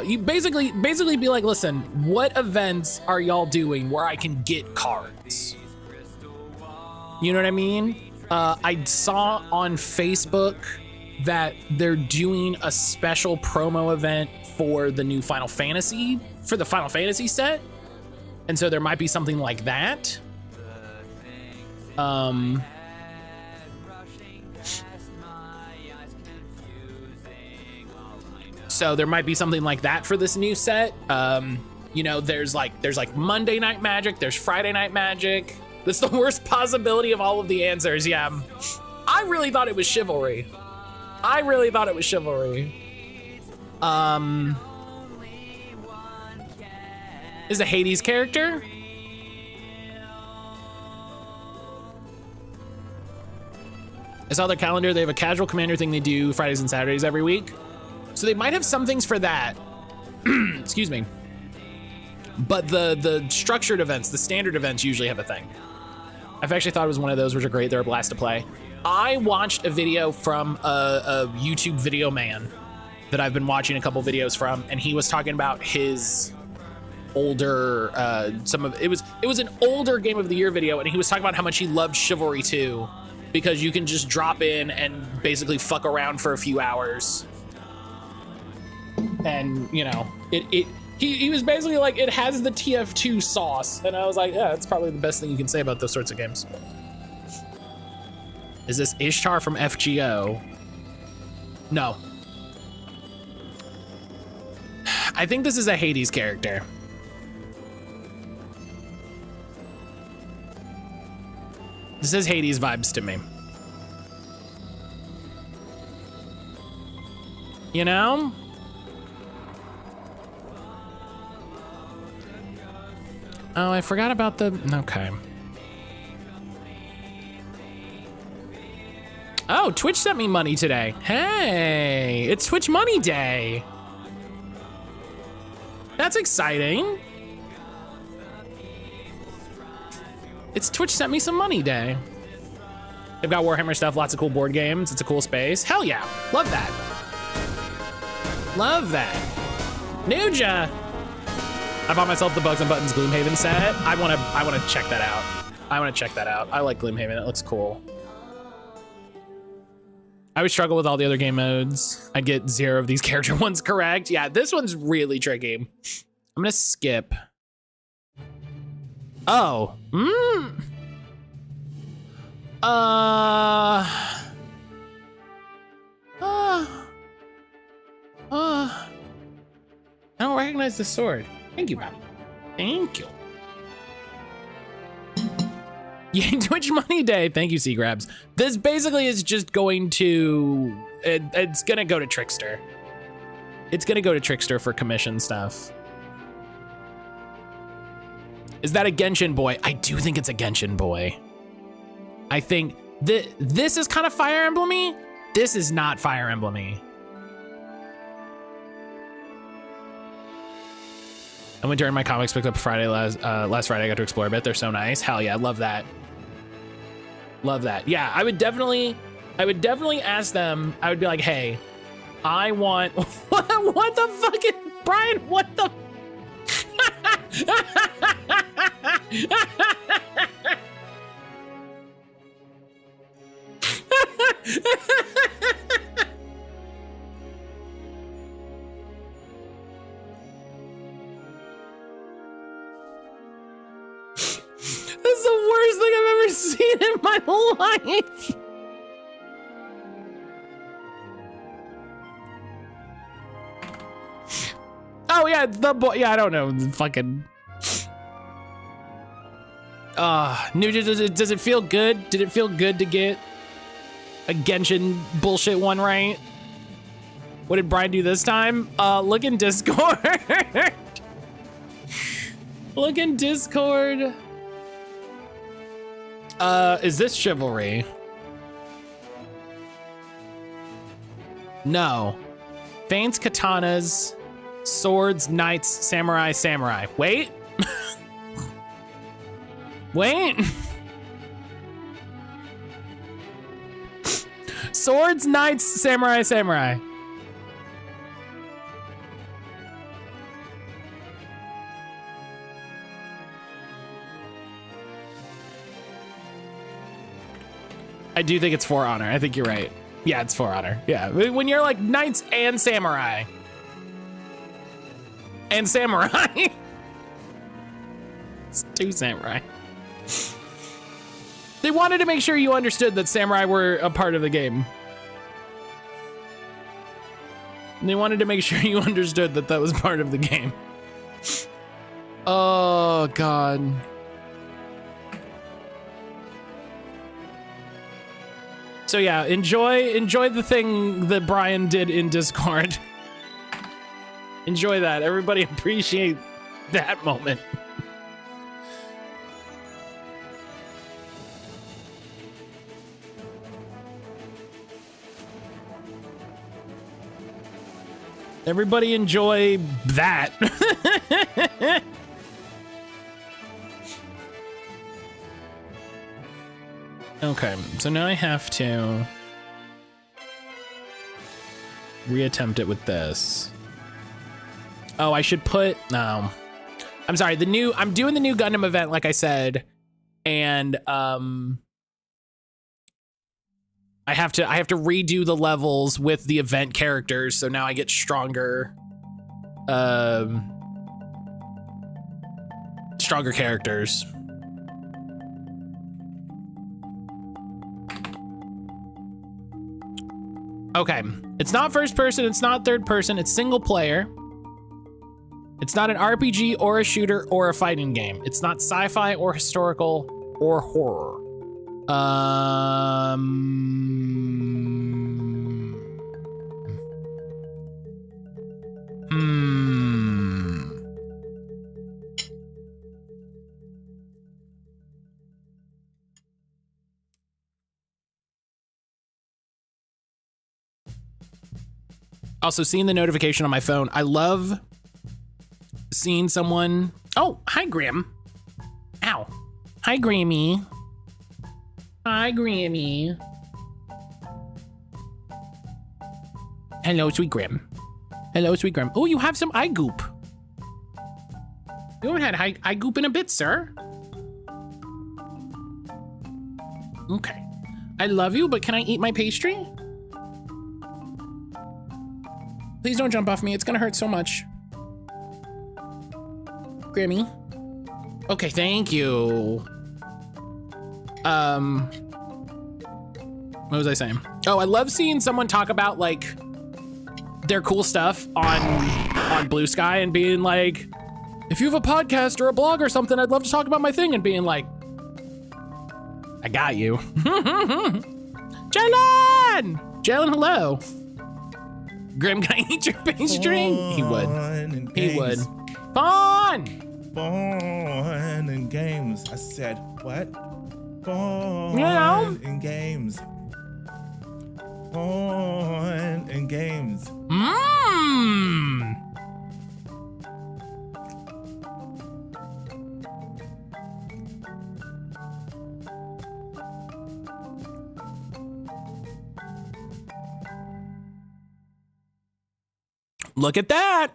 you basically be like, listen, what events are y'all doing where I can get cards? You know what I mean? I saw on Facebook that they're doing a special promo event for the new Final Fantasy, for the Final Fantasy set. And so there might be something like that. So there might be something like that for this new set. You know, there's like Monday Night Magic, there's Friday Night Magic. That's the worst possibility of all of the answers. Yeah, I really thought it was Chivalry. Is a Hades character? I saw their calendar. They have a casual commander thing they do Fridays and Saturdays every week. So they might have some things for that. Excuse me. But the structured events, the standard events usually have a thing. I've actually thought it was one of those which are great. They're a blast to play. I watched a video from a YouTube video man that I've been watching a couple videos from, and he was talking about his older, it was an older Game of the Year video, and he was talking about how much he loved Chivalry 2 because you can just drop in and basically fuck around for a few hours. And, you know, he was basically like, it has the TF2 sauce. And I was like, yeah, that's probably the best thing you can say about those sorts of games. Is this Ishtar from FGO? No. I think this is a Hades character. This is Hades vibes to me. You know? Oh, I forgot about the, okay. Oh, Twitch sent me money today. Hey, it's Twitch Money Day. That's exciting. It's Twitch sent me some money day. They've got Warhammer stuff, lots of cool board games. It's a cool space. Hell yeah, love that. Love that. Nuja. I bought myself the Bugs and Buttons Gloomhaven set. I wanna check that out. I like Gloomhaven, it looks cool. I would struggle with all the other game modes. I'd get 0 of these character ones correct. Yeah, this one's really tricky. I'm gonna skip. Oh, I don't recognize the sword. Thank you, Bob. Thank you. Yeah, Twitch Money Day. Thank you, C-Grabs. This basically is just going to, it's gonna go to Trickster. It's gonna go to Trickster for commission stuff. Is that a Genshin boy? I do think it's a Genshin boy. I think this is kind of Fire Emblem-y. This is not Fire Emblem-y. I went during my comics, picked up Friday last Friday. I got to explore a bit. They're so nice. Hell yeah, love that. Love that. Yeah, I would definitely ask them. I would be like, hey, I want what the fucking Brian? What the? That's the worst thing I've ever seen in my life. Oh yeah, the boy. Yeah, I don't know. Fucking. Does it feel good? Did it feel good to get a Genshin bullshit one right? What did Brian do this time? Look in Discord. Look in Discord. Is this Chivalry? No. Feints, katanas, swords, knights, samurai, samurai. Wait. Wait. Swords, knights, samurai, samurai. I do think it's For Honor. I think you're right. Yeah, it's For Honor. Yeah, when you're like knights and samurai. And samurai. It's 2 samurai. They wanted to make sure you understood that samurai were a part of the game. They wanted to make sure you understood that that was part of the game. Oh, God. So yeah, enjoy the thing that Brian did in Discord. Enjoy that. Everybody appreciate that moment. Everybody enjoy that. Okay, so now I have to reattempt it with this. Oh, I should put, no. I'm sorry, I'm doing the new Gundam event, like I said, and I have to redo the levels with the event characters, so now I get stronger characters. Okay, it's not first person, it's not third person, it's single player. It's not an RPG or a shooter or a fighting game. It's not sci-fi or historical or horror. Also, seeing the notification on my phone, I love seeing someone. Oh, hi, Grim. Ow. Hi, Grammy. Hi, Grammy. Hello, sweet Grim. Hello, sweet Grim. Oh, you have some eye goop. You haven't had eye goop in a bit, sir. Okay. I love you, but can I eat my pastry? Please don't jump off me. It's gonna hurt so much. Grammy. Okay, thank you. What was I saying? Oh, I love seeing someone talk about like their cool stuff on Blue Sky and being like, if you have a podcast or a blog or something, I'd love to talk about my thing, and being like, I got you. Jalen! Jalen, hello. Grim, can I eat your pastry? He would. He would. Fun! Fun and games. I said, what? Fun and games. Fun and games. Mmm! Look at that.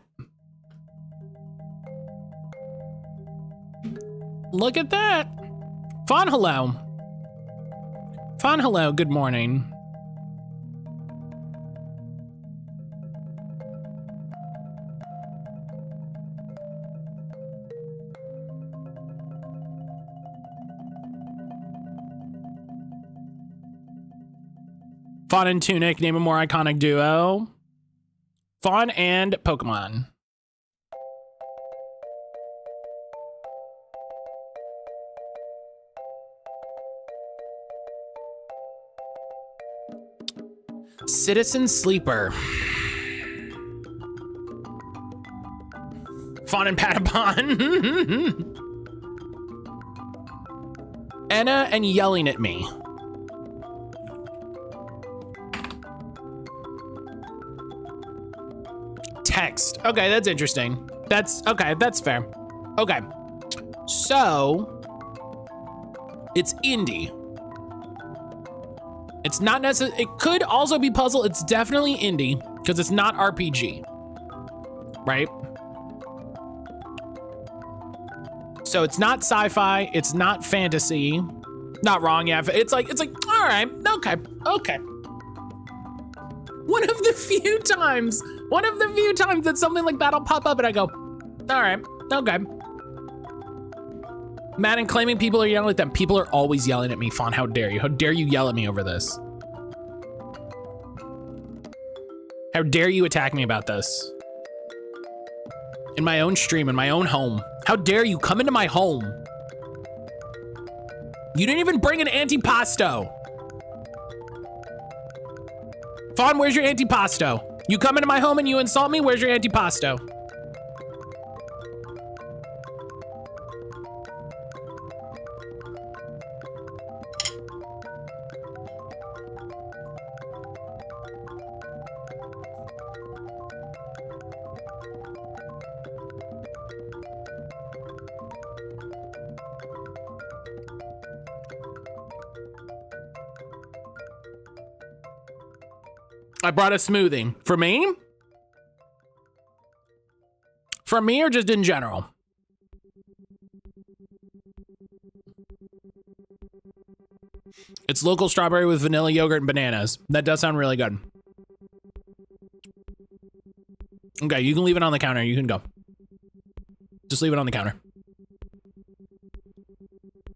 Look at that. Fawn, hello. Fawn, hello. Good morning. Fawn and Tunic, name a more iconic duo. Fawn and Pokemon. Citizen Sleeper. Fawn and Patapon. Anna and Yelling at Me. Text. Okay, that's interesting. That's okay, that's fair. Okay. So it's indie. It's not necessarily, it could also be puzzle. It's definitely indie because it's not RPG, right? So it's not sci-fi. It's not fantasy. Not wrong. Yeah. It's like, all right, okay. One of the few times that something like that'll pop up and I go, all right, okay. Mad and claiming people are yelling at them. People are always yelling at me, Fawn. How dare you? How dare you yell at me over this? How dare you attack me about this? In my own stream, in my own home. How dare you come into my home? You didn't even bring an antipasto. Fawn, where's your antipasto? You come into my home and you insult me, where's your antipasto? I brought a smoothie. For me? For me or just in general? It's local strawberry with vanilla yogurt and bananas. That does sound really good. Okay, you can leave it on the counter. You can go. Just leave it on the counter.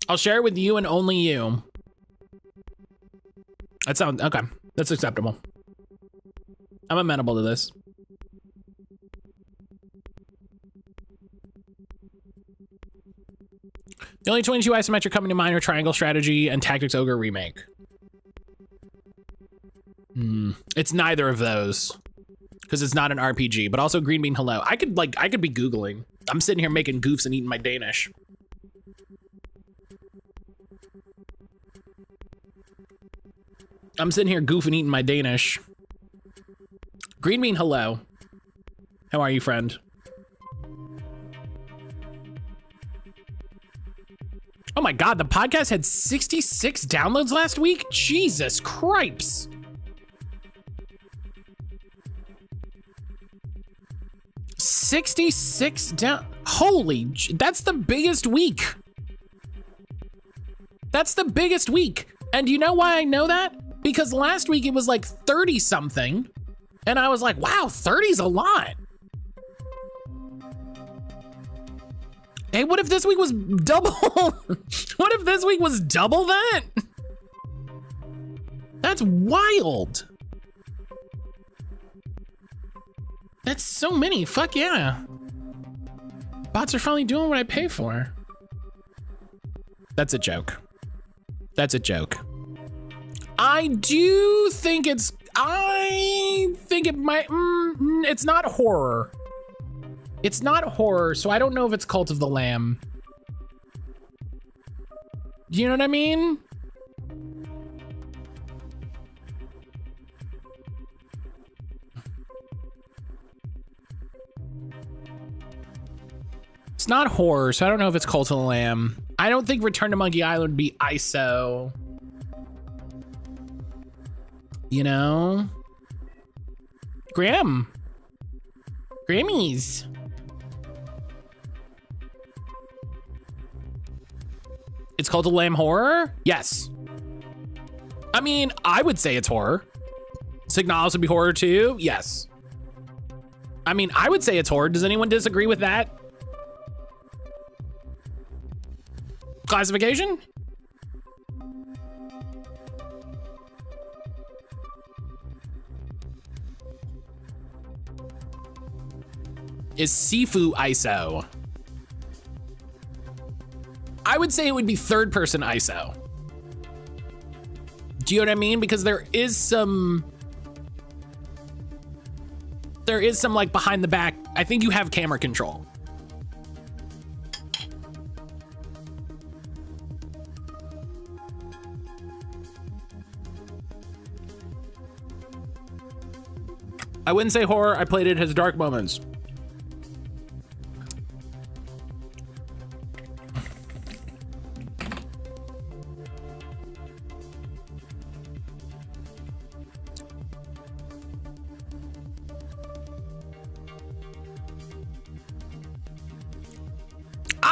I'll share it with you and only you. That sounds, okay. That's acceptable. I'm amenable to this. The only 22 isometric coming to mind are Triangle Strategy and Tactics Ogre Remake. It's neither of those. Because it's not an RPG, but also Green Bean Hello. I could be Googling. I'm sitting here making goofs and eating my Danish. I'm sitting here goofing eating my Danish. Green Bean Hello. How are you, friend? Oh my God, the podcast had 66 downloads last week? Jesus Cripes. Holy, that's the biggest week. That's the biggest week. And you know why I know that? Because last week it was like 30 something. And I was like, wow, 30's a lot. Hey, what if this week was double? What if this week was double that? That's wild. That's so many, fuck yeah. Bots are finally doing what I pay for. That's a joke. That's a joke. I think it might, it's not horror. It's not horror, so I don't know if it's Cult of the Lamb. Do you know what I mean? It's not horror, so I don't know if it's Cult of the Lamb. I don't think Return to Monkey Island would be ISO. You know? Grammys. It's Cult of the Lamb horror? Yes. I mean, I would say it's horror. Signalis would be horror too? Yes. I mean, I would say it's horror. Does anyone disagree with that? Classification? Is Sifu ISO? I would say it would be third person ISO. Do you know what I mean? Because there is some like behind the back. I think you have camera control. I wouldn't say horror. I played it, has dark moments.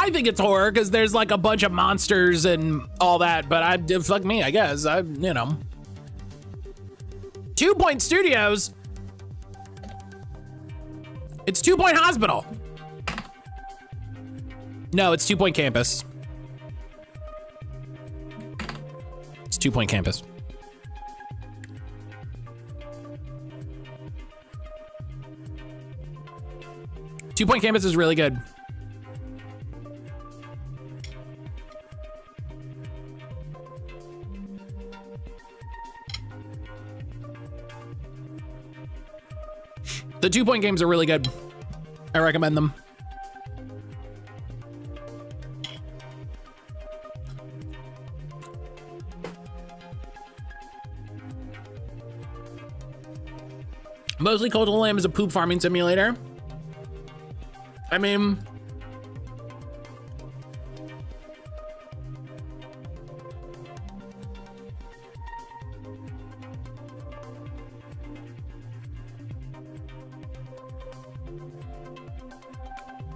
I think it's horror because there's like a bunch of monsters and all that, but fuck me, I guess. You know. 2 Point Studios. It's 2 Point Hospital. No, it's 2 Point Campus. It's 2 Point Campus. Two Point Campus is really good. The 2 Point games are really good. I recommend them. Mostly Cult of the Lamb is a poop farming simulator. I mean,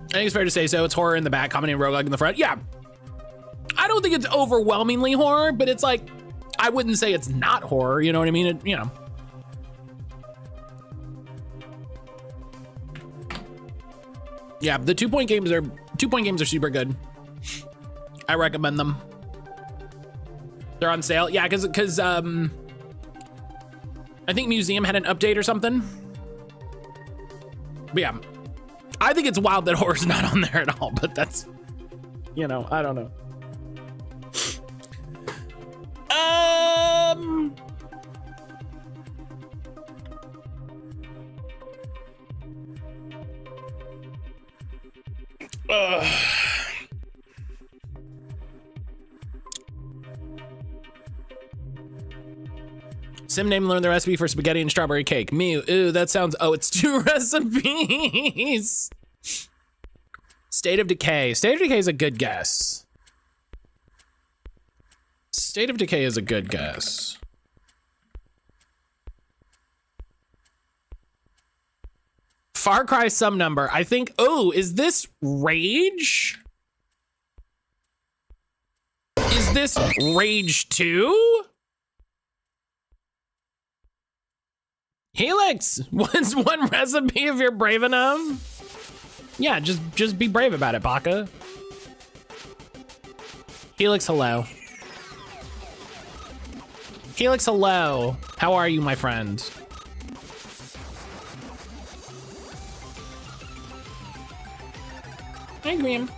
I think it's fair to say so. It's horror in the back, comedy and roguelike in the front. Yeah. I don't think it's overwhelmingly horror, but it's like, I wouldn't say it's not horror. You know what I mean? You know. Yeah, the 2 Point games are super good. I recommend them. They're on sale. Yeah, because I think Museum had an update or something. But yeah, I think it's wild that horror's not on there at all, but that's, you know, I don't know. Sim name learned the recipe for spaghetti and strawberry cake. Me, ooh, that sounds, oh, it's 2 recipes. State of Decay. State of Decay is a good guess. State of Decay is a good guess. Far Cry some number. I think, oh, is this Rage? Is this Rage 2? Helix, what's one recipe if you're brave enough? Yeah, just be brave about it, Baka. Helix, hello. Helix, hello. How are you, my friend? Hi, Graham.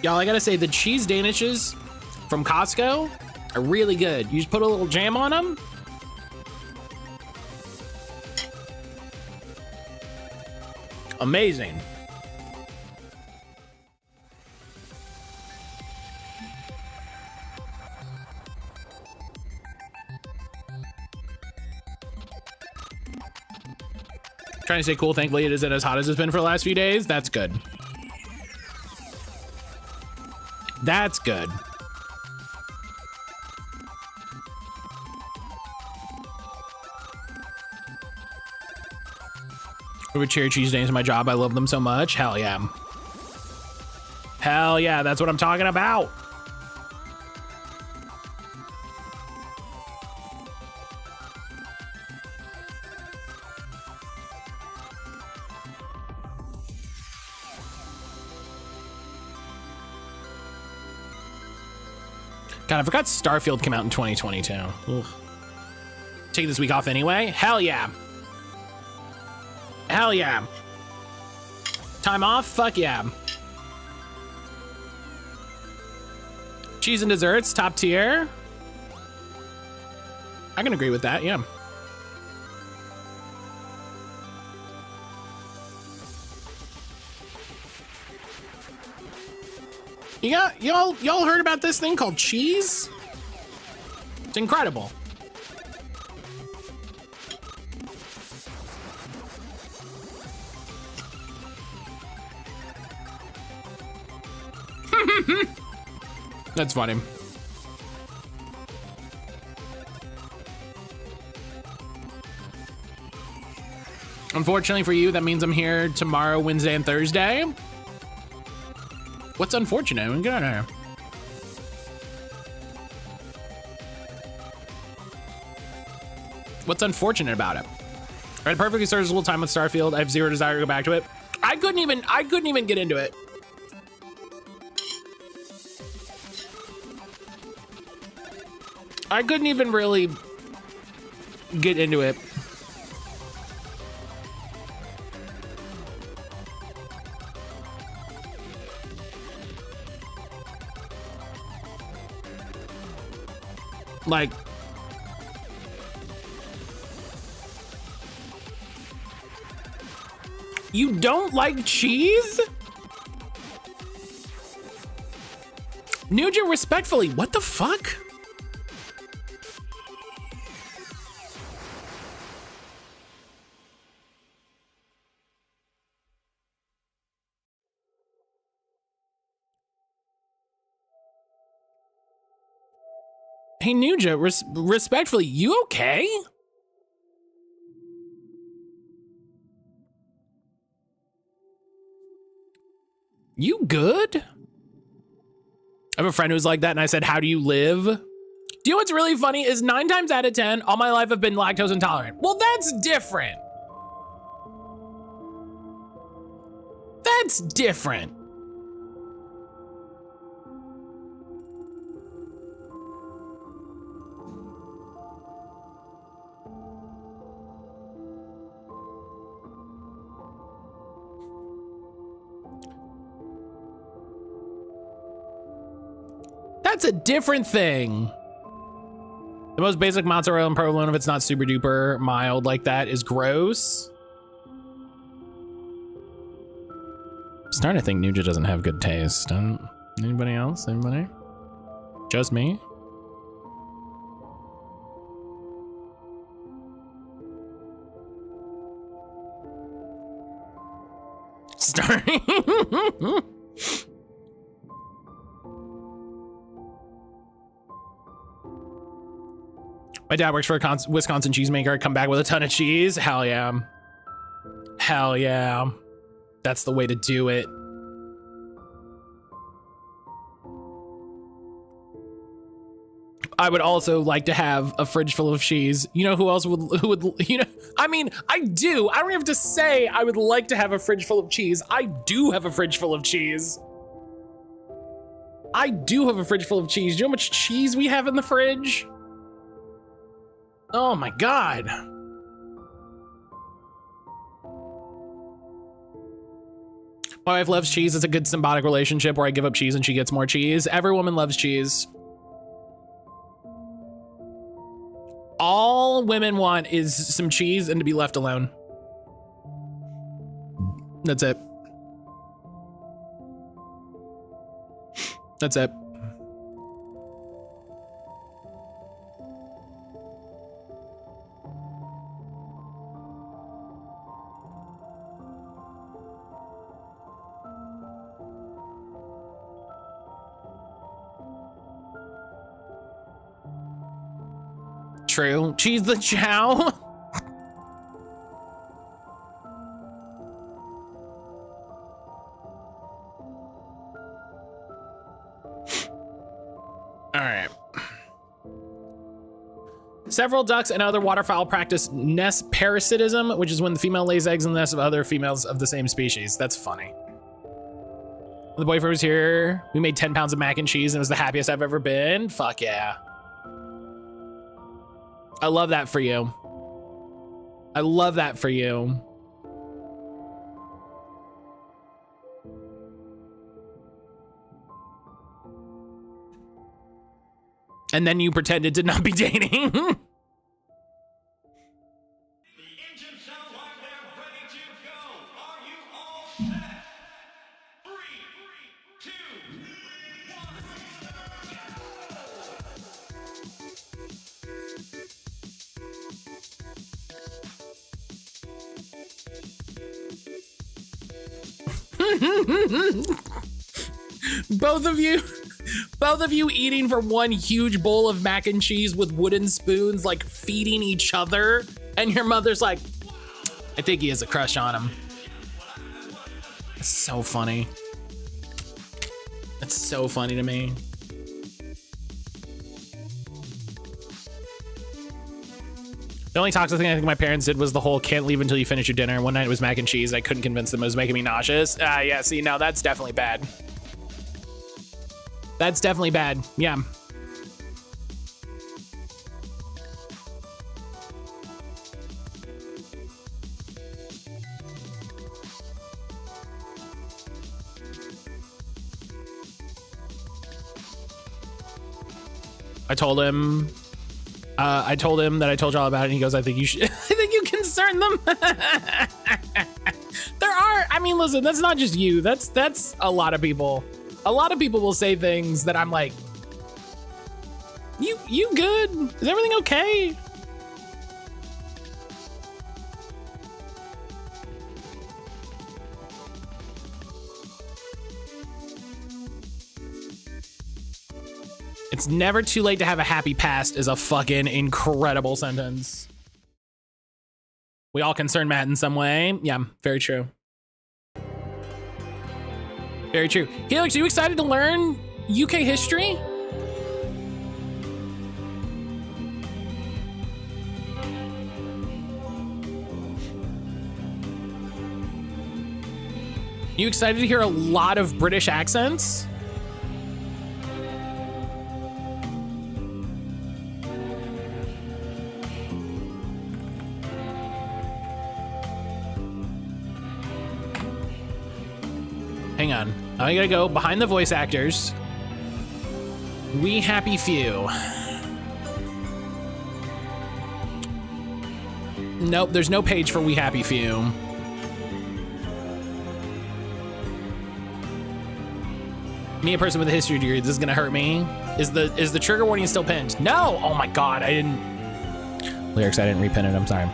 Y'all, I gotta say, the cheese danishes from Costco are really good. You just put a little jam on them. Amazing. Trying to stay cool. Thankfully, it isn't as hot as it's been for the last few days. That's good. That's good. With cherry cheese days in my job, I love them so much. Hell yeah. Hell yeah, that's what I'm talking about. God, I forgot Starfield came out in 2022. Ugh. Take this week off anyway? Hell yeah. Hell yeah. Time off? Fuck yeah. Cheese and desserts, top tier. I can agree with that, yeah. Y'all heard about this thing called cheese? It's incredible. That's funny. Unfortunately for you, that means I'm here tomorrow, Wednesday, and Thursday. What's unfortunate? Get out of here. What's unfortunate about it? I had a perfectly serviceable time with Starfield. I have zero desire to go back to it. I couldn't even get into it. I couldn't even really get into it. Like, you don't like cheese? Nuja, respectfully, what the fuck? Hey, Nuja, respectfully, you okay? You good? I have a friend who's like that, and I said, how do you live? Do you know what's really funny is 9 times out of 10, all my life I've been lactose intolerant. Well, that's different. That's different. That's a different thing. The most basic mozzarella and provolone, if it's not super duper mild like that, is gross. I'm starting to think Nuja doesn't have good taste. Anybody else? Anybody? Just me? Starting. My dad works for a Wisconsin cheesemaker. Come back with a ton of cheese. Hell yeah. Hell yeah. That's the way to do it. I would also like to have a fridge full of cheese. You know who else would, you know, I mean, I do. I don't have to say I would like to have a fridge full of cheese. I do have a fridge full of cheese. I do have a fridge full of cheese. Do you know how much cheese we have in the fridge? Oh my God. My wife loves cheese. It's a good symbiotic relationship where I give up cheese and she gets more cheese. Every woman loves cheese. All women want is some cheese and to be left alone. That's it. That's it. True. Cheese the chow. All right. Several ducks and other waterfowl practice nest parasitism, which is when the female lays eggs in the nest of other females of the same species. That's funny. When the boyfriend was here, we made 10 pounds of mac and cheese and it was the happiest I've ever been. Fuck yeah. I love that for you. I love that for you. And then you pretended to not be dating. Both of you eating from one huge bowl of mac and cheese with wooden spoons, like feeding each other. And your mother's like, I think he has a crush on him. It's so funny. It's so funny to me. The only toxic thing I think my parents did was the whole can't leave until you finish your dinner. One night it was mac and cheese. I couldn't convince them it was making me nauseous. Yeah, see, now that's definitely bad. That's definitely bad. Yeah. I told him that I told y'all about it, and he goes, I think you should, I think you concern them. There are, I mean, listen, that's not just you. That's a lot of people. A lot of people will say things that I'm like, you good? Is everything okay? It's never too late to have a happy past is a fucking incredible sentence. We all concern Matt in some way. Yeah, very true. Very true. Helix, are you excited to learn UK history? You excited to hear a lot of British accents? Hang on. I gotta go behind the voice actors. We happy few. Nope, there's no page for we happy few. Me, a person with a history degree, this is gonna hurt me. Is the trigger warning still pinned? No! Oh my god, I didn't. Lyrics, I didn't repin it, I'm sorry.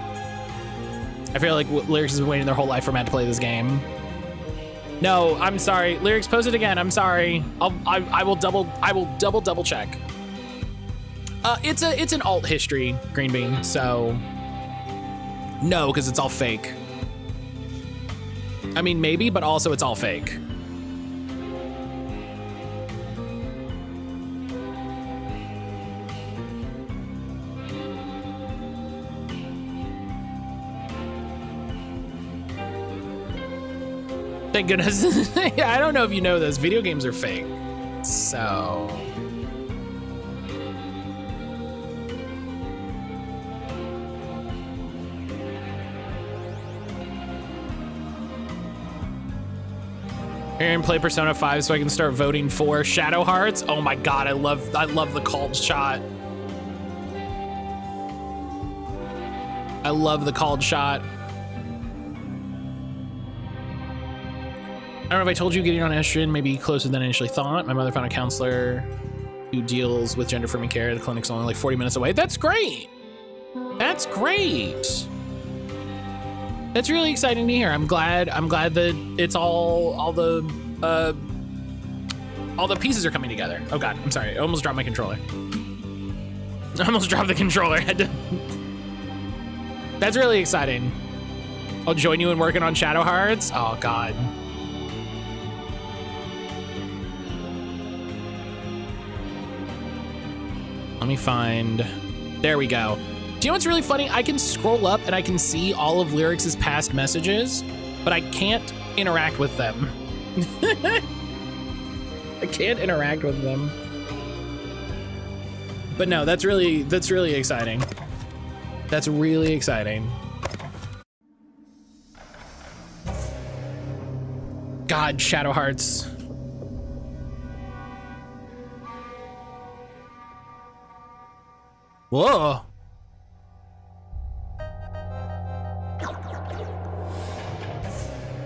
I feel like Lyrics has been waiting their whole life for Matt to play this game. No, I'm sorry. Lyrics, post it again. I'm sorry. I will double check. It's an alt history, Green Bean. So no, because it's all fake. I mean, maybe, but also it's all fake. Thank goodness. Yeah, I don't know if you know this. Video games are fake. So. Here and play Persona 5 so I can start voting for Shadow Hearts. Oh my god, I love the called shot. I love the called shot. I don't know if I told you, getting on estrogen may be closer than I initially thought. My mother found a counselor who deals with gender-affirming care. The clinic's only like 40 minutes away. That's great. That's great. That's really exciting to hear. I'm glad that it's all the pieces are coming together. Oh god, I'm sorry. I almost dropped my controller. I almost dropped the controller. That's really exciting. I'll join you in working on Shadow Hearts. Oh god. Let me find, there we go. Do you know what's really funny? I can scroll up and I can see all of Lyrics' past messages, but I can't interact with them. I can't interact with them. But no, that's really exciting. That's really exciting. God, Shadow Hearts. Whoa.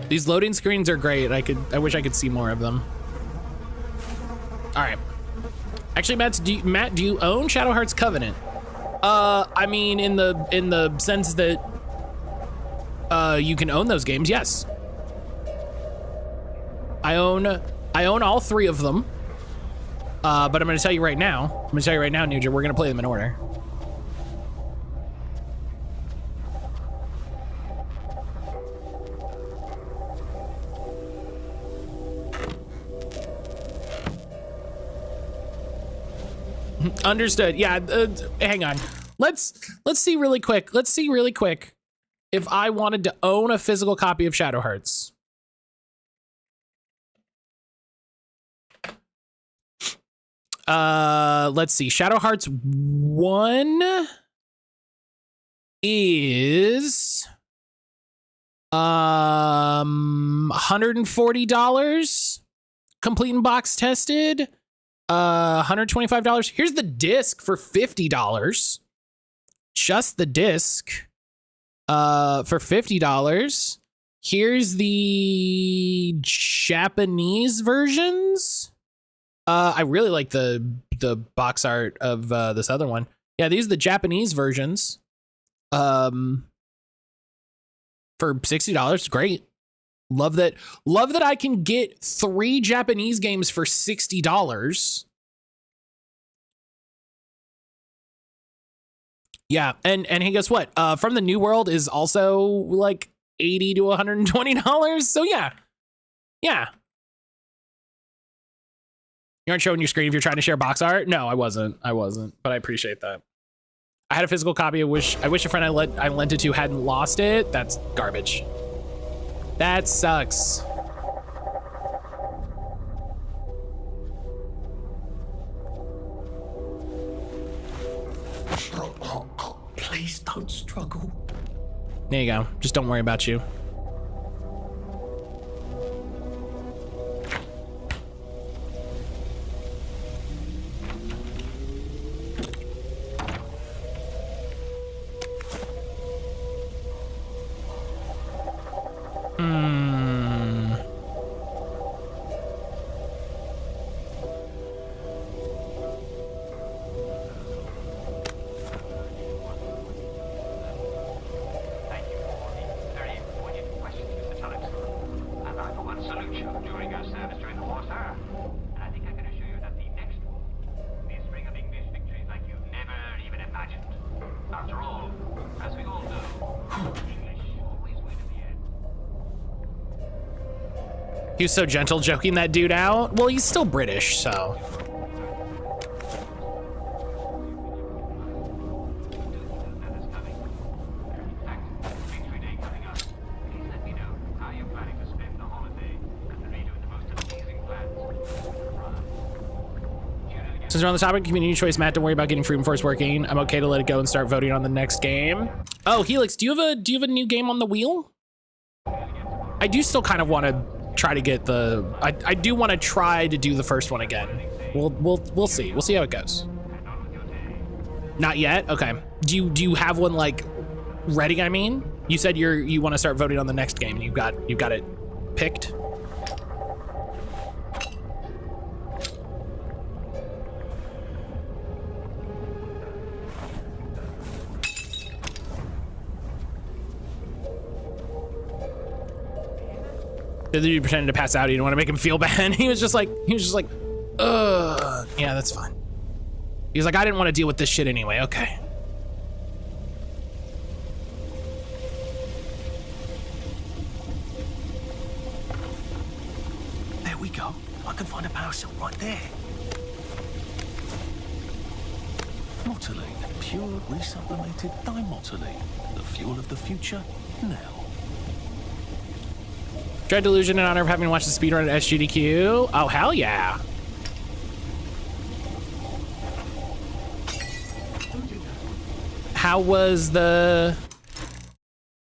These loading screens are great. I wish I could see more of them. All right. Actually, Matt, do you own Shadow Hearts Covenant? I mean, in the sense that you can own those games, yes. I own all 3 of them. But I'm gonna tell you right now, Nuja, we're gonna play them in order. Understood. Yeah. Hang on. Let's see really quick. Let's see really quick if I wanted to own a physical copy of Shadow Hearts. Let's see. Shadow Hearts 1 is $140 complete and box tested. $125. Here's the disc for $50. Just the disc for $50. Here's the Japanese versions. I really like the box art of this other one. Yeah, these are the Japanese versions. For $60. Great. Love that I can get 3 Japanese games for $60. Yeah, and hey, guess what? From the New World is also like $80 to $120. So yeah. Yeah. You aren't showing your screen if you're trying to share box art? No, I wasn't, but I appreciate that. I had a physical copy. I wish a friend I lent it to hadn't lost it. That's garbage. That sucks. Please don't struggle. There you go. Just don't worry about you. He was so gentle joking that dude out. Well, he's still British, so. Since we're on the topic of community choice, Matt, don't worry about getting Freedom Force working. I'm okay to let it go and start voting on the next game. Oh, Helix, do you have a new game on the wheel? I do still kind of want to try to get the. I do want to try to do the first one again. We'll see. We'll see how it goes. Not yet. Okay. Do you have one like ready? I mean, you said you want to start voting on the next game. And you've got it picked. The dude pretended to pass out. He didn't want to make him feel bad. He was just like, ugh. Yeah, that's fine. He was like, I didn't want to deal with this shit anyway. Okay. There we go. I can find a power cell right there. Motoline, pure resublimated dimotoline. The fuel of the future now. Dread Delusion in honor of having watched the speedrun at SGDQ. Oh, hell yeah. How was the...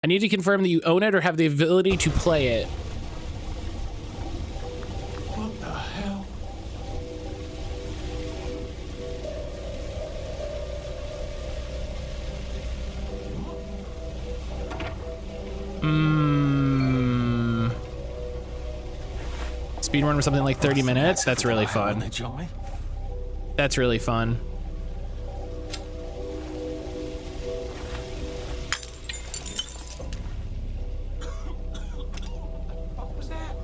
I need to confirm that you own it or have the ability to play it. What the hell? Speedrun was something like 30 minutes. That's really fun. That's really fun. What was that?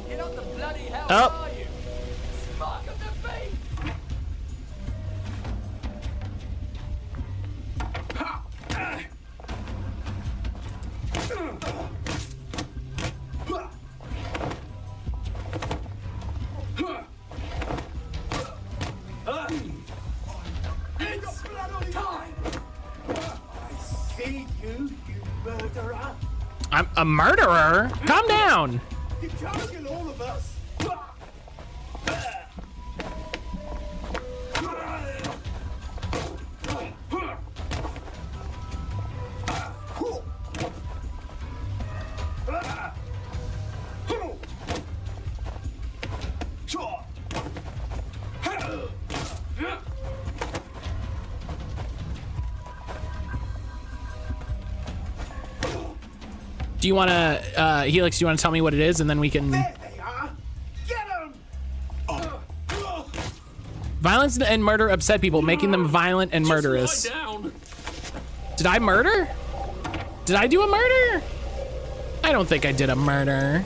Get up the bloody hell, Oh. are you? Spark of the faith. I'm a murderer? Calm down. You can't kill all of us. Do you want to, Helix, do you want to tell me what it is and then we can... There they are. Get them. Violence and murder upset people, making them violent and murderous. Just lie down. Did I murder? Did I do a murder? I don't think I did a murder.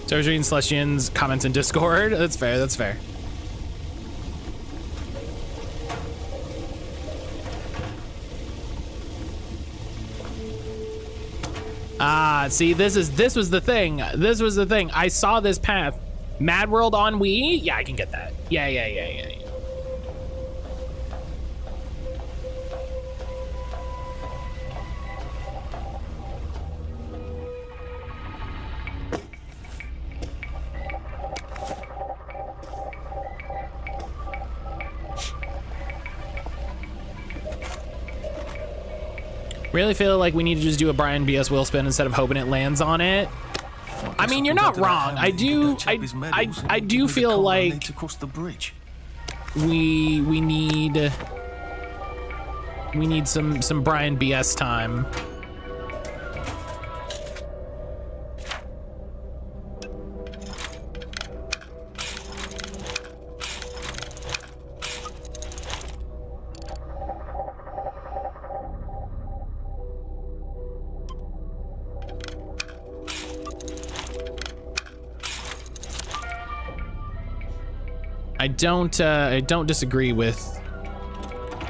So I was reading Celestian's comments in Discord. That's fair, that's fair. Ah, see, this was the thing. This was the thing. I saw this path. Mad World on Wii? Yeah, I can get that. Yeah. Really feel like we need to just do a Brian BS wheel spin instead of hoping it lands on it. I mean, you're not wrong. I do feel like we need some Brian BS time. I don't disagree with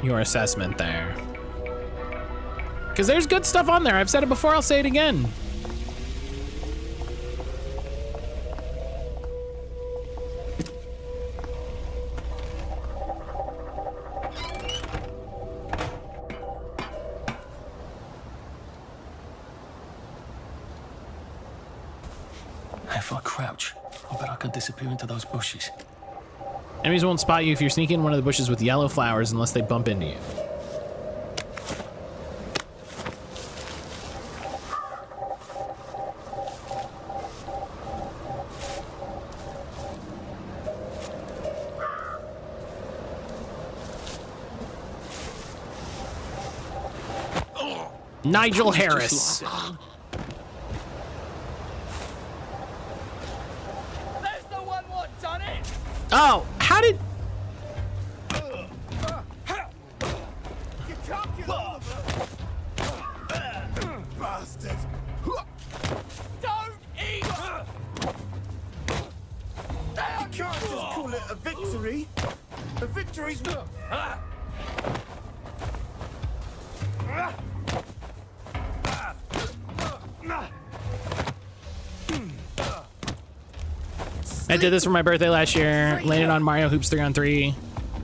your assessment there. Because there's good stuff on there. I've said it before, I'll say it again. If I crouch, I bet I can disappear into those bushes. Enemies won't spot you if you're sneaking in one of the bushes with yellow flowers unless they bump into you. Nigel Harris. There's the one what done it. Oh, how did... You can't kill all of us. Bastard. Don't eat. You can't just call it a victory. A victory's... I did this for my birthday last year. Landed on Mario Hoops 3-on-3.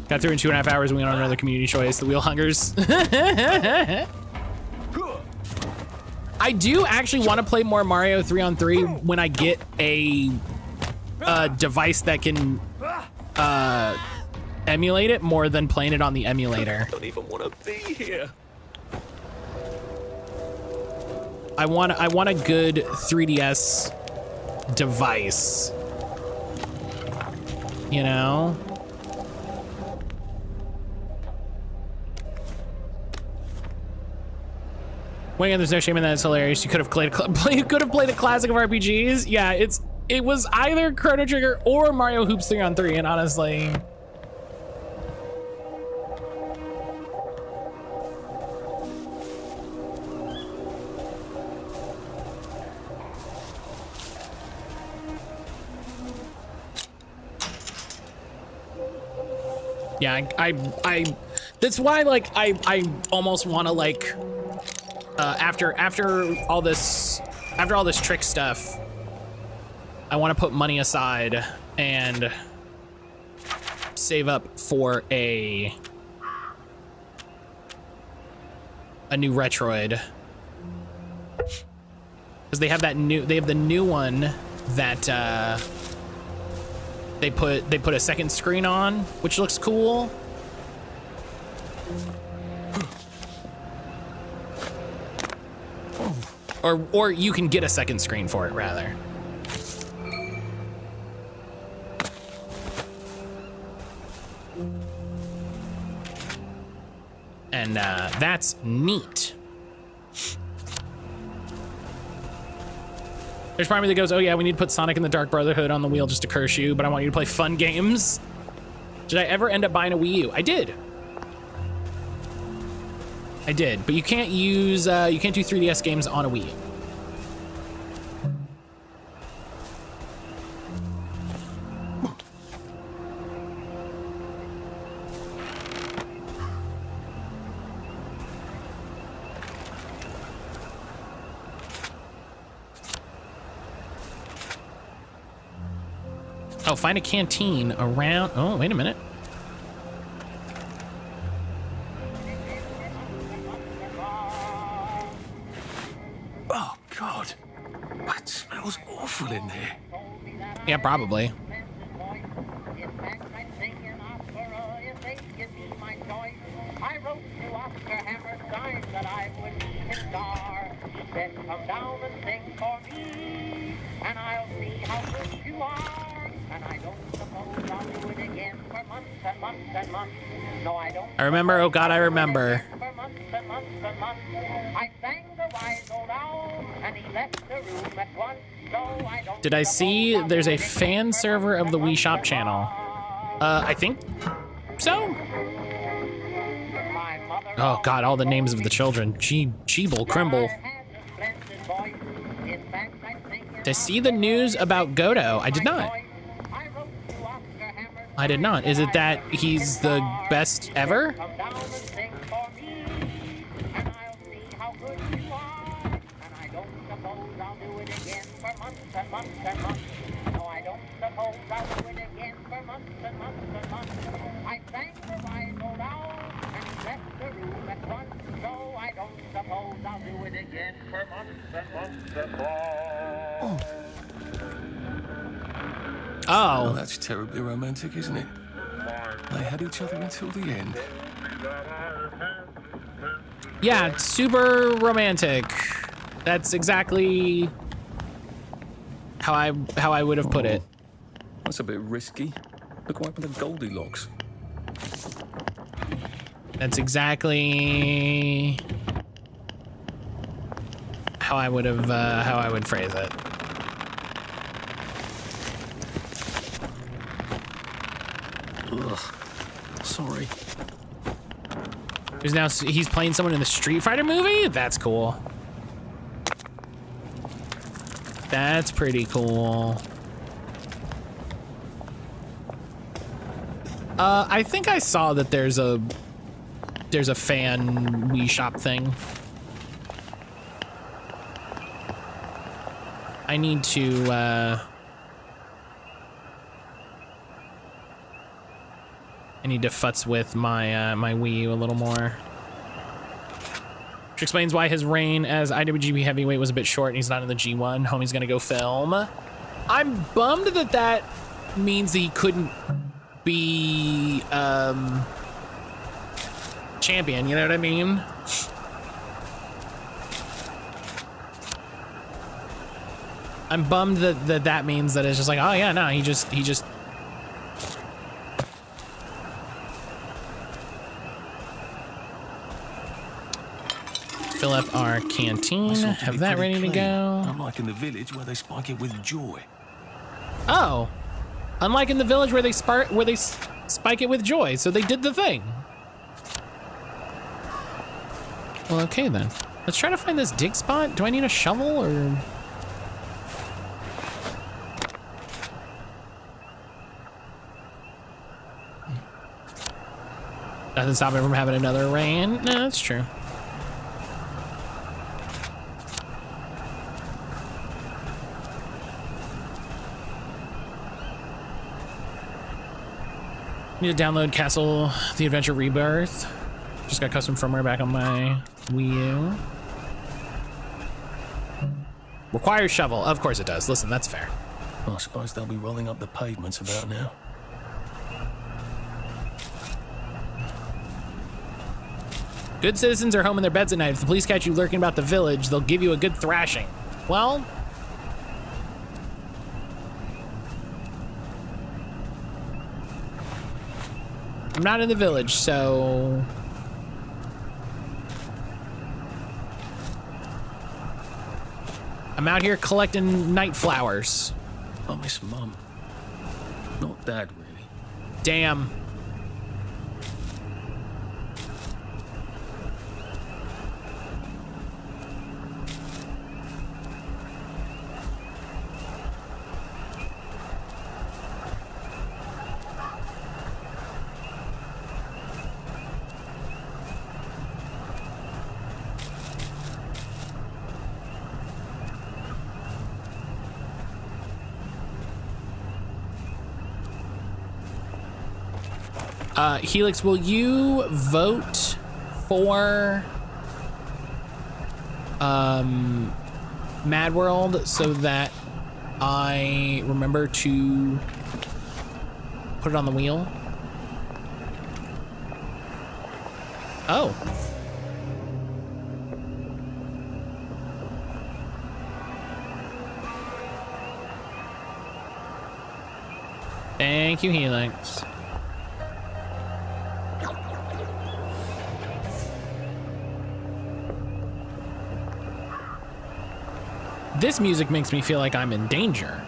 Got through in 2.5 hours and we went on another community choice. The Wheel Hungers. I do actually want to play more Mario 3-on-3 when I get a device that can emulate it more than playing it on the emulator. I don't even want to be here. I want a good 3DS device. You know? Wait, there's no shame in that. It's hilarious. You could have played a classic of RPGs. Yeah, it was either Chrono Trigger or Mario Hoops 3-on-3, and honestly, yeah, I that's why, like, I almost want to, like, after all this trick stuff, I want to put money aside and save up for a new Retroid, because they have the new one that they put a second screen on, which looks cool. Or you can get a second screen for it, rather. And that's neat. There's probably that goes, oh yeah, we need to put Sonic and the Dark Brotherhood on the wheel just to curse you, but I want you to play fun games. Did I ever end up buying a Wii U? I did. I did, but you can't use, you can't do 3DS games on a Wii U. Oh, find a canteen around, oh, wait a minute. Oh, God. That smells awful in there. Yeah, probably. Come down and sing for me, and I'll see how good you are. And I don't suppose I'll do it again for months and months and months. No, I don't. I remember, oh God, I remember. For months and months and months. I sang the wise old owl, and he left the room at once. So I don't. Did I see there's a fan server of the Wii Shop channel? I think so. Oh God, all the names of the children. Cheeble, Crimble. Did I see the news about Godo? I did not. I did not. Is it that he's the best ever? I sang the wise old owl, and he left the room at once. So I don't suppose I'll do it again for months and months and months. Oh. Oh, that's terribly romantic, isn't it? They had each other until the end. Yeah, it's super romantic. That's exactly how I would have put it. That's a bit risky. Look what happened to Goldilocks. That's exactly how I would have how I would phrase it. Ugh. Sorry. He's playing someone in the Street Fighter movie? That's cool. That's pretty cool. I think I saw that there's a fan Wii Shop thing. I need to futz with my my Wii U a little more. Which explains why his reign as IWGP heavyweight was a bit short and he's not in the G1. Homie's gonna go film. I'm bummed that means that he couldn't be champion, you know what I mean? I'm bummed that means that it's just like, oh yeah, no, he just fill up our canteen, have that ready to go. Unlike in the village where they spike it with joy. Oh, unlike in the village where they spike it with joy, so they did the thing. Well, okay then. Let's try to find this dig spot. Do I need a shovel or? Doesn't stop it from having another rain. No, that's true. Need to download Castle the Adventure Rebirth. Just got custom firmware back on my Wii U. Requires shovel. Of course it does. Listen, that's fair. I suppose they'll be rolling up the pavements about now. Good citizens are home in their beds at night. If the police catch you lurking about the village, they'll give you a good thrashing. Well, I'm not in the village, so... I'm out here collecting night flowers. I miss Mum. Not Dad, really. Damn. Helix, will you vote for Mad World so that I remember to put it on the wheel? Oh. Thank you, Helix. This music makes me feel like I'm in danger.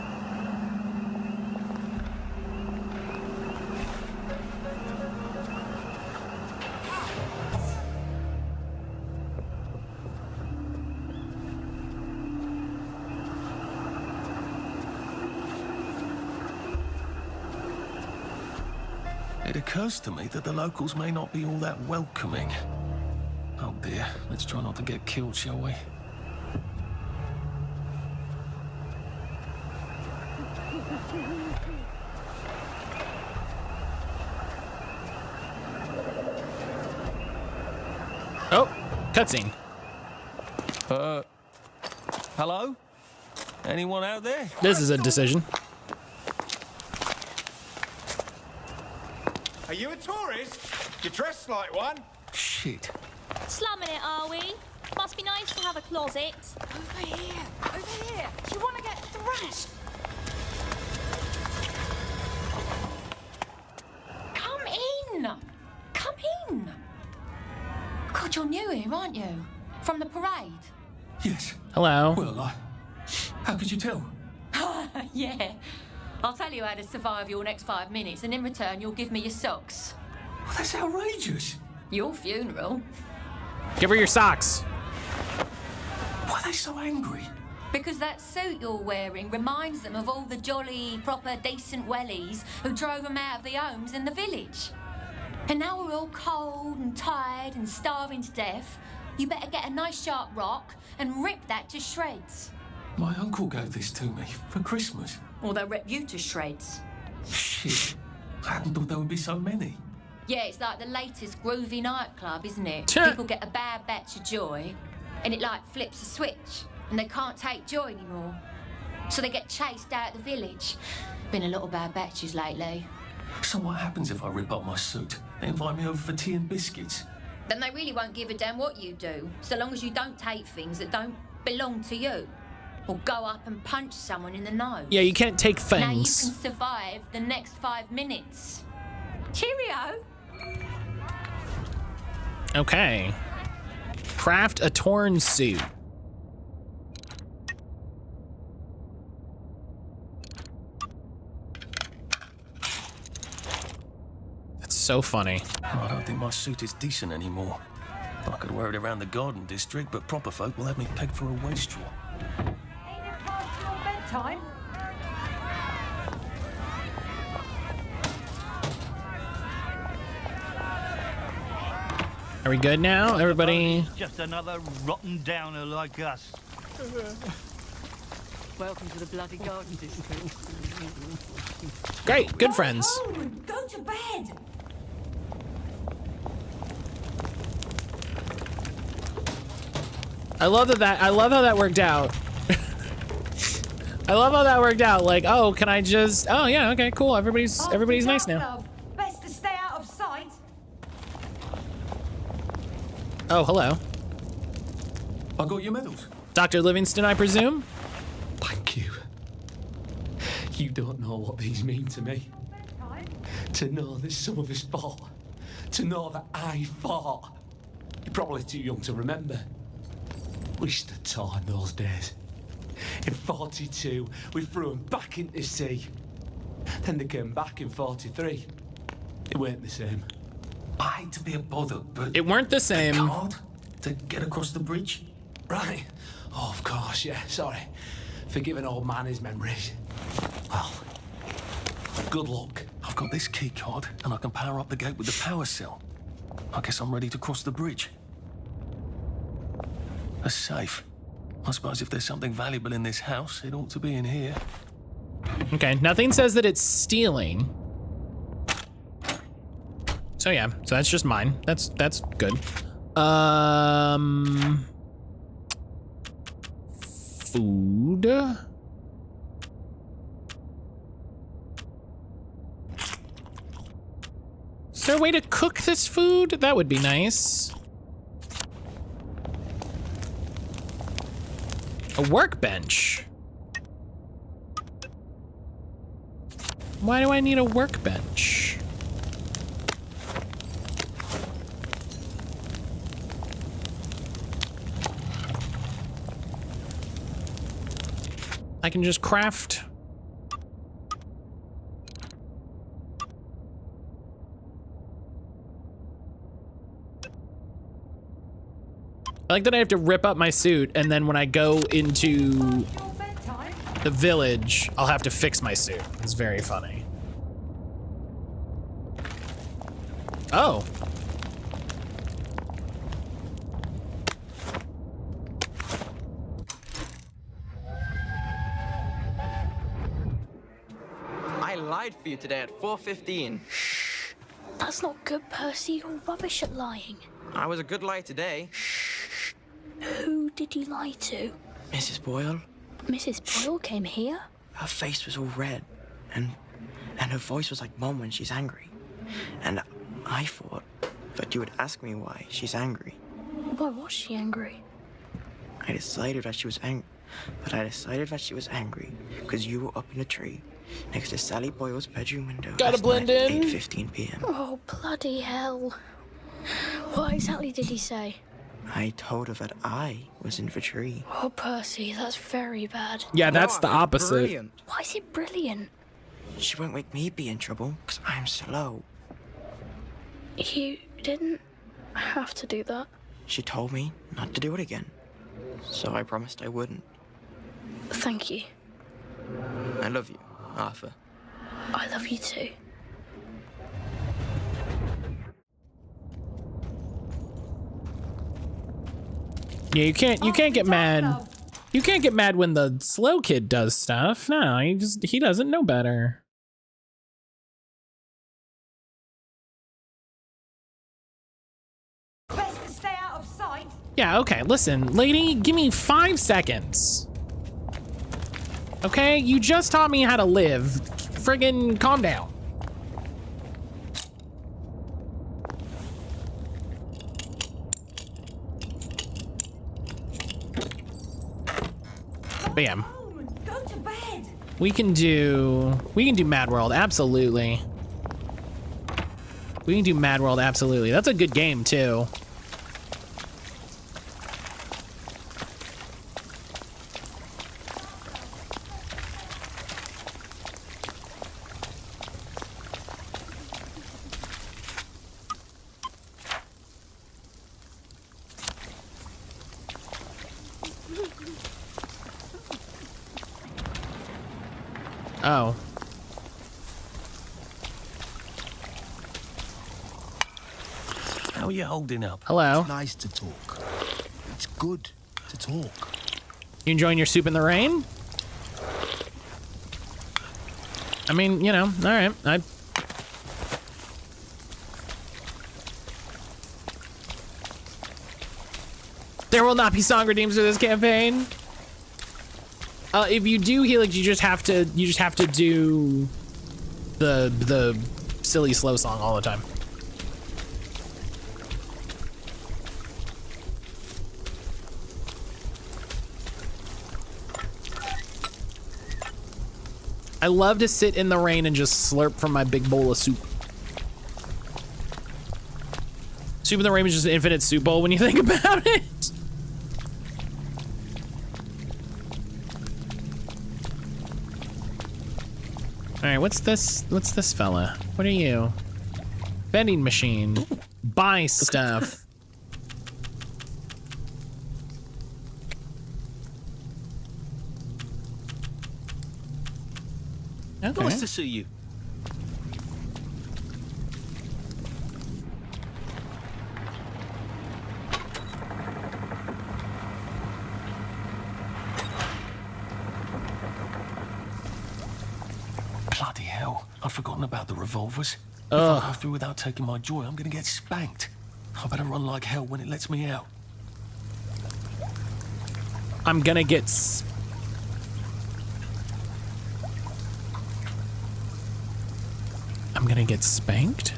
It occurs to me that the locals may not be all that welcoming. Oh dear, let's try not to get killed, shall we? Oh, cutscene. Hello? Anyone out there? This is a decision. Are you a tourist? You're dressed like one. Shit. Slumming it, are we? Must be nice to have a closet. Over here. Over here. You want to get thrashed? Come in. Come in. God, you're new here, aren't you? From the parade? Yes. Hello. Well, how could you tell? Yeah. I'll tell you how to survive your next 5 minutes, and in return, you'll give me your socks. Well, that's outrageous. Your funeral. Give her your socks. Why are they so angry? Because that suit you're wearing reminds them of all the jolly, proper, decent wellies who drove them out of their homes in the village. And now we're all cold and tired and starving to death. You better get a nice sharp rock and rip that to shreds. My uncle gave this to me for Christmas. Or they'll rip you to shreds. Shit. I hadn't thought there would be so many. Yeah, it's like the latest groovy nightclub, isn't it? Sure. People get a bad batch of joy, and it like flips a switch, and they can't take joy anymore. So they get chased out of the village. Been a lot of bad batches lately. So what happens if I rip up my suit? They invite me over for tea and biscuits. Then they really won't give a damn what you do, so long as you don't take things that don't belong to you. Or go up and punch someone in the nose. Yeah, you can't take things. Now you can survive the next 5 minutes. Cheerio! Okay. Craft a torn suit. That's so funny. I don't think my suit is decent anymore. I could wear it around the garden district, but proper folk will have me pegged for a wastrel. Bedtime? Are we good now, everybody? Just another rotten downer like us. Welcome to the bloody garden district. Great, good friends. Go to bed. I love how that worked out. I love how that worked out. Like, oh, can I just? Oh yeah, okay, cool. Everybody's nice now. Best to stay out of sight. Oh, hello. I got your medals. Dr. Livingston, I presume? Thank you. You don't know what these mean to me. To know that some of us fought. To know that I fought. You're probably too young to remember. We stood tall in those days. In 42, we threw them back into sea. Then they came back in 43. It weren't the same. I hate to be a bother, but... It weren't the same. Card to get across the bridge? Right. Oh, of course, yeah, sorry. Forgive an old man his memories. Well, good luck. I've got this key card, and I can power up the gate with the power cell. I guess I'm ready to cross the bridge. A safe. I suppose if there's something valuable in this house, it ought to be in here. Okay, nothing says that it's stealing. So yeah, so that's just mine. That's good. Food. Is there a way to cook this food? That would be nice. A workbench. Why do I need a workbench? I can just craft. I like that I have to rip up my suit, and then when I go into the village, I'll have to fix my suit. It's very funny. Oh. I lied for you today at 4:15. That's not good, Percy. You're rubbish at lying. I was a good liar today. Who did you lie to? Mrs. Boyle. Mrs. Boyle came here? Her face was all red, and her voice was like Mom when she's angry. And I thought that you would ask me why she's angry. Why was she angry? I decided that she was angry. But I decided that she was angry because you were up in the tree next to Sally Boyle's bedroom window. Gotta blend in. 8:15 p.m. Oh, bloody hell. What exactly did he say? I told her that I was in the tree. Oh, Percy, that's very bad. Yeah, that's the opposite. Brilliant. Why is it brilliant? She won't make me be in trouble because I'm slow. You didn't have to do that. She told me not to do it again. So I promised I wouldn't. Thank you. I love you, Arthur. I love you too. Yeah, you can't get mad. You can't get mad when the slow kid does stuff. No, he doesn't know better. Best to stay out of sight. Yeah, okay, listen, lady, give me 5 seconds. Okay, you just taught me how to live. Friggin' calm down. Bam. Go to bed. We can do Mad World, absolutely. We can do Mad World, absolutely. That's a good game too. Oh. How are you holding up? Hello. It's nice to talk. It's good to talk. You enjoying your soup in the rain? I mean, you know, all right. There will not be song redeems for this campaign. If you do Helix, you just have to do the silly slow song all the time. I love to sit in the rain and just slurp from my big bowl of soup. Soup in the rain is just an infinite soup bowl when you think about it. All right, what's this? What's this fella? What are you? Vending machine. Buy stuff. Okay. Nice to see you. Bloody hell, I'd forgotten about the revolvers. If I go through without taking my joy, I'm gonna get spanked. I better run like hell when it lets me out. I'm gonna get spanked?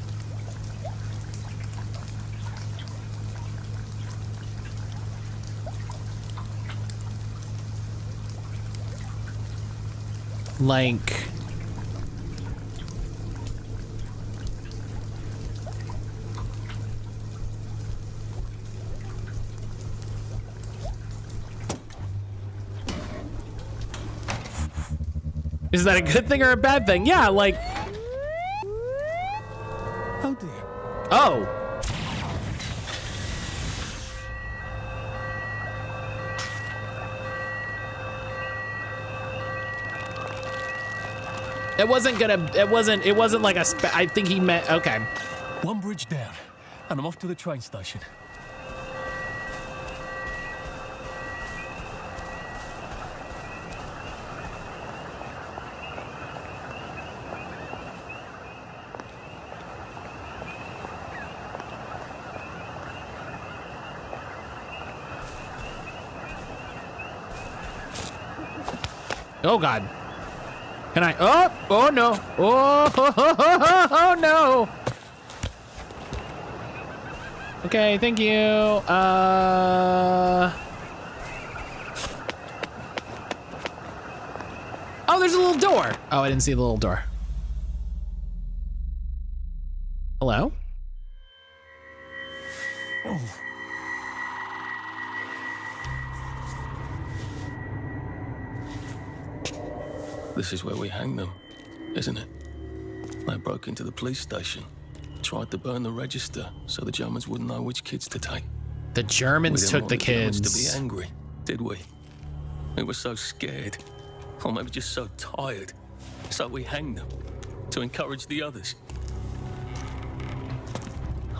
Like... Is that a good thing or a bad thing? Yeah, like... Oh dear. Oh. It wasn't like a I think he meant, okay. One bridge down, and I'm off to the train station. Oh God. Can I? Oh no. Oh no. Okay, thank you. Oh, there's a little door. Oh, I didn't see the little door. Hello? Oh. This is where we hang them, isn't it? They broke into the police station, tried to burn the register so the Germans wouldn't know which kids to take. The Germans took the kids. We didn't want the Germans to be angry, did we? We were so scared, or maybe just so tired, so we hanged them to encourage the others.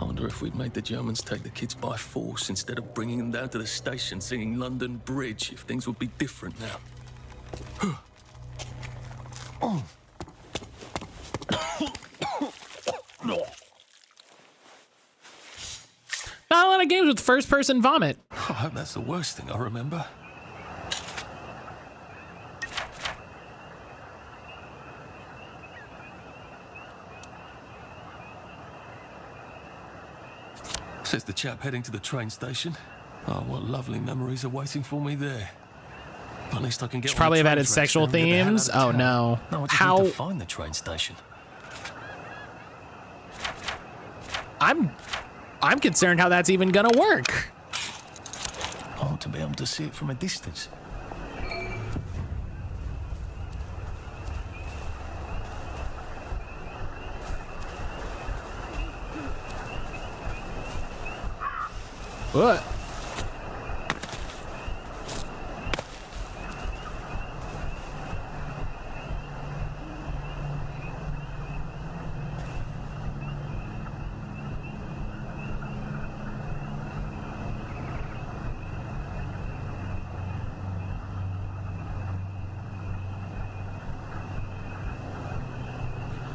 I wonder if we'd made the Germans take the kids by force instead of bringing them down to the station singing London Bridge, if things would be different now. Oh. Not a lot of games with first-person vomit. I hope that's the worst thing I remember. Says the chap heading to the train station. Oh, what lovely memories are waiting for me there. At least I can get. Should probably have added sexual themes. Oh no! No, I just need to find the train station. I'm concerned how that's even gonna work. I want to be able to see it from a distance. What?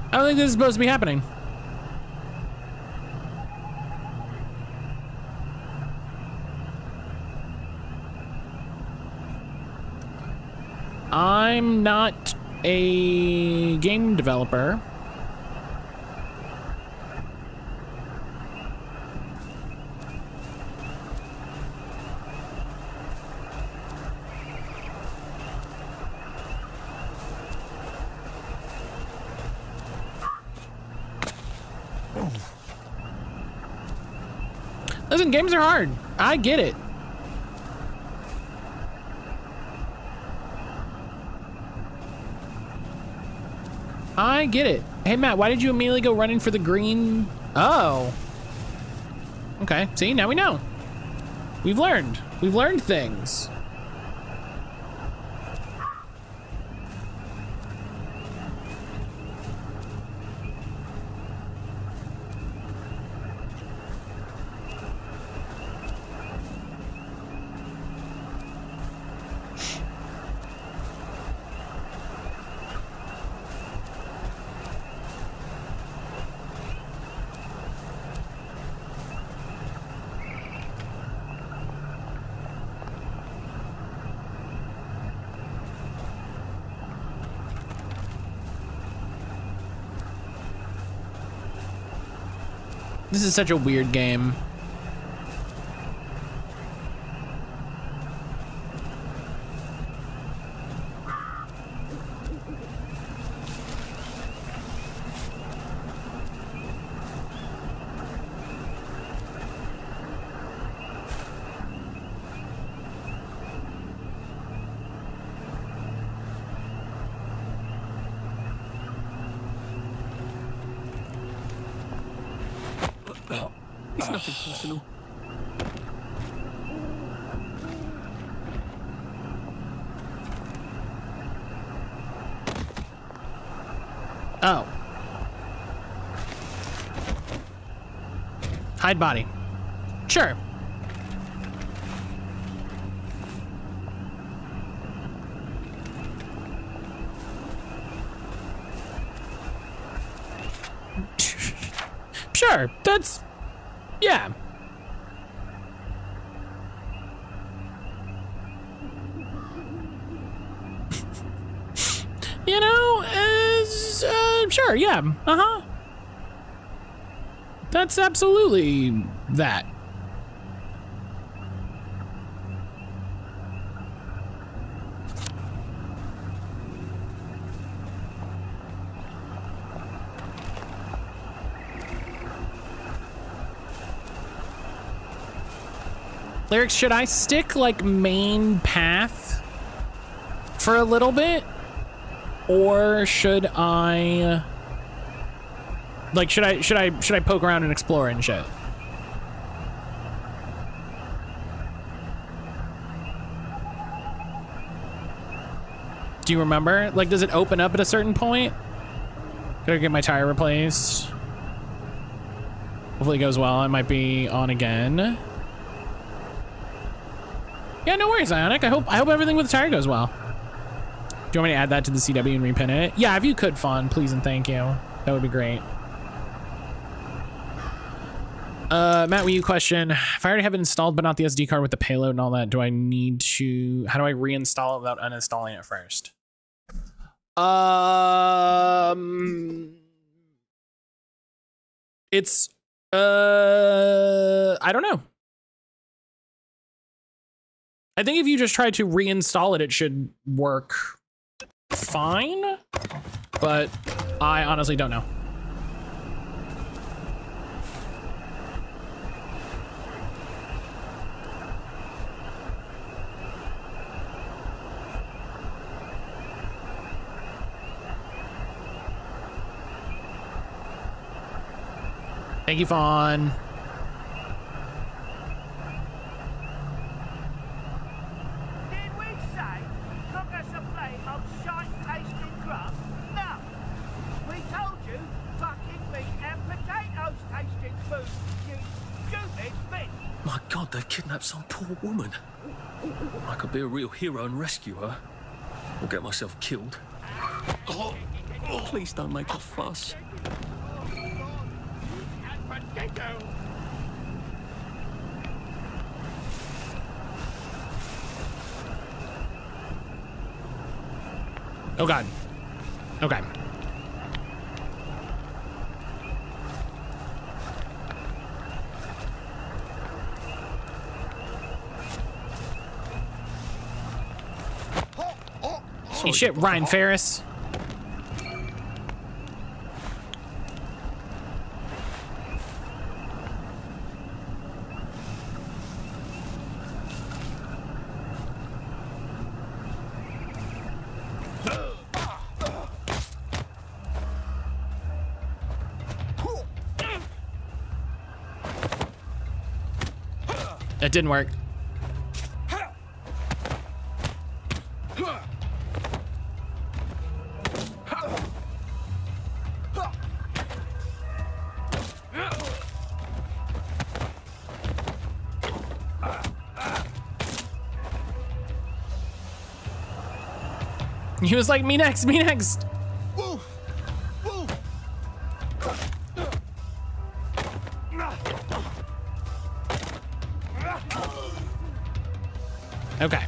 I don't think this is supposed to be happening. I'm not a game developer. Listen, games are hard. I get it. I get it. Hey, Matt, why did you immediately go running for the green? Oh. Okay, see, now we know. We've learned. We've learned things. This is such a weird game. It's nothing personal. Oh. Hide body. Sure. Sure, that's... yeah. You know, sure, yeah, uh-huh. That's absolutely that. Lyrics, should I stick like main path for a little bit? Or should I like should I poke around and explore and shit? Do you remember? Like, does it open up at a certain point? Gotta get my tire replaced. Hopefully it goes well. I might be on again. Yeah, no worries, Ionic. I hope everything with the tire goes well. Do you want me to add that to the CW and repin it? Yeah, if you could, Fawn, please and thank you. That would be great. Matt, will you question, if I already have it installed but not the SD card with the payload and all that, do I need to, how do I reinstall it without uninstalling it first? It's, I don't know. I think if you just try to reinstall it, it should work fine, but I honestly don't know. Thank you, Fawn. My God, they've kidnapped some poor woman. I could be a real hero and rescue her, or get myself killed. Oh, please don't make a fuss. Oh God. Okay. Eat shit, Ryan Ferris. That didn't work. He was like, me next, me next. Okay.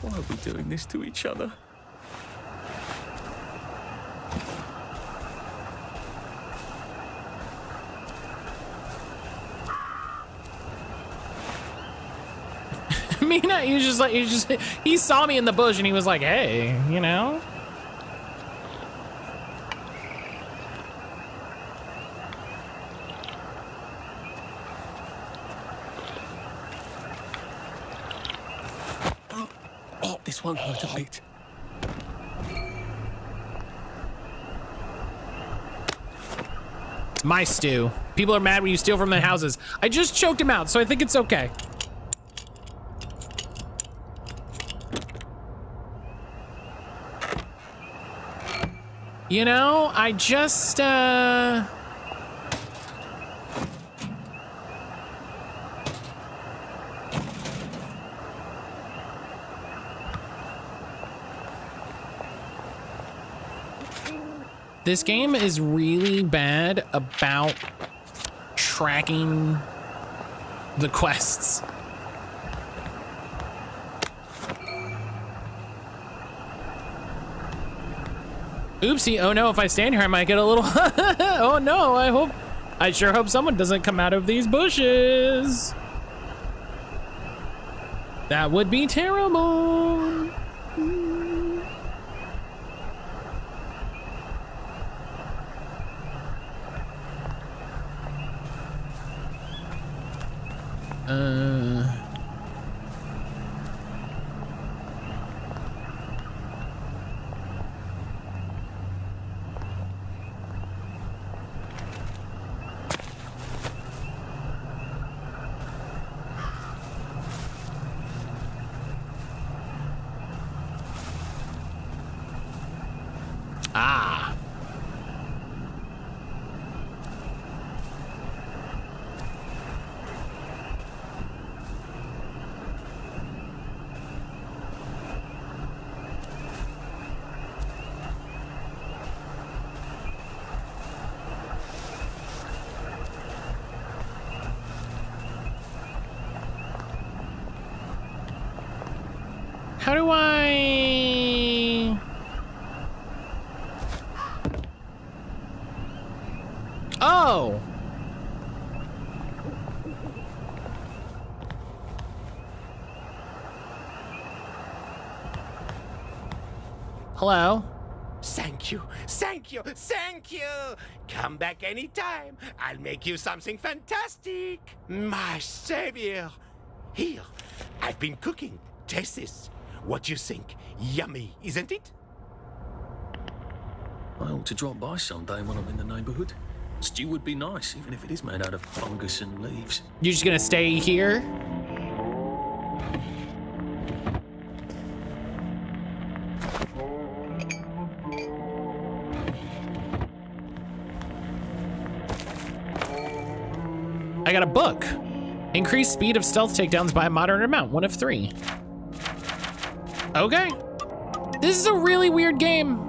Why are we doing this to each other? Mina, he saw me in the bush and he was like, hey, you know? Oh, this won't hurt a bit. My stew. People are mad when you steal from their houses. I just choked him out, so I think it's okay. You know, I just, this game is really bad about tracking the quests. Oopsie, oh no, if I stand here, I might get a little, oh no, I sure hope someone doesn't come out of these bushes. That would be terrible. Ah. How do I... Oh! Hello? Thank you, thank you, thank you! Come back anytime. I'll make you something fantastic. My savior. Here, I've been cooking. Taste this. What do you think? Yummy, isn't it? I ought to drop by someday when I'm in the neighborhood. Stew would be nice, even if it is made out of fungus and leaves. You're just gonna stay here? I got a book. Increase speed of stealth takedowns by a moderate amount, 1 of 3. Okay. This is a really weird game.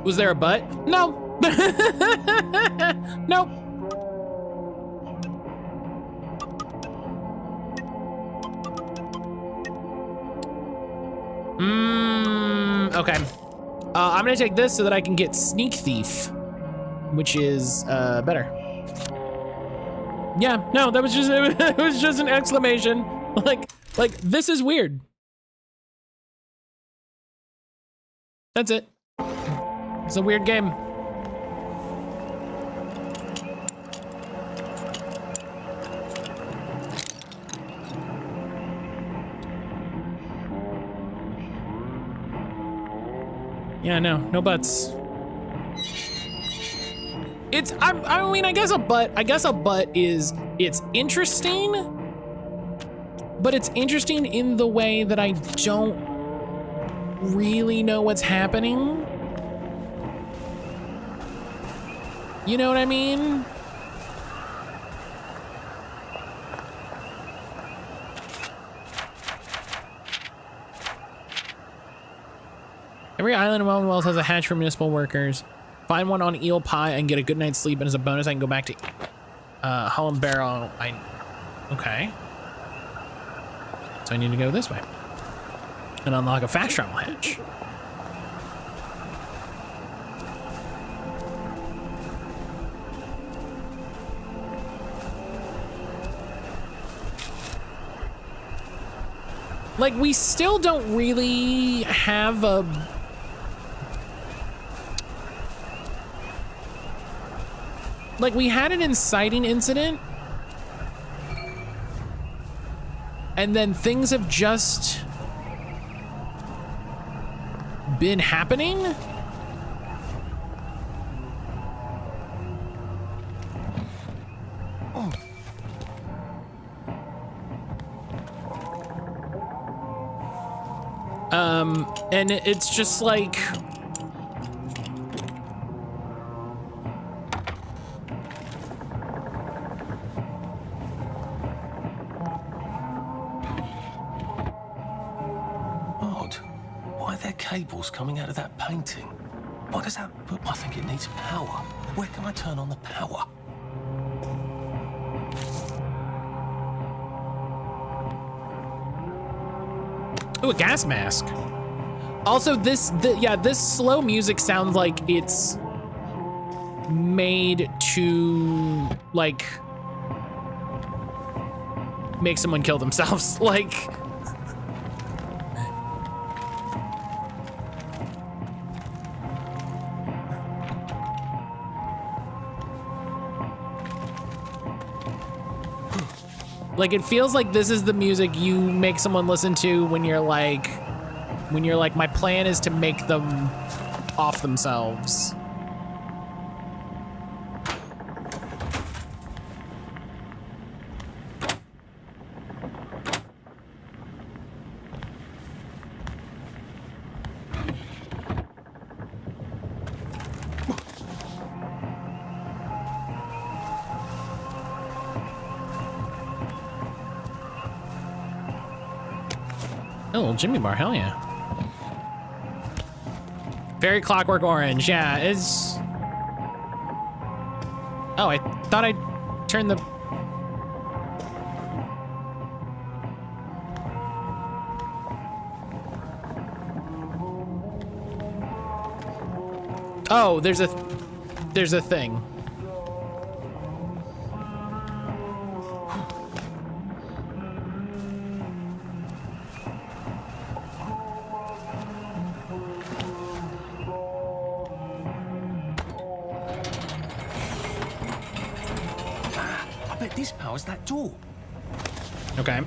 Was there a butt? No. Nope. Okay. I'm gonna take this so that I can get Sneak Thief, which is better. Yeah, no, that was just it was just an exclamation. Like this is weird. That's it. It's a weird game. Yeah, no butts. I mean, I guess a butt is, it's interesting, but it's interesting in the way that I don't really know what's happening. You know what I mean? Every island in Wells has a hatch for municipal workers. Find one on Eel Pie and get a good night's sleep, and as a bonus, I can go back to Hull and Barrow. Okay. So I need to go this way and unlock a fast travel hatch. Like, we still don't really have a... Like, we had an inciting incident, and then things have just been happening. And it's just like... Cables coming out of that painting. Why does that... I think it needs power. Where can I turn on the power? Ooh, a gas mask. Also, this slow music sounds like it's made to, like, make someone kill themselves. Like... Like, it feels like this is the music you make someone listen to when you're like, my plan is to make them off themselves. Oh, Jimmy Bar, hell yeah. Very Clockwork Orange, yeah, it's... Oh, I thought I turned the... Oh, there's a thing. This powers that door. Okay.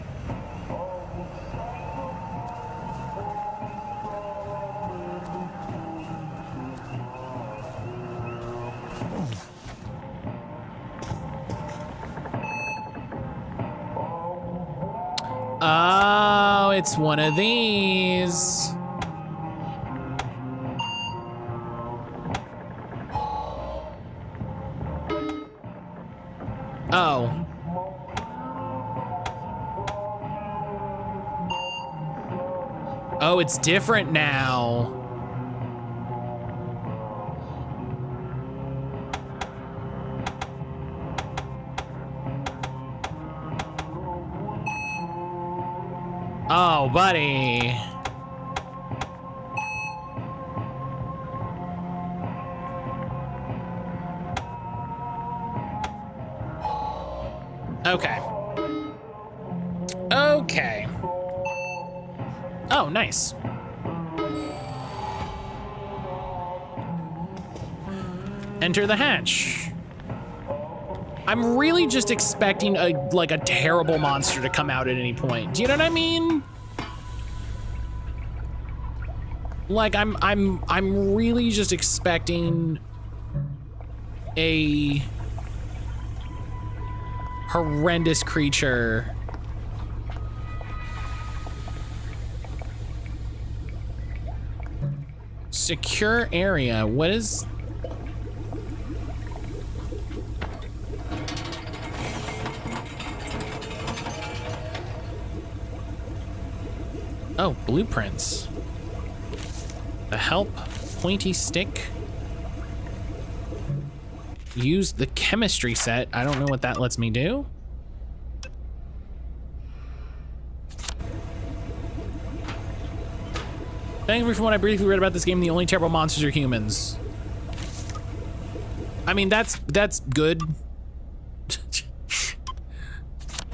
Oh, it's one of these. Oh. Oh, it's different now. Oh, buddy. Okay. Okay. Oh, nice. Enter the hatch. I'm really just expecting a terrible monster to come out at any point. Do you know what I mean? Like I'm really just expecting a horrendous creature. Secure area. What is... Oh, blueprints. The help, pointy stick. Use the chemistry set. I don't know what that lets me do. Thankfully, from what I briefly read about this game, the only terrible monsters are humans. I mean, that's good.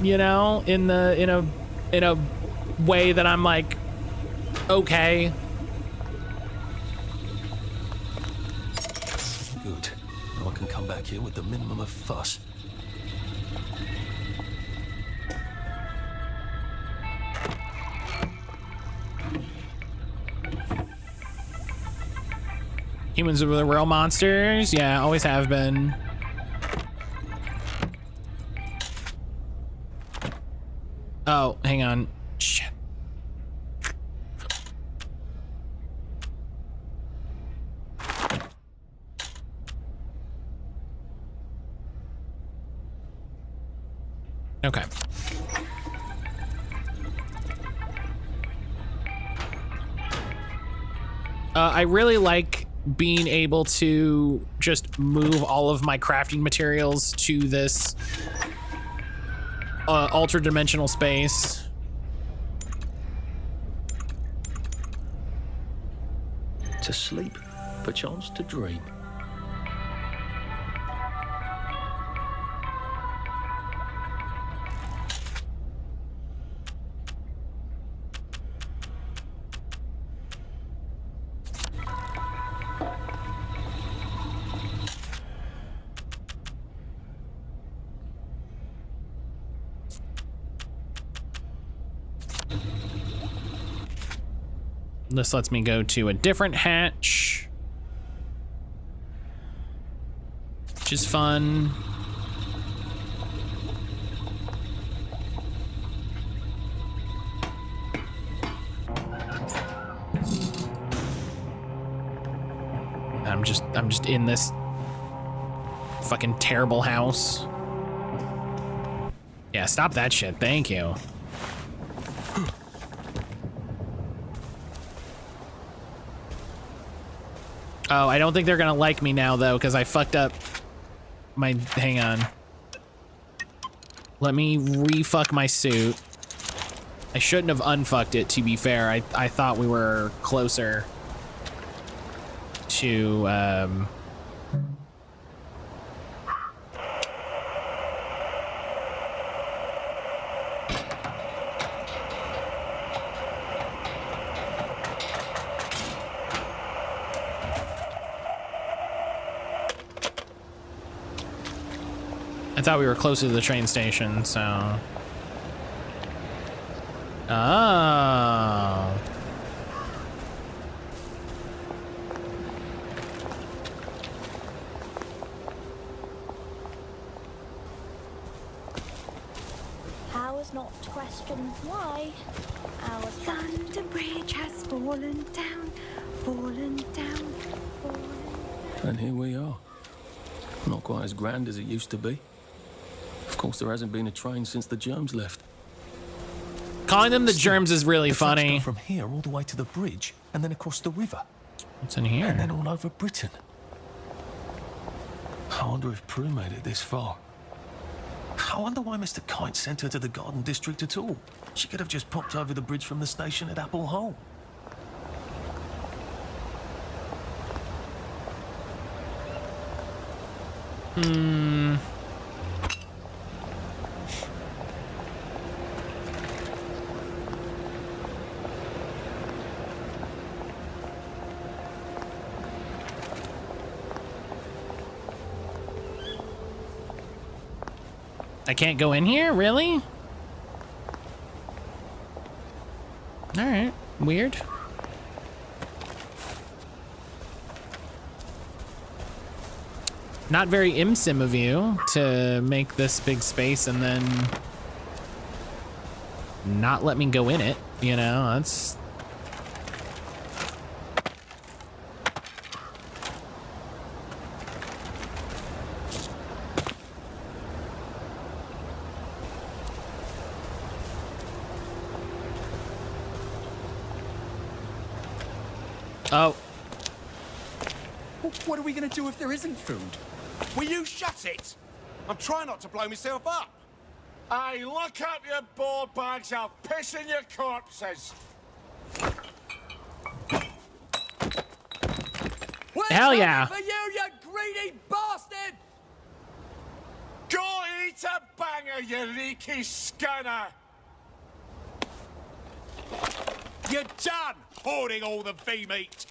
You know, in a way that I'm like, okay. Good. Now I can come back here with the minimum of fuss. Humans are the real monsters? Yeah, always have been. Oh, hang on. Shit. Okay. I really like being able to just move all of my crafting materials to this ultra-dimensional space. To sleep, perchance to dream. This lets me go to a different hatch, which is fun. I'm just in this fucking terrible house. Yeah, stop that shit. Thank you. Oh, I don't think they're gonna like me now though, because I fucked up my, hang on. Let me refuck my suit. I shouldn't have unfucked it, to be fair. I thought we were closer to, I thought we were closer to the train station, so. Oh. How is not to question why? Our thunder bridge has fallen down, fallen down, fallen. And here we are. Not quite as grand as it used to be. Of course, there hasn't been a train since the germs left. Calling them the germs is really funny. From here all the way to the bridge, and then across the river. What's in here? And then all over Britain. I wonder if Prue made it this far. I wonder why Mr. Kite sent her to the Garden District at all. She could have just popped over the bridge from the station at Apple Hole. I can't go in here? Really? Alright, weird. Not very ImSim of you to make this big space and then not let me go in it, you know, that's... Oh. What are we going to do if there isn't food? Will you shut it? I'm trying not to blow myself up. Aye, look up your board bags, I'll piss in your corpses. Hell yeah. For you greedy bastard! Go eat a banger, you leaky scanner! You're done hoarding all the bee meat.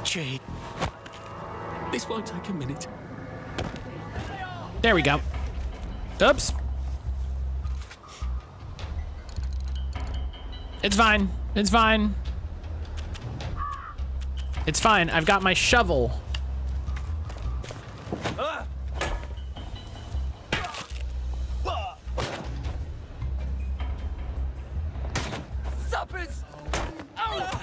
Gee. This won't take a minute. There we go. Oops. It's fine. It's fine. It's fine. I've got my shovel. Suppers! Oh!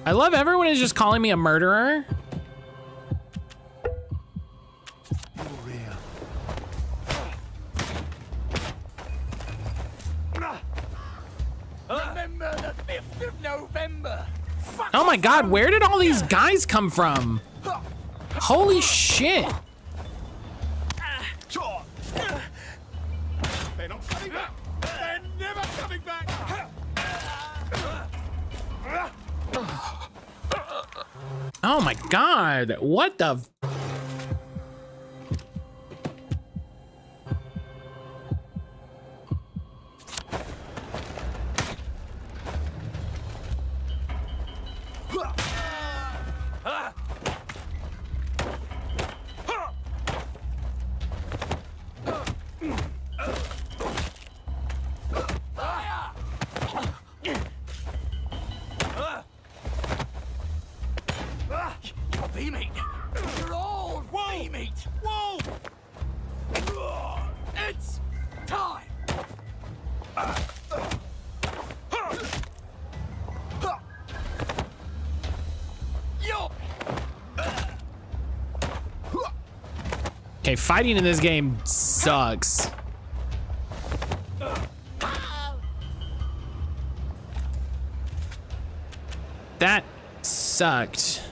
I love everyone is just calling me a murderer. Remember the 5th of November. Oh my god, where did all these guys come from? Holy shit. They're not coming back. They're never coming back. Oh my god, what the... Bee meat! You're all bee meat! Whoa! It's time! Okay, fighting in this game sucks. That sucked.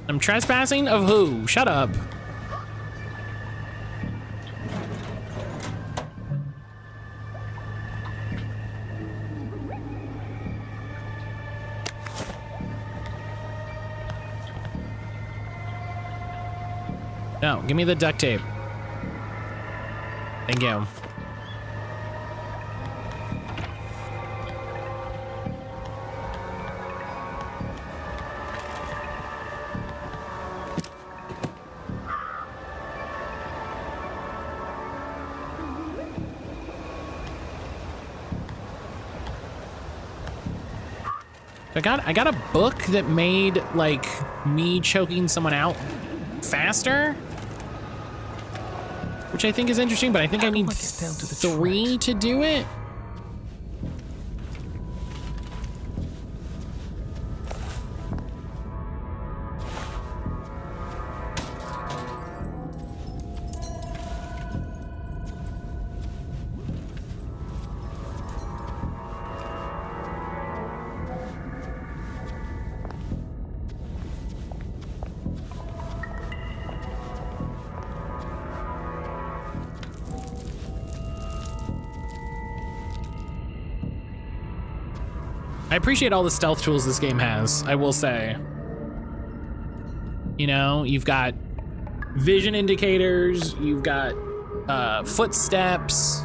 I'm trespassing of who? Shut up. No, give me the duct tape. Thank you. I got a book that made like me choking someone out faster, which I think is interesting, but I think I need 3 to do it. I appreciate all the stealth tools this game has, I will say. You know, you've got vision indicators, you've got footsteps.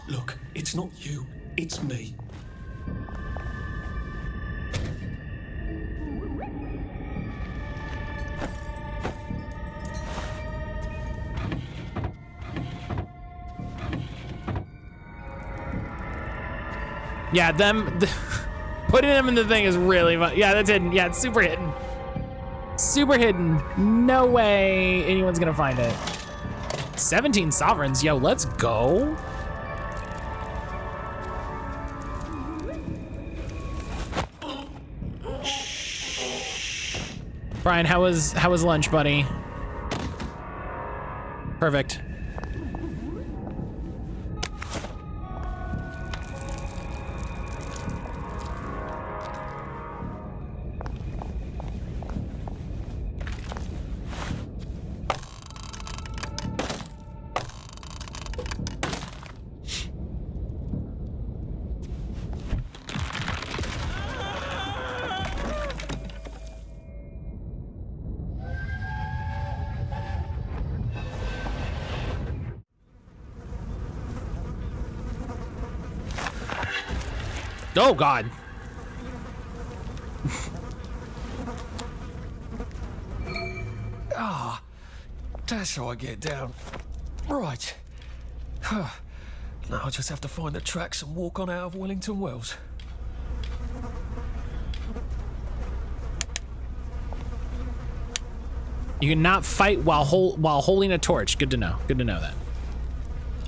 Look, it's not you, it's me. Yeah, putting them in the thing is really fun. Yeah, that's hidden. Yeah, it's super hidden. Super hidden. No way anyone's gonna find it. 17 sovereigns, yo, let's go. Brian, how was lunch, buddy? Perfect. Oh, God. Ah, that's how I get down. Right. Now I just have to find the tracks and walk on out of Wellington Wells. You cannot fight while holding a torch. Good to know. Good to know that.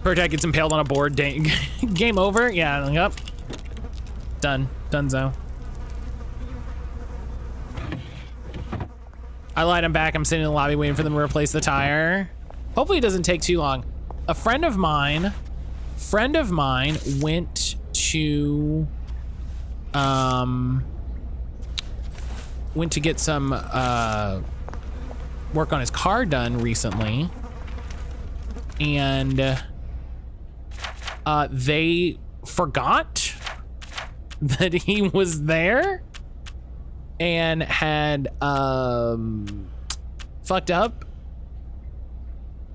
Protect gets impaled on a board. Game over. Yeah. Yep. Done. Donezo. I lied. I'm back. I'm sitting in the lobby waiting for them to replace the tire. Hopefully it doesn't take too long. A friend of mine went to get some work on his car done recently, and they forgot that he was there and had fucked up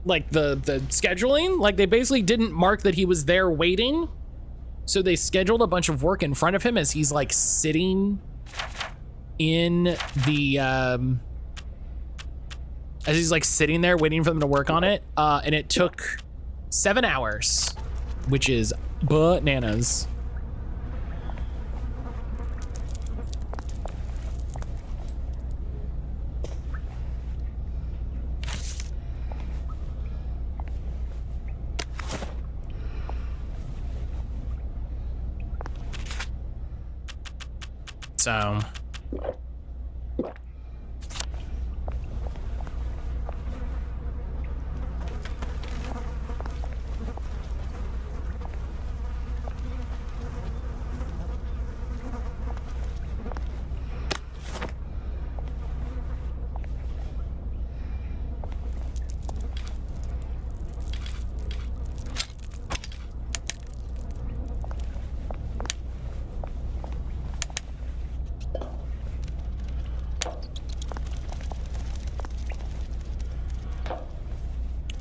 like the scheduling. Like they basically didn't mark that he was there waiting, so they scheduled a bunch of work in front of him as he's like sitting in the as he's like sitting there waiting for them to work on it, and it took 7 hours, which is bananas. So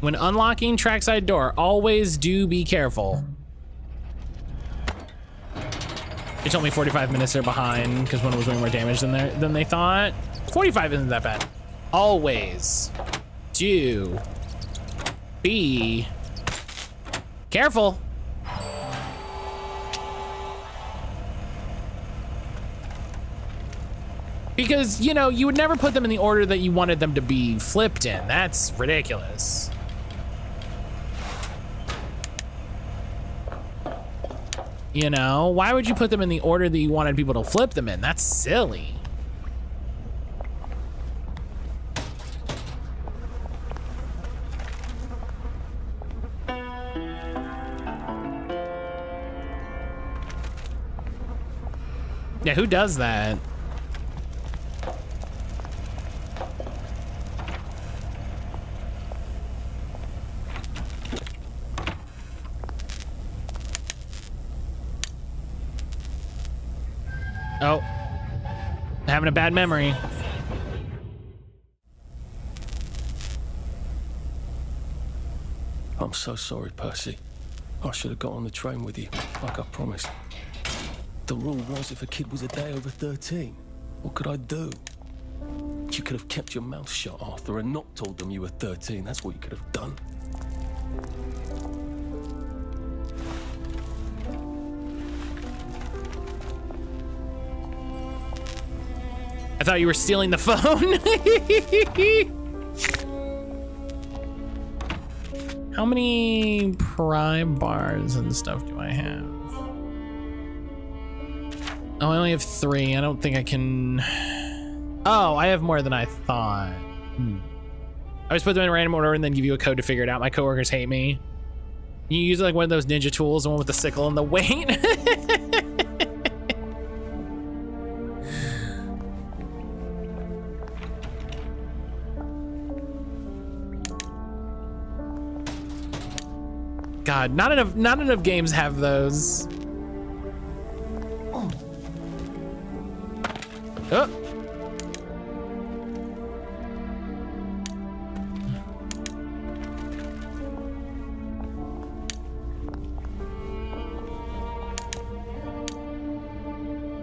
when unlocking trackside door, always do be careful. They told me 45 minutes they're behind because one was way more damage than they thought. 45 isn't that bad. Always do be careful. Because, you know, you would never put them in the order that you wanted them to be flipped in. That's ridiculous. You know, why would you put them in the order that you wanted people to flip them in? That's silly. Yeah, who does that? Oh, having a bad memory. I'm so sorry, Percy. I should have got on the train with you, like I promised. The rule was if a kid was a day over 13, what could I do? You could have kept your mouth shut, Arthur, and not told them you were 13. That's what you could have done. I thought you were stealing the phone. How many prime bars and stuff do I have? Oh, I only have 3. I don't think I can. Oh, I have more than I thought. I just put them in random order and then give you a code to figure it out. My coworkers hate me. You use like one of those ninja tools, the one with the sickle and the weight. God, not enough games have those. Oh.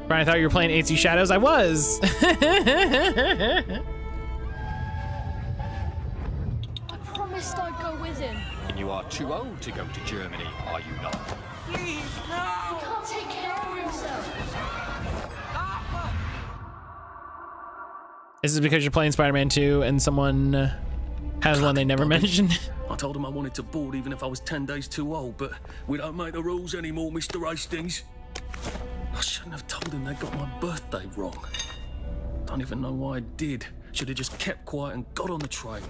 Brian, I thought you were playing 8C Shadows. I was. I promised I'd go with him. And you are too old to go to Germany, are you not? Please, no! He can't take care of himself. This is because you're playing Spider-Man 2 and someone has one they never mentioned. I told him I wanted to board even if I was 10 days too old, but we don't make the rules anymore, Mr. Hastings. I shouldn't have told him they got my birthday wrong. Don't even know why I did. Should have just kept quiet and got on the train.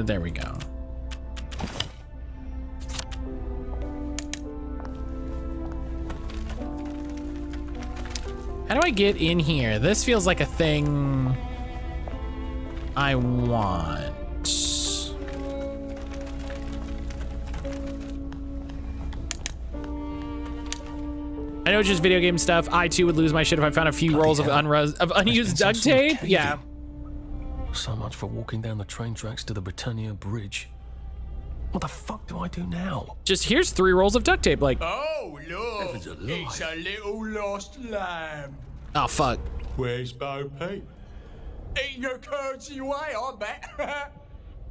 There we go. How do I get in here? This feels like a thing I want. I know it's just video game stuff. I too would lose my shit if I found a few rolls of unused duct tape. Yeah. So much for walking down the train tracks to the Britannia Bridge. What the fuck do I do now? Just here's 3 rolls of duct tape, like. Oh, look. It's a little lost lamb. Oh, fuck. Where's Bo Peep? Eating your currency away, I bet.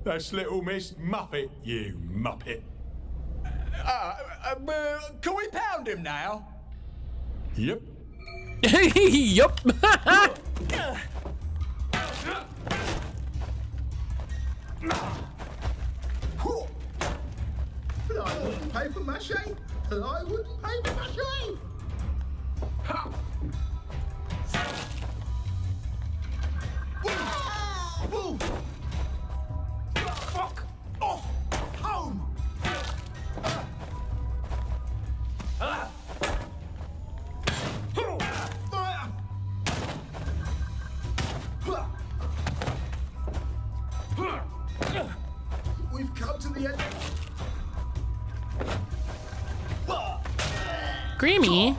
That's little Miss Muppet, you muppet. Can we pound him now? Yep. Yup. Plywood paper mache. Plywood paper mache. Ha! Woo! Fuck off! Home! We've come to the end. Creamy.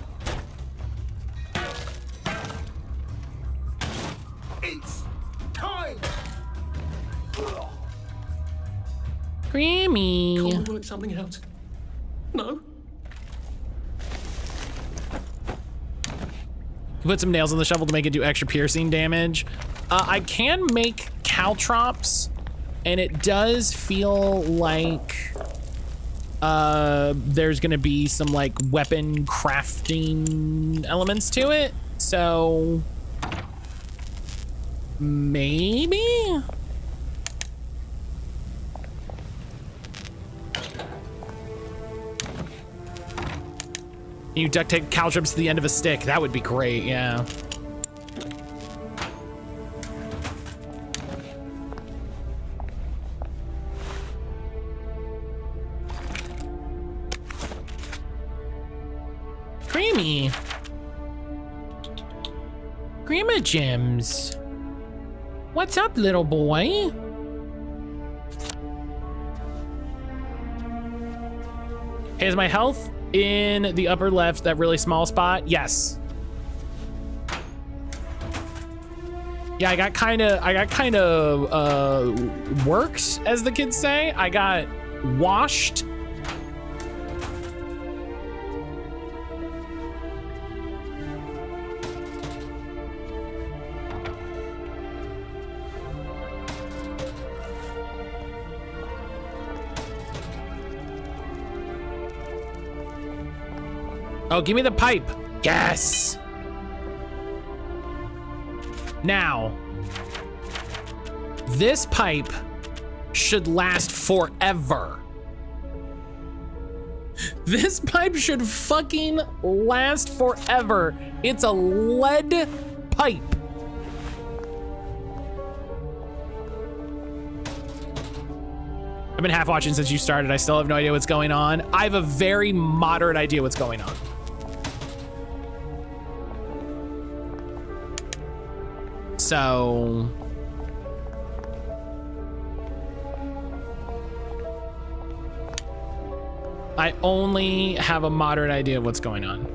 It's time. Creamy. Can't we work something out? No. Put some nails on the shovel to make it do extra piercing damage. I can make caltrops, and it does feel like there's gonna be some like weapon crafting elements to it. So maybe? You duct tape caltrops to the end of a stick. That would be great, yeah. Creamy. Grandma Gems. What's up, little boy? Hey, is my health in the upper left, that really small spot? Yes. Yeah, I got kind of worked, as the kids say. I got washed. Oh, give me the pipe. Yes. Now, this pipe should last forever. This pipe should fucking last forever. It's a lead pipe. I've been half watching since you started. I still have no idea what's going on. I have a very moderate idea what's going on. So I only have a moderate idea of what's going on.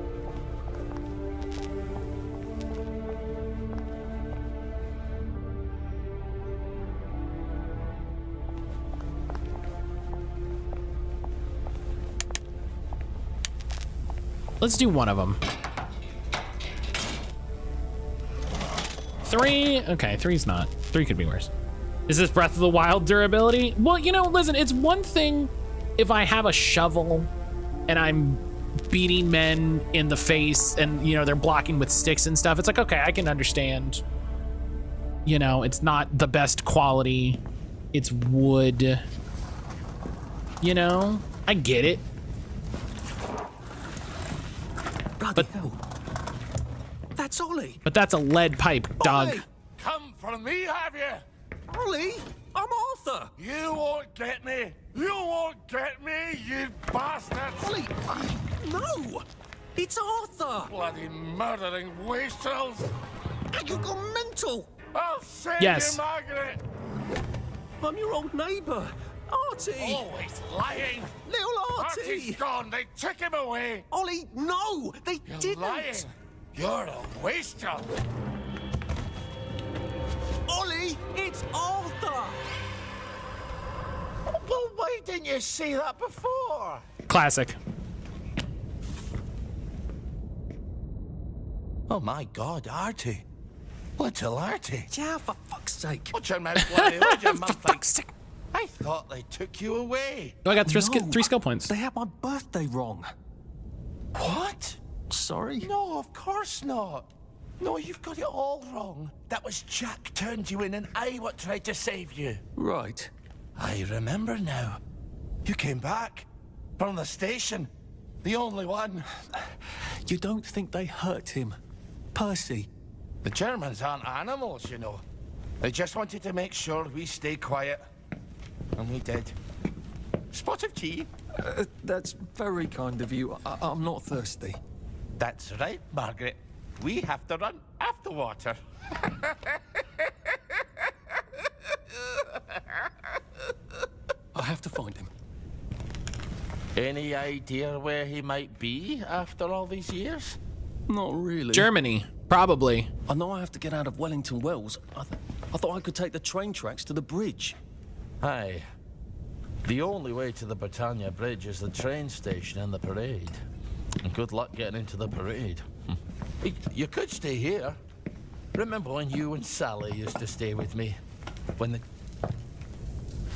Let's do one of them. 3, okay, 3's not. 3 could be worse. Is this Breath of the Wild durability? Well, you know, listen, it's one thing if I have a shovel and I'm beating men in the face and, you know, they're blocking with sticks and stuff. It's like, okay, I can understand. You know, it's not the best quality. It's wood. You know, I get it. Bloody hell. That's Ollie. But that's a lead pipe, dog. Ollie, come for me, have you? Ollie, I'm Arthur. You won't get me. You won't get me, you bastard. Ollie, no. It's Arthur. Bloody murdering wastrels. You gone mental. I'll save Yes. you, Margaret. I'm your old neighbour, Artie. Always lying. Little Artie. Artie's gone. They took him away. Ollie, no, they You're didn't. lying. You're a wastrel. Ollie, it's Arthur. Well, why didn't you say that before? Classic. Oh my God, Artie. Little Artie. Yeah, for fuck's sake. Watch your mouth, bloody. Hold your mouth. For fuck's sake. I thought they took you away. Oh, I got 3 skill points. They had my birthday wrong. What? Sorry? No, of course not. No, you've got it all wrong. That was Jack turned you in and I what tried to save you. Right. I remember now. You came back from the station. The only one. You don't think they hurt him? Percy? The Germans aren't animals, you know. They just wanted to make sure we stay quiet. And we did. Spot of tea? That's very kind of you. I'm not thirsty. That's right, Margaret. We have to run after water. I have to find him. Any idea where he might be after all these years? Not really. Germany, probably. I know I have to get out of Wellington Wells. I thought I could take the train tracks to the bridge. Aye. The only way to the Britannia Bridge is the train station and the parade. And good luck getting into the parade. You could stay here. Remember when you and Sally used to stay with me? When the...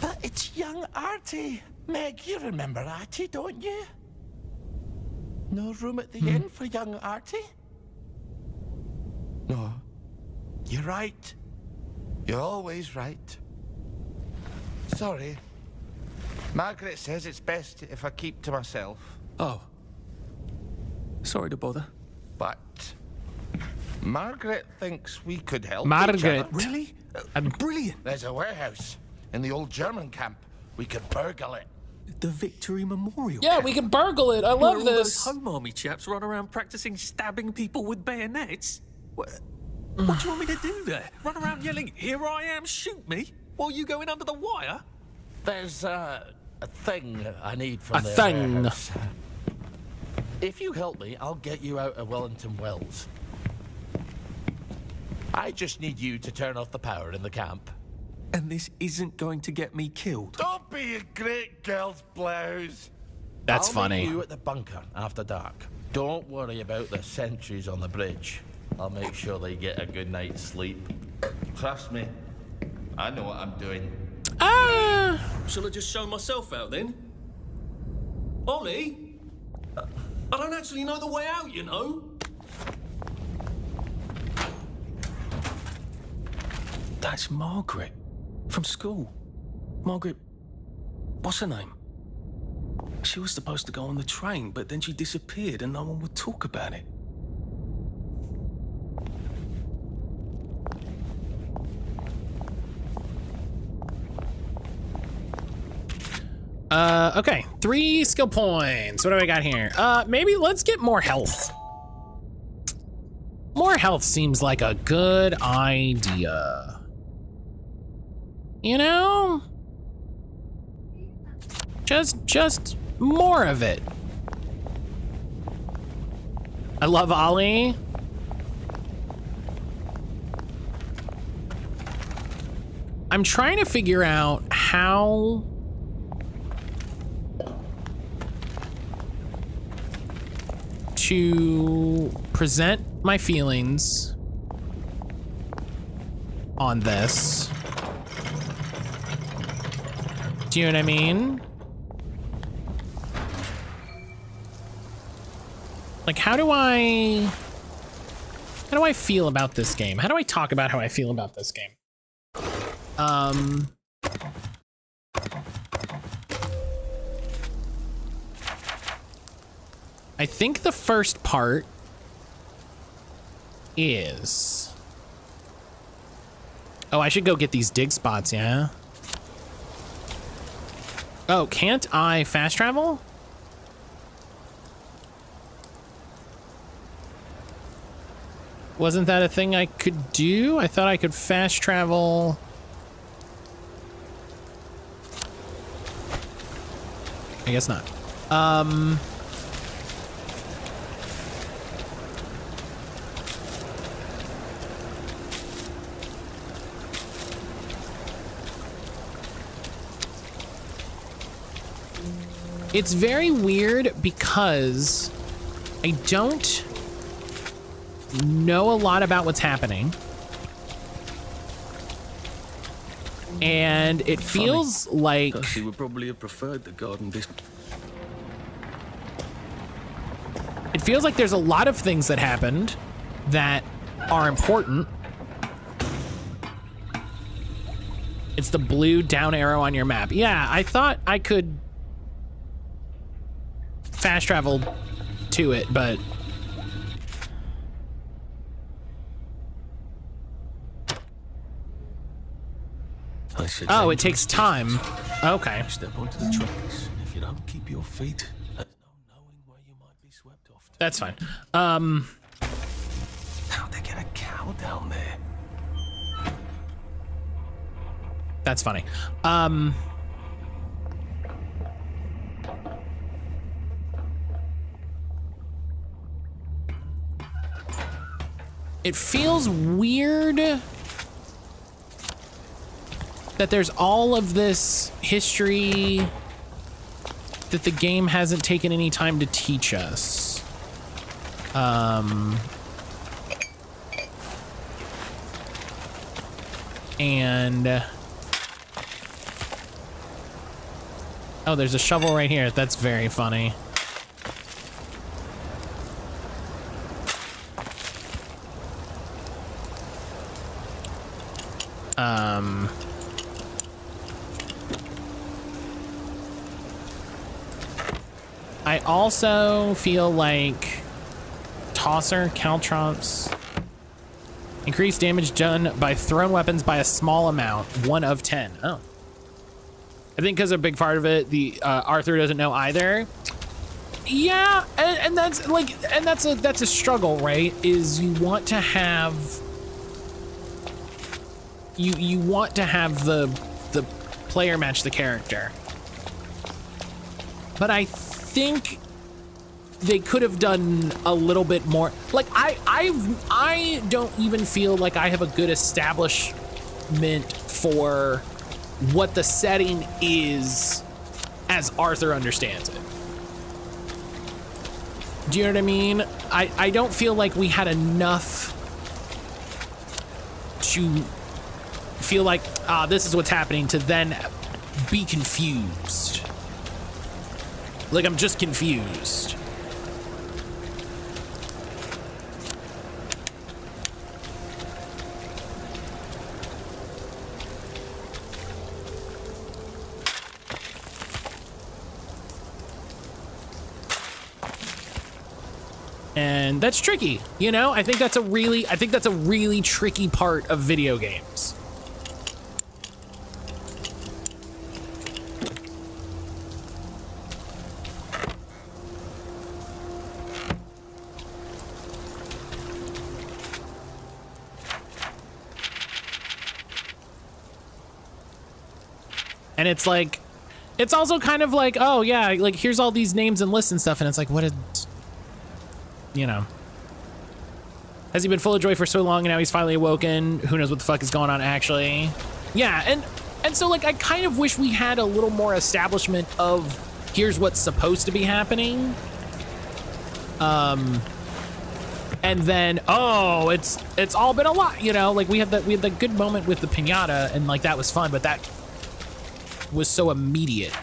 But it's young Artie. Meg, you remember Artie, don't you? No room at the inn for young Artie? No. You're right. You're always right. Sorry. Margaret says it's best if I keep to myself. Oh. Sorry to bother. But Margaret thinks we could help Margaret. each other. Really? Brilliant. There's a warehouse in the old German camp. We could burgle it. The Victory Memorial. Yeah, we can burgle it. I love Where all this. those home army chaps run around practicing stabbing people with bayonets. What do you want me to do there? Run around yelling, "Here I am, shoot me," while you go in under the wire? There's a thing I need from A the thing. warehouse. If you help me, I'll get you out of Wellington Wells. I just need you to turn off the power in the camp. And this isn't going to get me killed. Don't be a great girl's blouse. That's I'll funny. meet you at the bunker after dark. Don't worry about the sentries on the bridge. I'll make sure they get a good night's sleep. Trust me, I know what I'm doing. Shall I just show myself out then? Ollie? I don't actually know the way out, you know. That's Margaret. From school. Margaret... What's her name? She was supposed to go on the train, but then she disappeared and no one would talk about it. Okay, 3 skill points. What do I got here? Maybe let's get more health. More health seems like a good idea. You know? Just more of it. I love Ollie. I'm trying to figure out how to present my feelings on this. Do you know what I mean? Like, how do I feel about this game? How do I talk about how I feel about this game? I think the first part is... Oh, I should go get these dig spots, yeah? Oh, can't I fast travel? Wasn't that a thing I could do? I thought I could fast travel... I guess not. It's very weird because I don't know a lot about what's happening. And it feels like... Percy would probably have preferred the garden disc. It feels like there's a lot of things that happened that are important. It's the blue down arrow on your map. Yeah, I thought I could fast travel to it, but... Oh, it takes time. Okay. Step onto the tracks. If you don't keep your feet, there's no knowing where you might be swept off to. That's fine. How'd they get a cow down there? That's funny. It feels weird that there's all of this history that the game hasn't taken any time to teach us. And oh, there's a shovel right here. That's very funny. I also feel like tosser, caltrops, increased damage done by thrown weapons by a small amount, 1 of 10. Oh. I think because a big part of it, the Arthur doesn't know either. Yeah, and that's like, and that's a struggle, right? Is you want to have you want to have the player match the character, but I think they could have done a little bit more. Like I don't even feel like I have a good establishment for what the setting is as Arthur understands it. Do you know what I mean? I don't feel like we had enough to feel like, this is what's happening, to then be confused. Like, I'm just confused. And that's tricky, you know? I think that's a really tricky part of video games. And it's like, it's also kind of like, oh yeah, like here's all these names and lists and stuff, and it's like, what is, you know, has he been full of joy for so long and now he's finally awoken? Who knows what the fuck is going on actually? Yeah, and so like I kind of wish we had a little more establishment of here's what's supposed to be happening. And then, oh, it's all been a lot, you know, like we had the good moment with the piñata and like that was fun, but that was so immediate.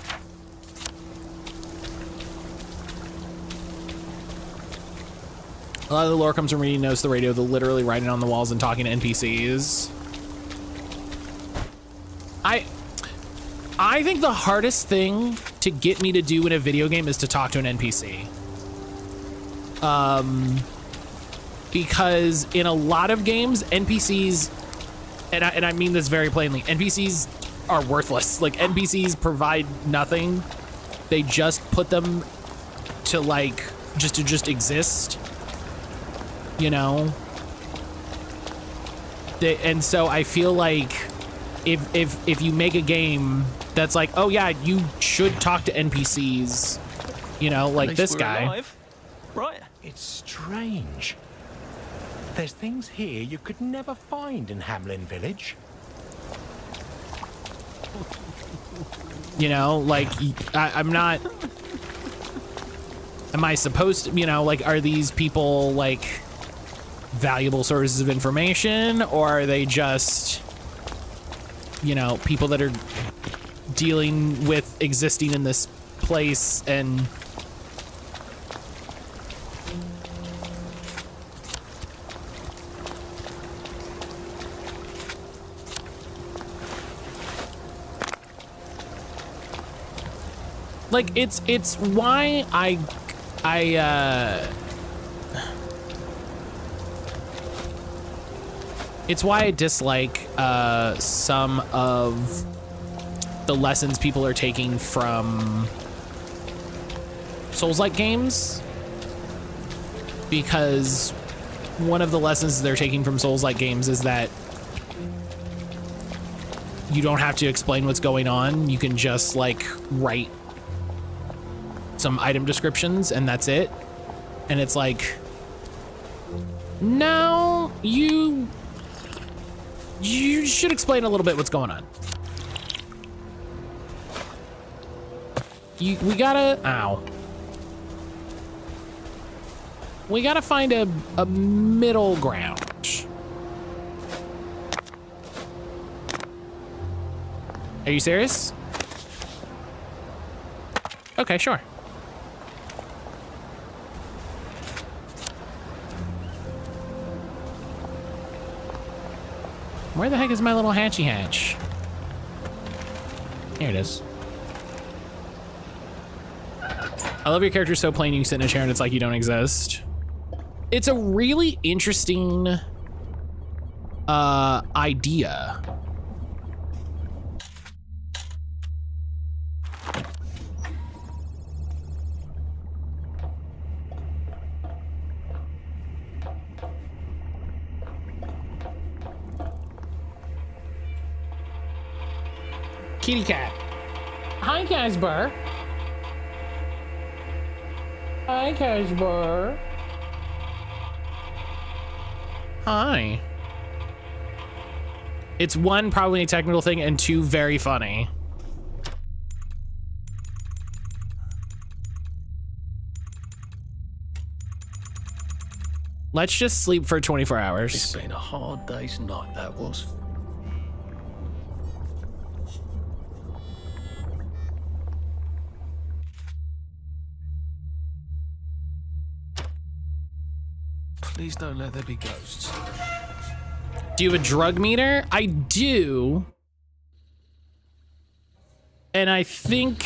A lot of the lore comes from reading notes, the radio, the literally writing on the walls and talking to NPCs. I think the hardest thing to get me to do in a video game is to talk to an NPC. Because in a lot of games, NPCs, and I mean this very plainly, NPCs are worthless. Like NPCs provide nothing. They just put them to like, just exist. You know, and so I feel like if you make a game that's like, oh yeah, you should talk to NPCs, you know, like this guy. Alive. Right. It's strange. There's things here you could never find in Hamlin Village. You know, like I'm not. Am I supposed to? You know, like, are these people like valuable sources of information, or are they just, you know, people that are dealing with existing in this place and like it's why it's why I dislike some of the lessons people are taking from Souls-like games, because one of the lessons they're taking from Souls-like games is that you don't have to explain what's going on. You can just like write some item descriptions and that's it. And it's like, no, you should explain a little bit what's going on. We gotta, ow. We gotta find a middle ground. Are you serious? Okay, sure. Where the heck is my little hatchy hatch? Here it is. I love your character so plain you can sit in a chair and it's like you don't exist. It's a really interesting idea. Kitty cat. Hi, Casper. Hi, Casper. Hi. It's one, probably a technical thing, and two, very funny. Let's just sleep for 24 hours. It's been a hard day's night, that was. Please don't let there be ghosts. Do you have a drug meter? I do. And I think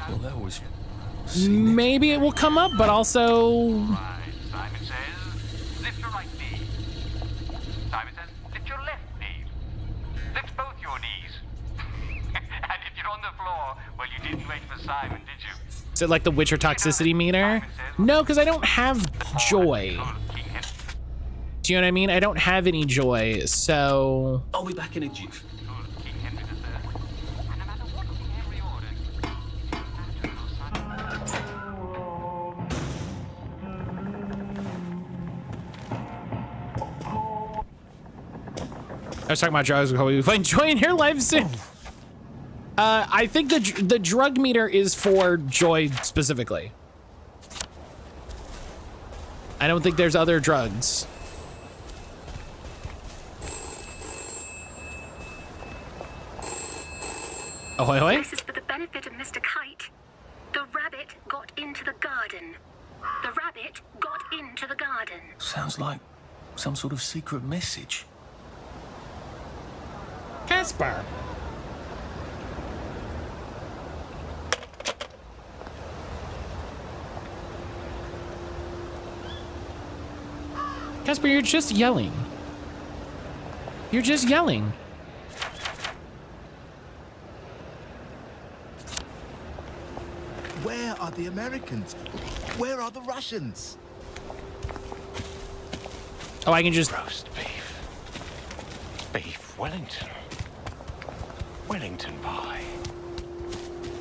Well, that was maybe it will come up, but also Simon says, lift your right knee. Simon says, lift your left knee. Lift both your knees. And if you're on the floor, well, you didn't wait for Simon, did you? is it like the Witcher toxicity meter? No, because I don't have joy. Do you know what I mean? I don't have any joy, so I'll be back in a jiff. I was talking about drugs. We find joy in your life soon. I think the drug meter is for joy specifically. I don't think there's other drugs. Ahoy, ahoy. This is for the benefit of Mr. Kite. The rabbit got into the garden. The rabbit got into the garden. Sounds like some sort of secret message. Casper. Casper, you're just yelling. You're just yelling. Where are the Americans? Where are the Russians? Oh, I can just roast beef. Beef Wellington. Wellington pie.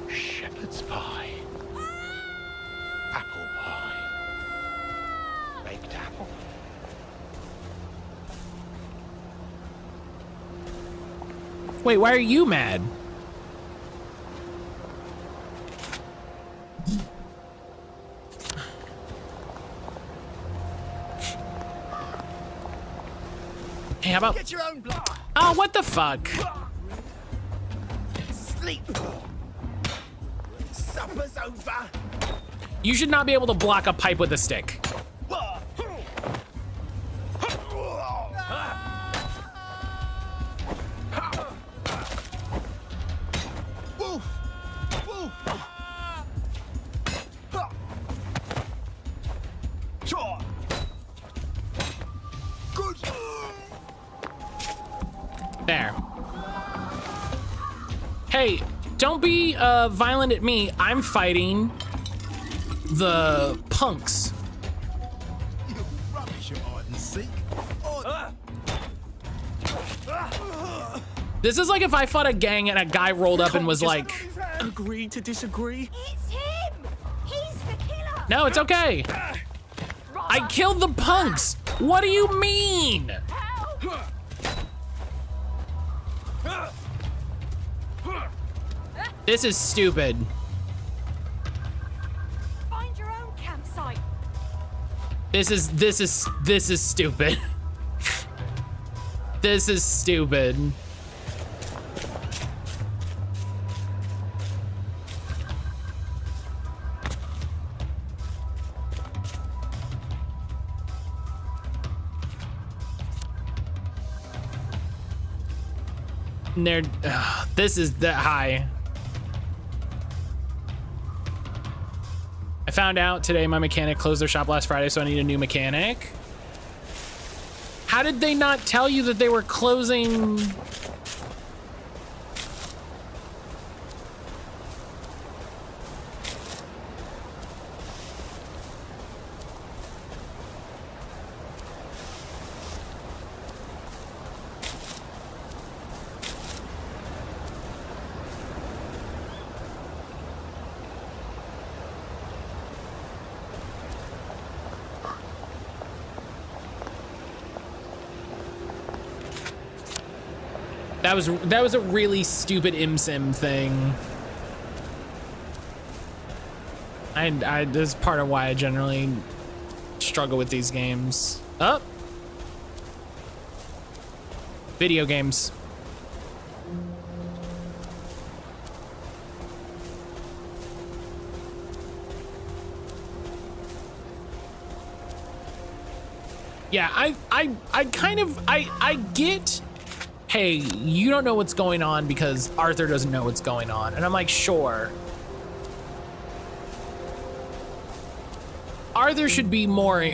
Shepherd's pie. Apple pie. Baked apple. Wait, why are you mad? Hey, how about... Get your own blood. Oh, what the fuck? Sleep. Supper's over. You should not be able to block a pipe with a stick. There. Hey, don't be violent at me. I'm fighting the punks. You rubbish at hide and seek. This is like if I fought a gang and a guy rolled up and was like, agree to disagree. It's him! He's the killer! no, it's okay. I killed the punks. What do you mean? This is stupid. sight. This is stupid. This is stupid. And this is that high. I found out today my mechanic closed their shop last Friday, so I need a new mechanic. How did they not tell you that they were closing? That was a really stupid ImSim thing. This is part of why I generally struggle with these games. Oh, video games. Yeah, I get, hey, you don't know what's going on because Arthur doesn't know what's going on. And I'm like, sure. Arthur should be more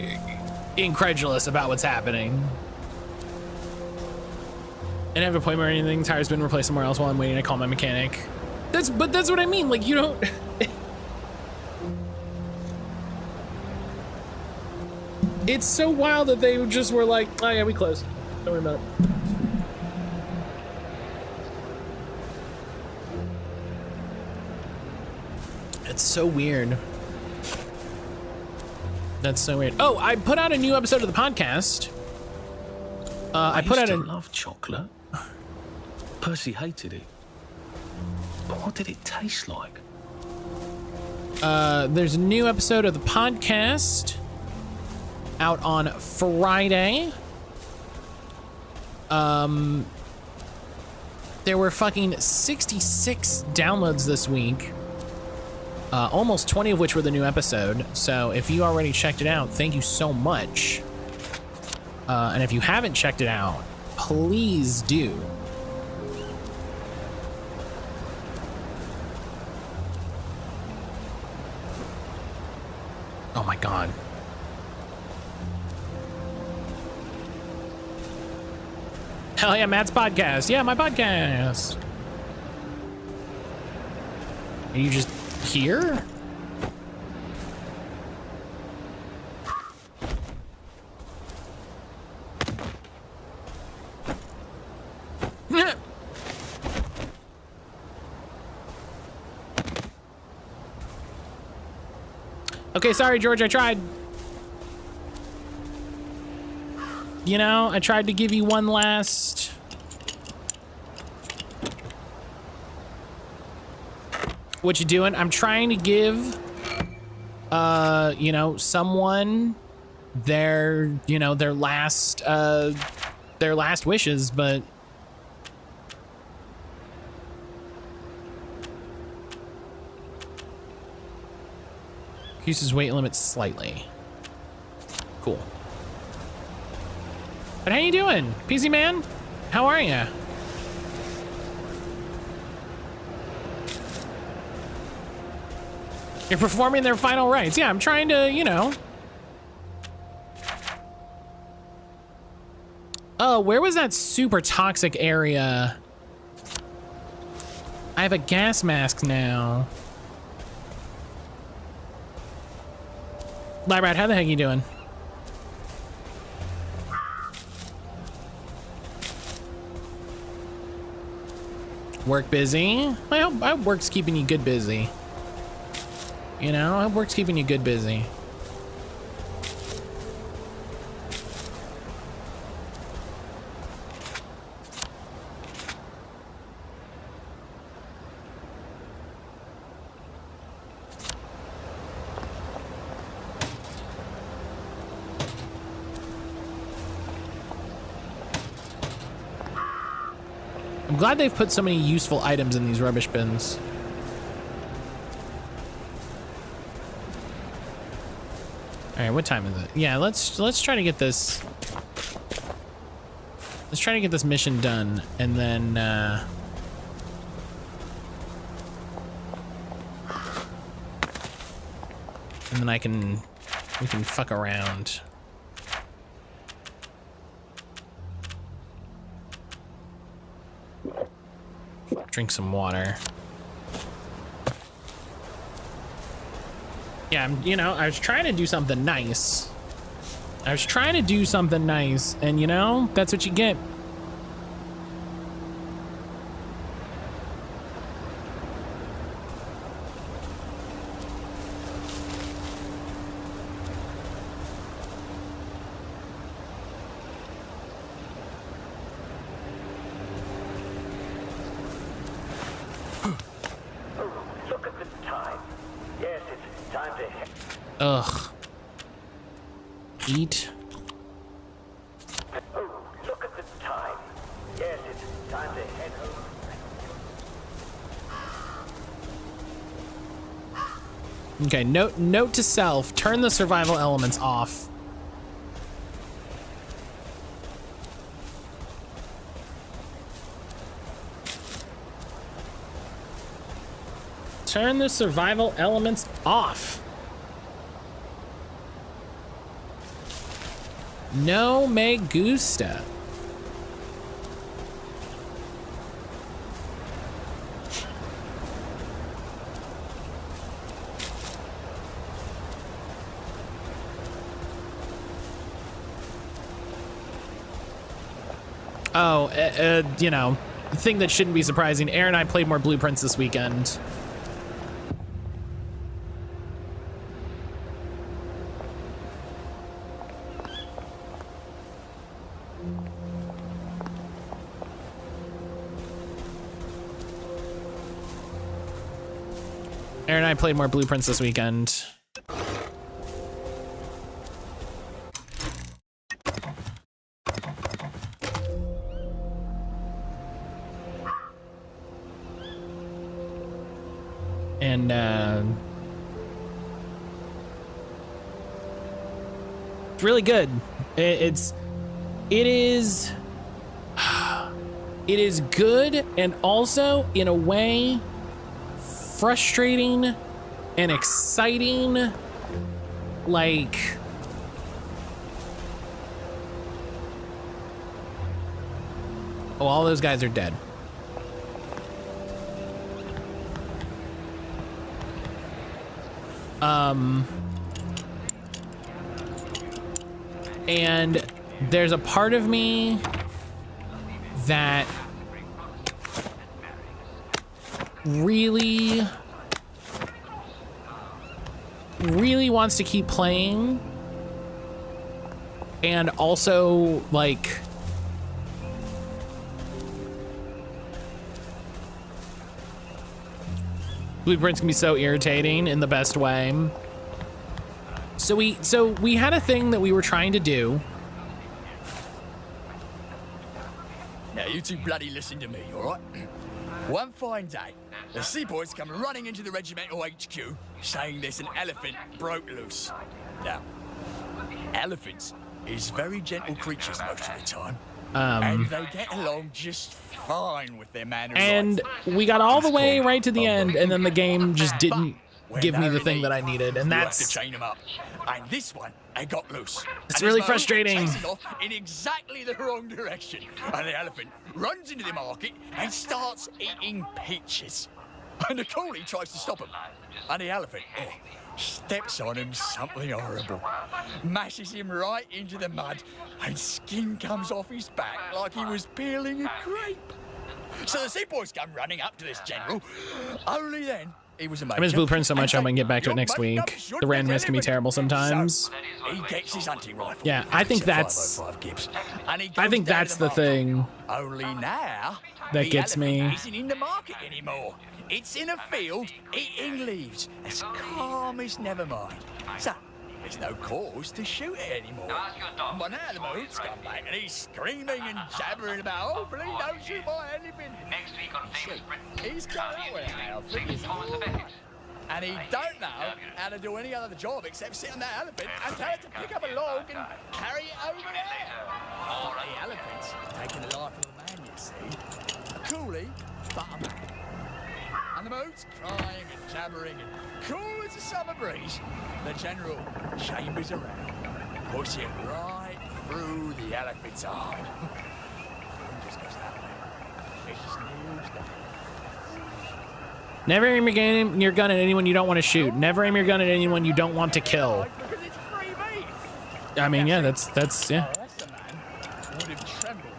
incredulous about what's happening. And have an appointment or anything, tire's been replaced somewhere else while I'm waiting to call my mechanic. But that's what I mean, like, you don't... It's so wild that they just were like, oh yeah, we closed. Don't worry about it. It's so weird. That's so weird. Oh, I put out a new episode of the podcast. I put out a... love chocolate. Percy hated it. But what did it taste like? There's a new episode of the podcast out on Friday. There were fucking 66 downloads this week. Almost 20 of which were the new episode. So if you already checked it out, thank you so much. And if you haven't checked it out, please do. Oh my God. Hell yeah, Matt's podcast. Yeah, my podcast. Are you just here? Okay, sorry, George, I tried. You know, I tried to give you one last... What you doing? I'm trying to give, you know, someone their, you know, their last wishes, but... Increases weight limit slightly. Cool. But how you doing, PC man? How are ya? You're performing their final rites. Yeah, I'm trying to, you know. Oh, where was that super toxic area? I have a gas mask now. Lybrad, how the heck are you doing? Work busy? I hope work's keeping you good busy. You know, I hope work's keeping you good busy. I'm glad they've put so many useful items in these rubbish bins. All right, what time is it? Yeah, let's try to get this. Let's try to get this mission done, and then we can fuck around. Drink some water. Yeah, I was trying to do something nice. And that's what you get. Look at the time. Yes, it's time to head. Ugh. Eat. Oh, look at the time. Yes, it's time to head home. Okay, note to self, turn the survival elements off. Turn the survival elements off. No me gusta. Oh, the thing that shouldn't be surprising. Aaron and I played more Blueprints this weekend. Aaron and I played more Blueprints this weekend. And it's really good. It is good, and also in a way frustrating and exciting. Like, oh, all those guys are dead. And there's a part of me that really wants to keep playing, and also like Blueprints can be so irritating in the best way. So we had a thing that we were trying to do. Now you two bloody listen to me, all right? One fine day, the seaboys come running into the regimental HQ, saying there's an elephant broke loose. Now, elephants is very gentle creatures most of the time, and they get along just fine with their manners. And we got all the way right to the end, and then the game just didn't give me the thing that I needed, and that's you have to chain them up. And this one, they got loose. It's really frustrating. Chasing off in exactly the wrong direction, and the elephant runs into the market and starts eating peaches. And the coolie tries to stop him, and the elephant steps on him something horrible, mashes him right into the mud, and skin comes off his back like he was peeling a grape. So the seaboys come running up to this general. Only then. He was I miss Blueprint so much, I might get back to it next week. The randomness can be terrible sometimes. So, he gets his hunting rifle. Yeah, I think that's the thing. Only now that gets me. It isn't in the market anymore. It's in a field eating leaves, as calm as never mind. So there's no cause to shoot it anymore. But now the mood's come back and he's screaming and jabbering about, oh, please don't shoot my elephant. Next week on Famous Britain. He's got that way now. And he don't know how to do any other job except sit on that elephant and tell it to pick up a log and carry it over there. The elephant's taking the life of a man, you see. A coolie, but a man. And the mood's crying and jabbering and cool as a summer breeze. The general chambers around, pushing right through the elephant's eye. Just goes that way. It's news day. Never aim your gun at anyone you don't want to shoot. Never aim your gun at anyone you don't want to kill. I mean, yeah, that's yeah.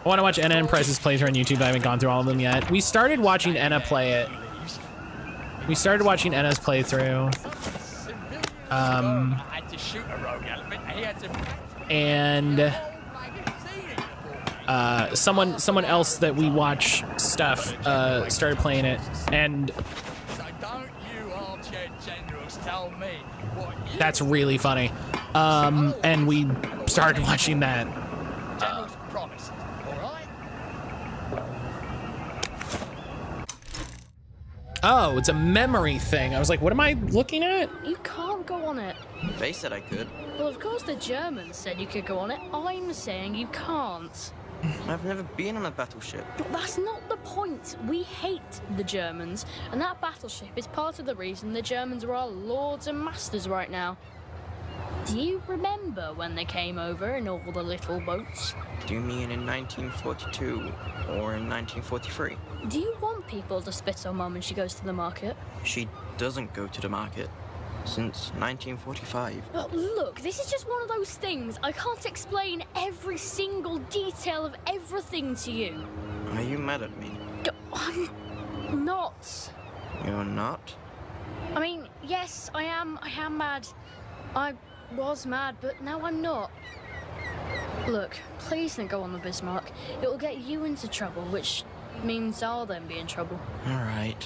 I want to watch Enna and Price's playthrough on YouTube. I haven't gone through all of them yet. We started watching Enna play it. We started watching Enna's playthrough. And someone else that we watch stuff started playing it, and that's really funny. And we started watching that. Oh, it's a memory thing. I was like, what am I looking at? You can't go on it. They said I could. Well, of course the Germans said you could go on it. I'm saying you can't. I've never been on a battleship. But that's not the point. We hate the Germans, and that battleship is part of the reason the Germans are our lords and masters right now. Do you remember when they came over in all the little boats? Do you mean in 1942 or in 1943? Do you want people to spit on Mum when she goes to the market? She doesn't go to the market since 1945. But look, this is just one of those things. I can't explain every single detail of everything to you. Are you mad at me? I'm not. You're not? I mean, yes, I am mad. I was mad, but now I'm not. Look, please don't go on the Bismarck. It will get you into trouble, which means I'll then be in trouble. All right.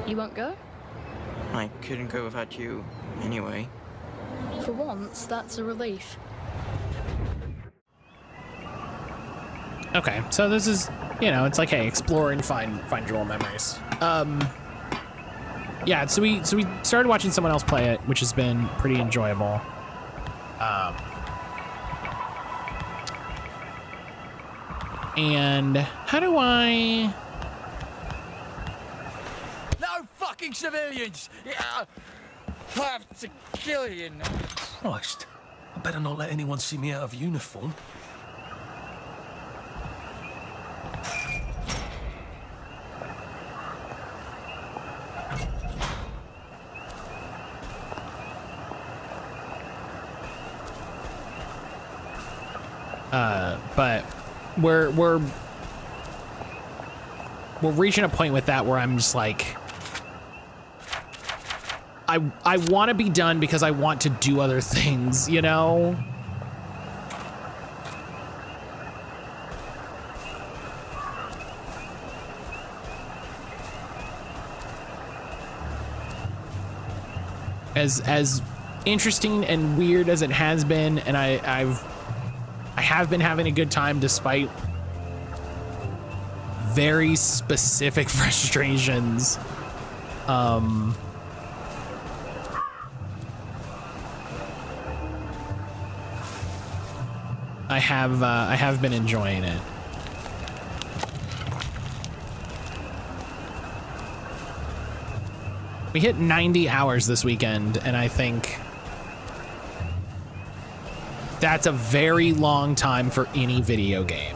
You won't go? I couldn't go without you, anyway. For once, that's a relief. Okay, so this is, you know, it's like, hey, explore and find your old memories. Yeah, so we started watching someone else play it, which has been pretty enjoyable. And how do I... No fucking civilians! I have to kill you now. Christ, I better not let anyone see me out of uniform. But we're reaching a point with that where I'm just like, I want to be done because I want to do other things, you know? As interesting and weird as it has been, and I have been having a good time despite very specific frustrations. I have been enjoying it. We hit 90 hours this weekend, and I think that's a very long time for any video game.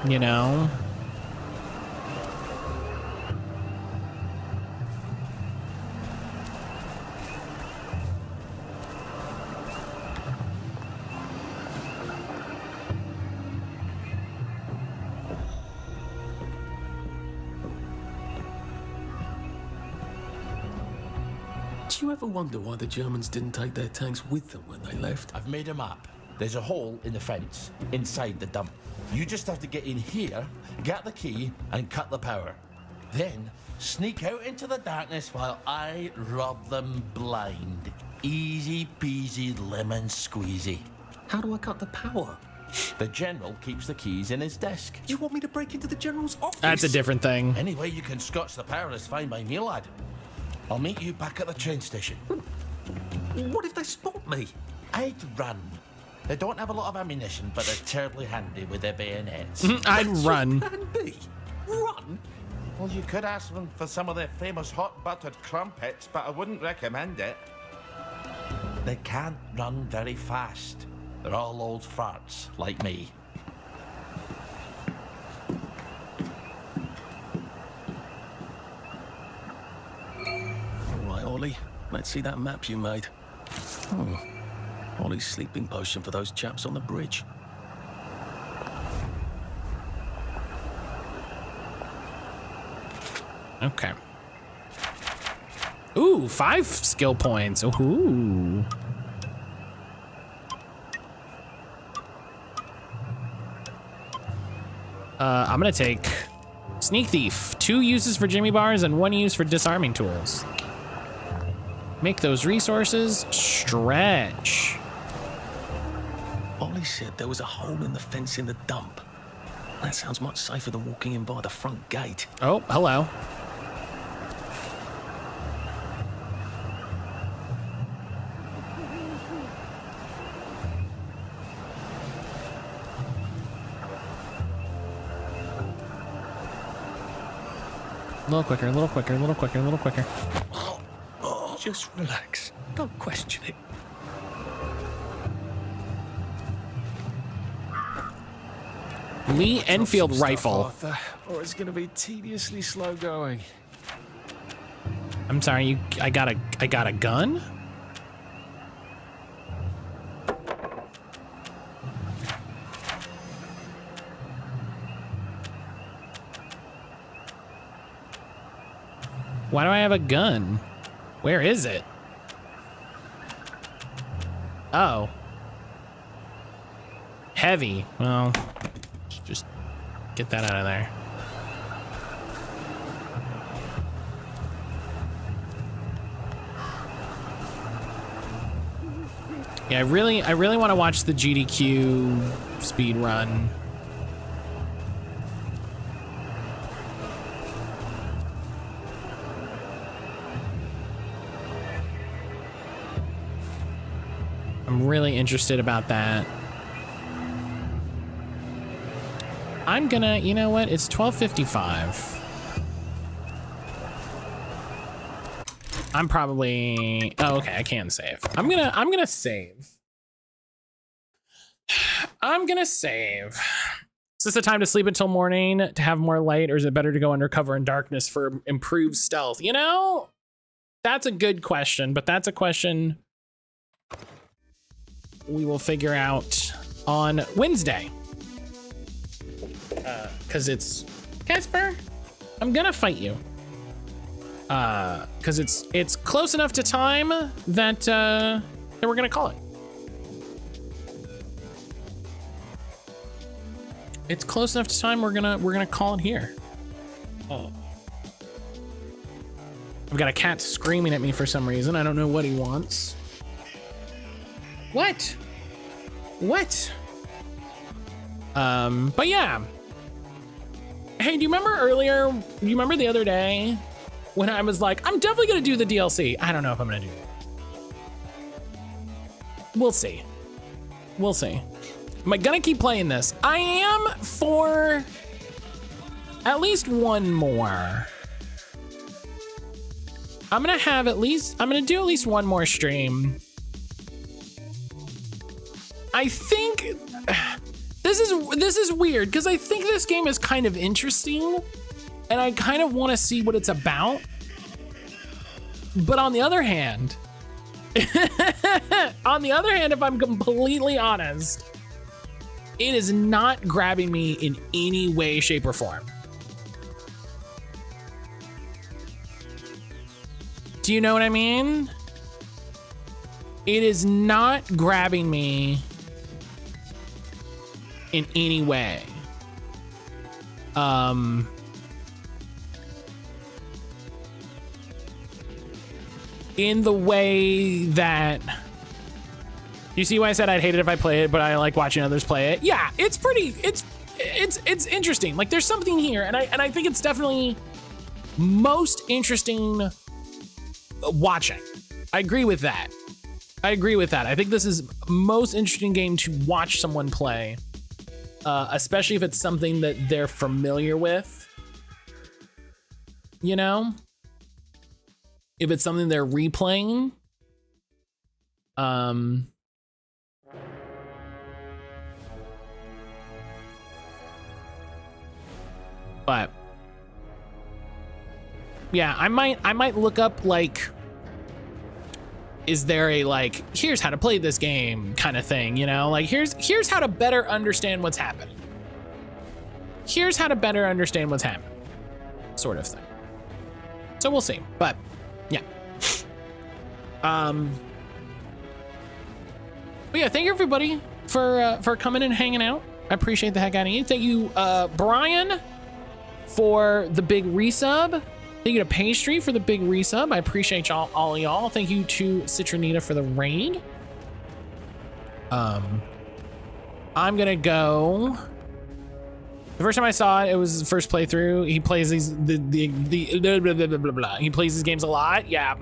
You know? Do you ever wonder why the Germans didn't take their tanks with them when they left? I've made a map. There's a hole in the fence inside the dump. You just have to get in here, get the key, and cut the power. Then sneak out into the darkness while I rob them blind. Easy peasy lemon squeezy. How do I cut the power? The general keeps the keys in his desk. You want me to break into the general's office? That's a different thing. Any way you can scotch the power is fine by me, lad. I'll meet you back at the train station. What if they spot me? I'd run. They don't have a lot of ammunition, but they're terribly handy with their bayonets. I'd run. Plan B? Run? Well, you could ask them for some of their famous hot buttered crumpets, but I wouldn't recommend it. They can't run very fast. They're all old farts, like me. All right, Ollie. Let's see that map you made. Oh, Ollie's sleeping potion for those chaps on the bridge. Okay. Ooh, 5 skill points. Ooh. I'm gonna take Sneak Thief. 2 uses for Jimmy bars and 1 use for disarming tools. Make those resources stretch. Ollie said there was a hole in the fence in the dump. That sounds much safer than walking in by the front gate. Oh, hello. A little quicker, a little quicker, a little quicker, a little quicker. Just relax. Don't question it. Lee Enfield Drop some rifle. stuff, Arthur, or it's gonna be tediously slow going. I'm sorry, I got a gun? Why do I have a gun? Where is it? Oh. Heavy. Well, just get that out of there. Yeah, I really want to watch the GDQ speed run. I'm really interested about that. I'm gonna, you know what? It's 12:55. I'm probably, oh, okay, I can save. I'm gonna save. I'm gonna save. Is this a time to sleep until morning to have more light, or is it better to go under cover in darkness for improved stealth? You know, that's a good question, but that's a question we will figure out on Wednesday. Cause it's Casper, I'm gonna fight you. Cause it's close enough to time that we're gonna call it. It's close enough to time we're gonna call it here. Oh. I've got a cat screaming at me for some reason. I don't know what he wants. What? What? But yeah. Hey, do you remember earlier? Do you remember the other day when I was like, I'm definitely gonna do the DLC? I don't know if I'm gonna do it. We'll see. We'll see. Am I gonna keep playing this? I am for at least one more. I'm gonna do at least one more stream. I think this is weird because I think this game is kind of interesting and I kind of want to see what it's about. But on the other hand, if I'm completely honest, it is not grabbing me in any way, shape, or form. Do you know what I mean? It is not grabbing me in any way. in the way that, you see why I said I'd hate it if I play it, but I like watching others play it. Yeah, it's pretty, it's interesting. Like there's something here, and I think it's definitely most interesting watching. I agree with that. I think this is most interesting game to watch someone play, especially if it's something that they're familiar with. You know, if it's something they're replaying. But yeah, I might look up like, is there a like, here's how to play this game kind of thing, you know? Like here's how to better understand what's happening. Here's how to better understand what's happening, sort of thing. So we'll see, but yeah. But yeah, thank you everybody for coming and hanging out. I appreciate the heck out of you. Thank you, Brian, for the big resub. Thank you to Pastry for the big resub. I appreciate y'all, all y'all. Thank you to Citronita for the raid. I'm gonna go. The first time I saw it, it was his first playthrough. He plays these blah, blah, blah, blah, blah. He plays these games a lot. Yeah,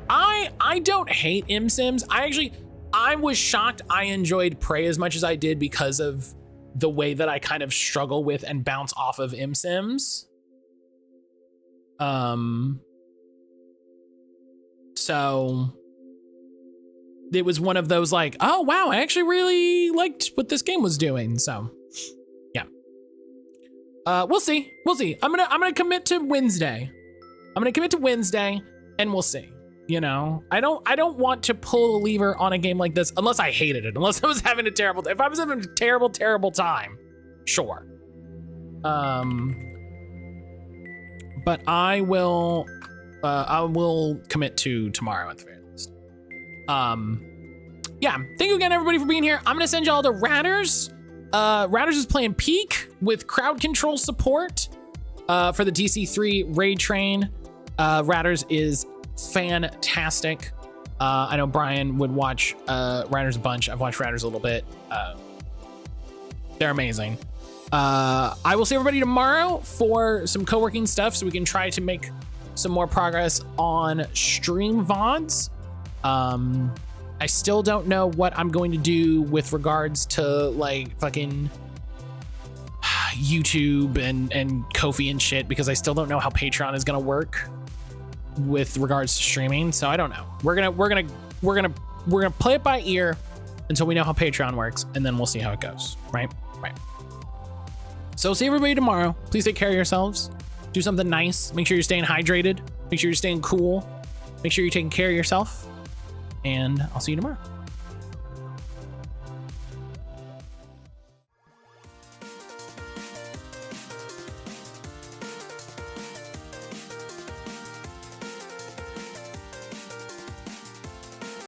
I don't hate Sims. I was shocked I enjoyed Prey as much as I did because of the way that I kind of struggle with and bounce off of Sims. So it was one of those like, oh wow, I actually really liked what this game was doing. So yeah. We'll see. I'm gonna commit to Wednesday. And we'll see. You know, I don't want to pull a lever on a game like this unless I hated it, unless I was having a terrible time. If I was having a terrible time, sure. But I will commit to tomorrow at the very least. Yeah, thank you again everybody for being here. I'm gonna send y'all to Ratters. Ratters is playing Peak with crowd control support for the DC3 raid train. Ratters is fantastic. I know Brian would watch Ratters a bunch. I've watched Ratters a little bit. They're amazing. I will see everybody tomorrow for some co-working stuff so we can try to make some more progress on stream VODs. I still don't know what I'm going to do with regards to like fucking YouTube and Ko-fi and shit, because I still don't know how Patreon is gonna work with regards to streaming. So I don't know. We're gonna play it by ear until we know how Patreon works, and then we'll see how it goes. Right. So see everybody tomorrow. Please take care of yourselves. Do something nice. Make sure you're staying hydrated. Make sure you're staying cool. Make sure you're taking care of yourself. And I'll see you tomorrow.